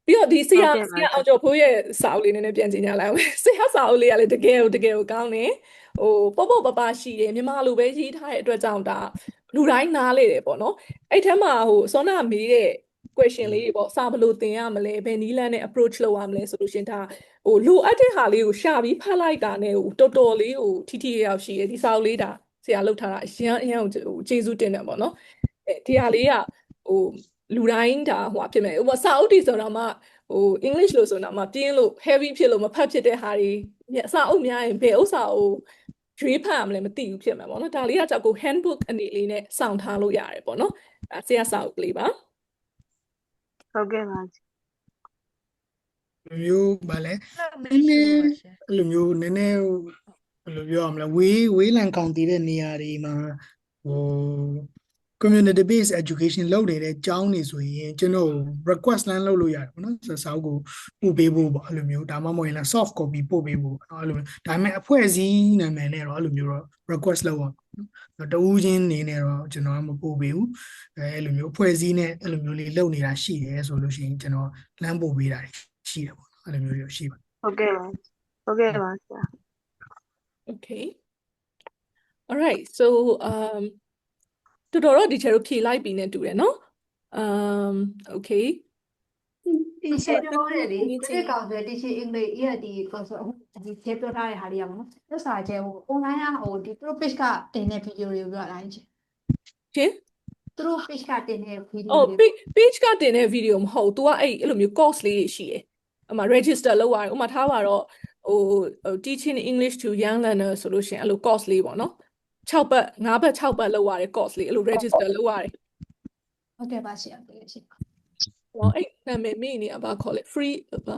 ပြီးတော့ဒီဆရာအောင်ကျော်ဖိုးရဲ့စာအုပ်လေးနည်းနည်းပြန်ကြည့်ကြလိုက်အောင်ဆရာစာအုပ်လေးကလည်းတကယ်ကိုကောင်းတယ်ဟိုပေါ့ပရှိတယ်မြန်မာလိုပဲရေးထားတဲ့အတွက်ကြောင့်ဒါလူတိုင်းနားလေတယ်ပေါ့နော်အဲ့ထဲမှာဟိုစောနာမေးတဲ့ question လေးတွေပေါ့စာဘယ်လိုသင်ရမလဲဘယ်နည်းလမ်းနဲ့ approach လုပ်ရမလဲဆိုလို့ရှင်ဒါဟိုလိုအပ်တဲ့ဟာလေးကိုရှာပြီးဖတ်လိုက်တာနဲ့ဟိုတော်တော်လေးဟိုထိရောက်ရှိတယ်ဒီစာအုပ်လေးဒါဆရာလုပ်ထားတာအရန်ဟိုကျေးဇူးတင်တယ်ပေါ့နော်ဒီဟာလေးကဟိုလူတိုင်းဒါဟိုဖြစ်မယ်ဟိုစာအုပ်တွေဆိုတော့မှဟို English လို့ဆိုတော့မှပြင်းလို့ heavy ဖြစ်လို့မဖတ်ဖြစ်တဲ့ဟာတွေစာအုပ်များရင်ဘယ်ဥစ္စာကိုရွေးဖတ်ရမလဲမသိဘူးဖြစ်မှာပေါ့နော်ဒါလေးကကြောက်ကို handbook အနေလေးနဲ့စောင့်ထားလို့ရတယ်ပေါ့နော်ဒါဆရာစာအုပ်လေးပါဟုတ်ကဲ့ပါမျိုးဗာလဲနည်းနည်းအဲ့လိုမျိုးနည်းနည်းဘယ်လိုပြောရမလဲဝေးလံကောင်တည်တဲ့နေရာတွေမှာဟို community based education လုပ်နေတဲ့အကြောင်းတွေဆိုရင်ကျွန်တော် request လမ်းလုပ်လို့ရတယ်ပေါ့နော်စာအုပ်ကိုပို့ပေးဖို့ပေါ့အဲ့လိုမျိုးဒါမှမဟုတ်ရင်လည်း soft copy ပို့ပေးဖို့ပေါ့အဲ့လိုမျိုးဒါပေမဲ့အဖွဲ့အစည်းနာမည်နဲ့တော့အဲ့လိုမျိုးတော့ request လုပ်အောင်နော်တဦးချင်းနေနဲ့တော့ကျွန်တော်ကမပို့ပေးဘူးအဲ့လိုမျိုးအဖွဲ့အစည်းနဲ့အဲ့လိုမျိုးလေးလုပ်နေတာရှိတယ်ဆိုလို့ရှိရင်ကျွန်တော်လမ်းပို့ပေးတာရှိတယ်ပေါ့အဲ့လိုမျိုးတွေရှိပါဟုတ်ကဲ့ပါဆရာ Okay all right so တော်တော်ဒီချေတို့ဖြေလိုက်ပြီးနေတူတယ်နော်okay ဒီချက်ပြောတယ်လေဒီကောင်ဆိုတီချင်အင်္ဂလိပ်ELD ကောင်ဆိုဒီချက်ပြောထားတဲ့ဟာတွေရပါတော့သက်စာချက်ဟို online ကဟိုဒီ pro page ကတင်တဲ့ video တွေကိုပြောလိုက်ချင်းသူတို့ page ကတင်တဲ့ video တွေpage ကတင်တဲ့ video မဟုတ် तू ကအဲ့လိုမျိုး course လေးရှိတယ်အမှ register လုပ်ရတယ်ဥမာထားပါတော့ဟို teaching English to young learner ဆိုလို့ရှိရင်အဲ့လို course လေးပေါ့နော်6ပတ်5ပတ်6ပတ်လောက်ရတဲ့ course လေးအဲ့လို register လုပ်ရတယ်ဟုတ်ကဲ့ပါဆရာဟုတ်ကဲ့ဆရာဟောအဲ့နာမည်မေ့နေပါခေါ်လေ free ဘာ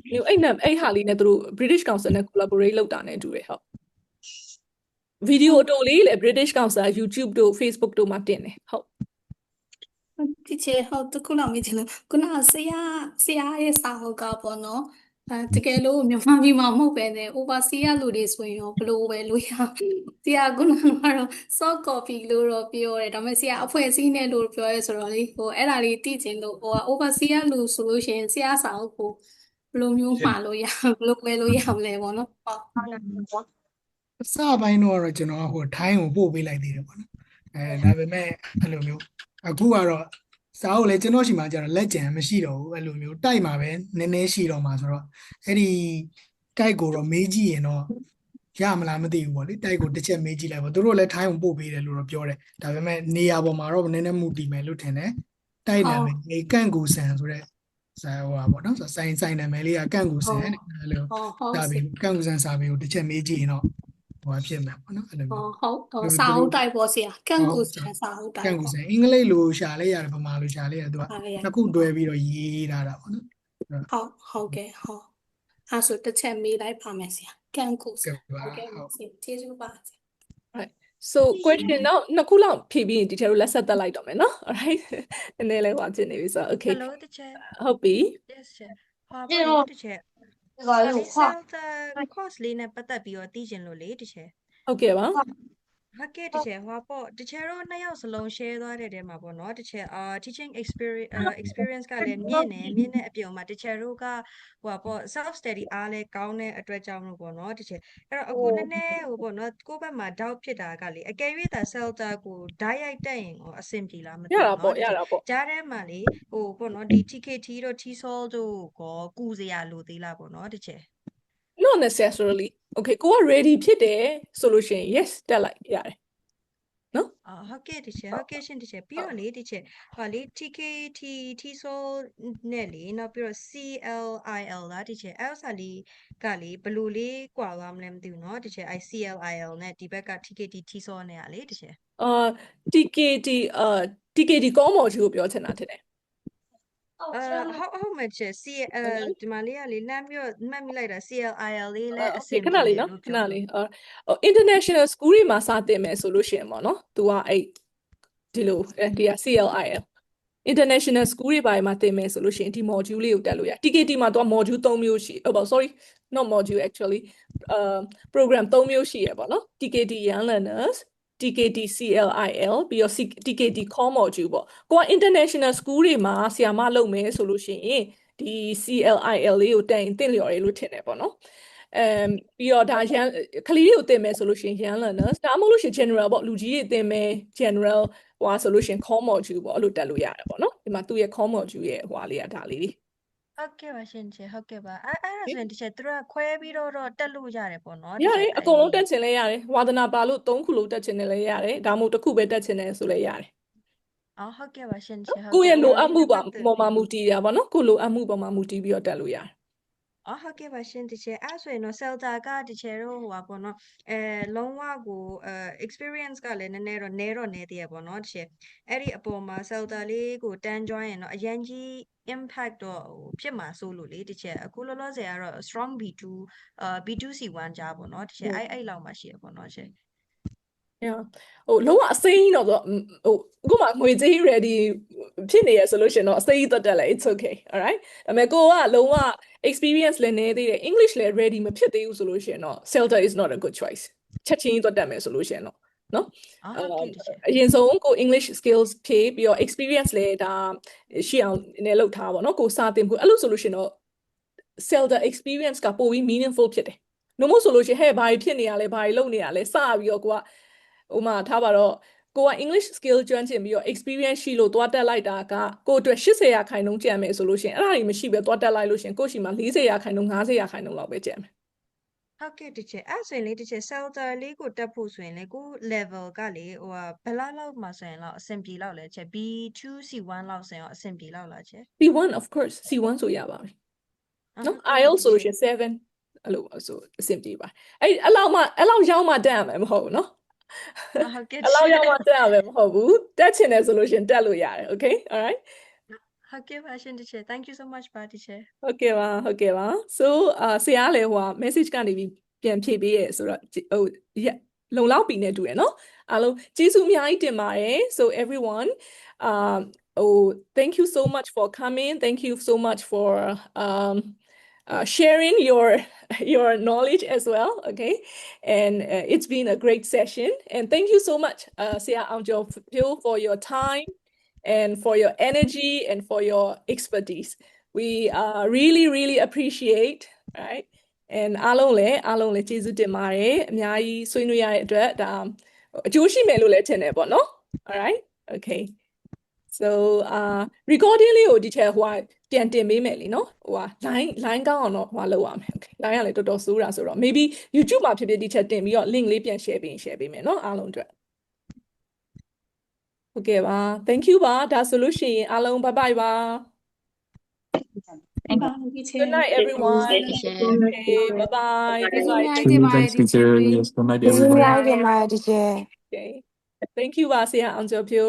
မျိုးအဲ့ဟာလေးနဲ့သူတို့ British Council နဲ့ collaborate လုပ်တာနဲ့တူတယ်ဟုတ်ဗီဒီယိုတိုလေးလေ British Council YouTube တို့ Facebook တို့မှာတင်တယ်ဟုတ်ဒီချေဟုတ်တခုလောက်မေးချင်လို့ခုနဆရာရဲ့စာအုပ်ကပေါ့နော် တကယ်လို့မြန်မာပြည်မှာမဟုတ်ပဲနဲ့ overseas ကလူတွေဆိုရင်ရောဘယ်လိုပဲလို့ရဆရာကကတော့ soft copy လို့တော့ပြောတယ်ဒါပေမဲ့ဆရာအဖွဲ့အစည်းနဲ့လို့ပြောရဲဆိုတော့လေအဲ့ဒါလေးသိချင်လို့overseas ကလူဆိုလို့ရှိရင်ဆရာစာအုပ်ကိုဘယ်လိုမျိုးမှာလို့ရဘယ်လိုပဲလို့ရမလဲပေါ့နော်စပိုင်းတော့ကျွန်တော်ဟိုထိုင်းကိုပို့ပေးလိုက်သေးတယ်ပေါ့နော်ဒါပေမဲ့အဲ့လိုမျိုးအခုကတော့စာအုပ်လည်းကျွန်တော်ရှိမှကျတော့လက်ကျန်မရှိတော့ဘူးအဲ့လိုမျိုးတိုက်မှာပဲနည်းနည်းရှိတော့မှာဆိုတော့အဲ့ဒီတိုက်ကိုတော့မေးကြည့်ရင်တော့ရမလားမသိဘူးပေါ့လေတိုက်ကိုတစ်ချက်မေးကြည့်လိုက်ပေါ့သူတို့လည်းထိုင်းကိုပို့ပေးတယ်လို့တော့ပြောတယ်ဒါပေမဲ့နေရာပေါ်မှာတော့နည်းနည်းမူတည်မယ်လို့ထင်တယ်တိုက်နာမယ်ဒီကန့်ကူဆန်ဆိုတဲ့စာဟိုပါပေါ့နော်ဆိုင်နာမည်လေးကကန့်ကူဆန်အဲ့လိုဒါပြီးကန့်ကူဆန်စာပေကိုတစ်ချက်မေးကြည့်ရင်တော့ဟိုဖြစ်မှာပေါ့နော်အဲ့လိုမျိုးဟုတ်စာအုပ်တိုက်ပေါ့ဆရာကန့်ကူဆန်စာအုပ်တိုက်က န့်ကူဆန်အင်္ဂလိပ်လိုရှာလဲရတယ်ဗမာလိုရှာလဲရတယ်သူကနှစ်ခုတွဲပြီးတော့ရေးထားတာပေါ့နော်ဟုတ်ကဲ့ဟုတ်အဲ့ဆိုတစ်ချက်မေးလိုက်ပါမယ်ဆရာကန့်ကူဆန်ဟုတ်ကဲ့ကျေးဇူးပါဆရာ right so question တော့နှစ်ခုလောက်ဖြေပြီးရင်ဒီထဲကိုလက်ဆက်တက်လိုက်တော့မယ်နော် alright နည်းနည်းလေးဟောချင်နေပြီဆိုတော့ okay Hello teacher ဟုတ်ပြီ yes sir ဟာပါလို့ teacher ဒါလေး self course လေးနဲ့ပတ်သက်ပြီးတော့သိချင်လို့လေ teacher ဟုတ်ကဲ့ပါဟုတ်ကဲ့ teacher ဟောပေါ့ teacher တို့နှစ်ယောက်စလုံး share သွားတဲ့တဲမှာပေါ့နော် teacher teaching experience ကလည်းမြင့်တဲ့အပြုံမှာ teacher တို့ကဟိုပေါ့ self study အားလည်းကောင်းတဲ့အတွက်ကြောင့်လို့ပေါ့နော် teacher အဲ့တော့အခုနည်းနည်းဟိုပေါ့နော်ကိုယ့်ဘက်မှာ doubt ဖြစ်တာကလေအကယ်၍သာ self ကိုဓာတ်ရိုက်တက်ရင်အဆင်ပြေလားမသိဘူးနော် ရတာပေါ့ ကြားထဲမှာလေဟိုပေါ့နော်ဒီ TKT တို့ TSOL တို့ကိုကူစရာလိုသေးလားပေါ့နော် teacher not necessarily okay ကိုက ready ဖြစ်တယ်ဆိုလို့ရှိရင် yes တက်လိုက်ရတယ်နော်ဟုတ်ကဲ့ teacher ဟုတ်ကဲ့ရှင် teacher ပြီးတော့လေ teacher ဟာလေ TKT TSOL နဲ့လေနောက်ပြီးတော့ CLIL လား teacher အဲ့ဥစ္စာလေးကလေဘယ်လိုလေးကွာသွားမလဲမသိဘူးเนาะ teacher CLIL နဲ့ဒီဘက်က TKT TSOL နဲ့อ่ะလေ teacher TKT ကောမော်ကြီးကိုပြောချင်တာထင်တယ်ဟုတ်မှချေ ဒီမှာလေးကလေလမ်းပြီးတော့မှတ်မိလိုက်တာ CLIL လေးလည်းအဆင် ခဏလေးနော်ခဏလေး international school တွေမှာစတင်မယ်ဆိုလို့ရှိရင်ပေါ့နော် तू ကအဲ့ဒီလိုဒီက CLIL international school တွေပိုင်းမှာတင်မယ်ဆိုလို့ရှိရင်ဒီ module လေးကိုတက်လို့ရ TKT မှာ तू module 3မျိုးရှိsorry not module actually program 3မျိုးရှိရပေါ့နော် TKT Young Learners TKT CLIL ပြီးတော့ TKT Core Module ပေါ့ကိုက international school တွေမှာဆရာမလုပ်မယ်ဆိုလို့ရှိရင်ဒီ CLIL လေးကိုတက်ရင်သင်လျော်ရလို့ထင်တယ်ပေါ့နော်ပြီးတော့ဒါကလေးတွေကိုသင်မယ်ဆိုလို့ရှိရင် Young Learners ဒါမှမဟုတ်လို့ရှိရင် general ပေါ့လူကြီးတွေသင်မယ် general ဟိုဆိုလို့ရှိရင် Core Module ပေါ့အဲ့လိုတက်လို့ရတယ်ပေါ့နော်ဒီမှာသူ့ရဲ့ Core Module ရဲ့ဟိုလေးကဒါလေးတွေဟုတ်ကဲ့ပါရှင်ချေဟုတ်ကဲ့ပါအဲ့ဒါဆိုရင်တချေသူတို့ကခွဲပြီးတော့တက်လို့ရတယ်ပေါ့နော်ရတယ်အကုန်လုံးတက်ချင်လဲရတယ်ဝါသနာပါလို့3ခုလုံးတက်ချင်တယ်လဲရတယ်ဒါမှမဟုတ်တစ်ခုပဲတက်ချင်တယ်ဆိုလဲရတယ်ဟုတ်ကဲ့ပါရှင်ချေဟုတ်ကိုယ့်ရဲ့လိုအပ်မှုပေါ်မှာမူတည်ရပါတော့ကိုလိုအပ်မှုပေါ်မှာမူတည်ပြီးတော့တက်လို့ရတယ်ဟုတ်ကဲ့ပါရှင်တချေအဲ့ဆိုရင်တော့ Celta ကတချေတော့ဟိုပါပေါ့နော်လုံးဝကို experience ကလည်းနည်းနည်းတော့နေသေးရပေါ့နော်တချေအဲ့ဒီအပေါ်မှာ Celta လေးကိုတန်း join ရင်တော့အရင်ကြီး impact တော့ဖြစ်မှာစိုးလို့လေတချေအခုလောလောဆယ်ကတော့ strong B2 B2C1 ကြားပေါ့နော်တချေအဲ့လောက်မှရှိရပေါ့နော်တချေဟိုလုံးဝအစိမ်းတော့ဟိုအခုမှငွေကြေး ready ဖြစ်နေရဆိုလို့ရှင်တော့အစိမ်းတက်လဲ it's okay alright ဒါပေမဲ့ကိုကလုံးဝ experience လည်းနေသေးတယ် English လည်း ready မဖြစ်သေးဘူးဆိုလို့ရှင်တော့ Celta is not a good choice ချက်ချင်းတက်မယ်ဆိုလို့ရှင်တော့နော်အရင်ဆုံးကို English skills ဖြည့်ပြီးတော့ experience လည်းဒါရှိအောင်နည်းလောက်ထားပါတော့ကိုစာသင်ဖို့အဲ့လိုဆိုလို့ရှင်တော့ Celta experience ကပိုပြီး meaningful ဖြစ်တယ်နှမို့ဆိုလို့ရှင်ဟဲ့ဘာဖြစ်နေရလဲဘာလုပ်နေရလဲစပြီးတော့ကိုကဥမာထားပါတော့ကိုက English skill ကျွမ်းကျင်ပြီးတော့ experience ရှိလို့သွားတက်လိုက်တာကကိုအတွက်80%ကျန်မယ်ဆိုလို့ရှိရင်အဲ့ဒါတွေမရှိပဲသွားတက်လိုက်လို့ရှိရင်ကိုရှိမှာ40% 50% လောက်ပဲကျန်မယ်ဟုတ်ကဲ့တချေအဲ့ဆိုရင်လေတချေ Celta လေးကိုတက်ဖို့ဆိုရင်လေကို level ကလေဟိုဘယ်လောက်မှဆိုရင်တော့အဆင်ပြေလောက်လဲချေ B2 C1 လောက်ဆိုရင်အဆင်ပြေလောက်လားချေ B1 of course C1 ဆိုရပါပြီနော် IELTS ဆိုရင်7အဲ့လိုဆိုအဆင်ပြေပါအဲ့လောက်ရောက်မှတက်ရမယ်မဟုတ်ဘူးနော်ဟုတ်ကဲ့အလောက်ရောက်မှတက်ရမယ်မဟုတ်ဘူးတက်ချင်တယ်ဆိုလို့ရှင်တက်လို့ရတယ် okay alright ဟုတ်ကဲ့ပါရှင်တချေ thank you so much ပါတချေဟုတ်ကဲ့ပါ so ဆရာလည်းဟို message ကနေပြီးပြန်ဖြည့်ပေးရဲဆိုတော့ဟိုလုံလောက်ပြီနဲ့တူရယ်နော်အားလုံးကျေးဇူးအများကြီးတင်ပါတယ် so everyone thank you so much for coming thank you so much for sharing your knowledge as well. Okay, and it's been a great session. And thank you so much, Sia Angel, for your time and for your energy and for your expertise. We really appreciate, right? And အားလုံးလည်းကျေးဇူးတင်ပါတယ်အများကြီးဆွေးနွေးရတဲ့အတွက်ဒါအကျိုးရှိမယ်လို့လည်းထင်တယ်ပေါ့နော် all right okay so recording လေးကိုဒီချက်ဟိုပြန်တင်ပေးမယ်လीနော်ဟို line ကောင်းအောင်တော့ဟိုလုပ်ရမယ် okay line ကလည်းတော်တော်ဆိုးတာဆိုတော့ maybe YouTube မှာဖြစ်ဖြစ်ဒီချက်တင်ပြီးတော့ link လေးပြန် share ပေးမယ်နော်အားလုံးအတွက်ဟုတ်ကဲ့ပါ thank you ပါဒါဆိုလို့ရှိရင်အားလုံး bye bye ပါ Good night, everyone. Okay, bye-bye. Thanks, teacher. Yes, good night, everyone. Okay. Thank you, Vasia Anjopyo.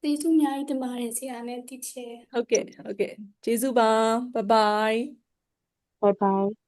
ကျေးဇူးအများကြီးတင်ပါတယ်ဆရာနဲ့ teacher. Okay. Jesu ba. Bye-bye. Bye bye.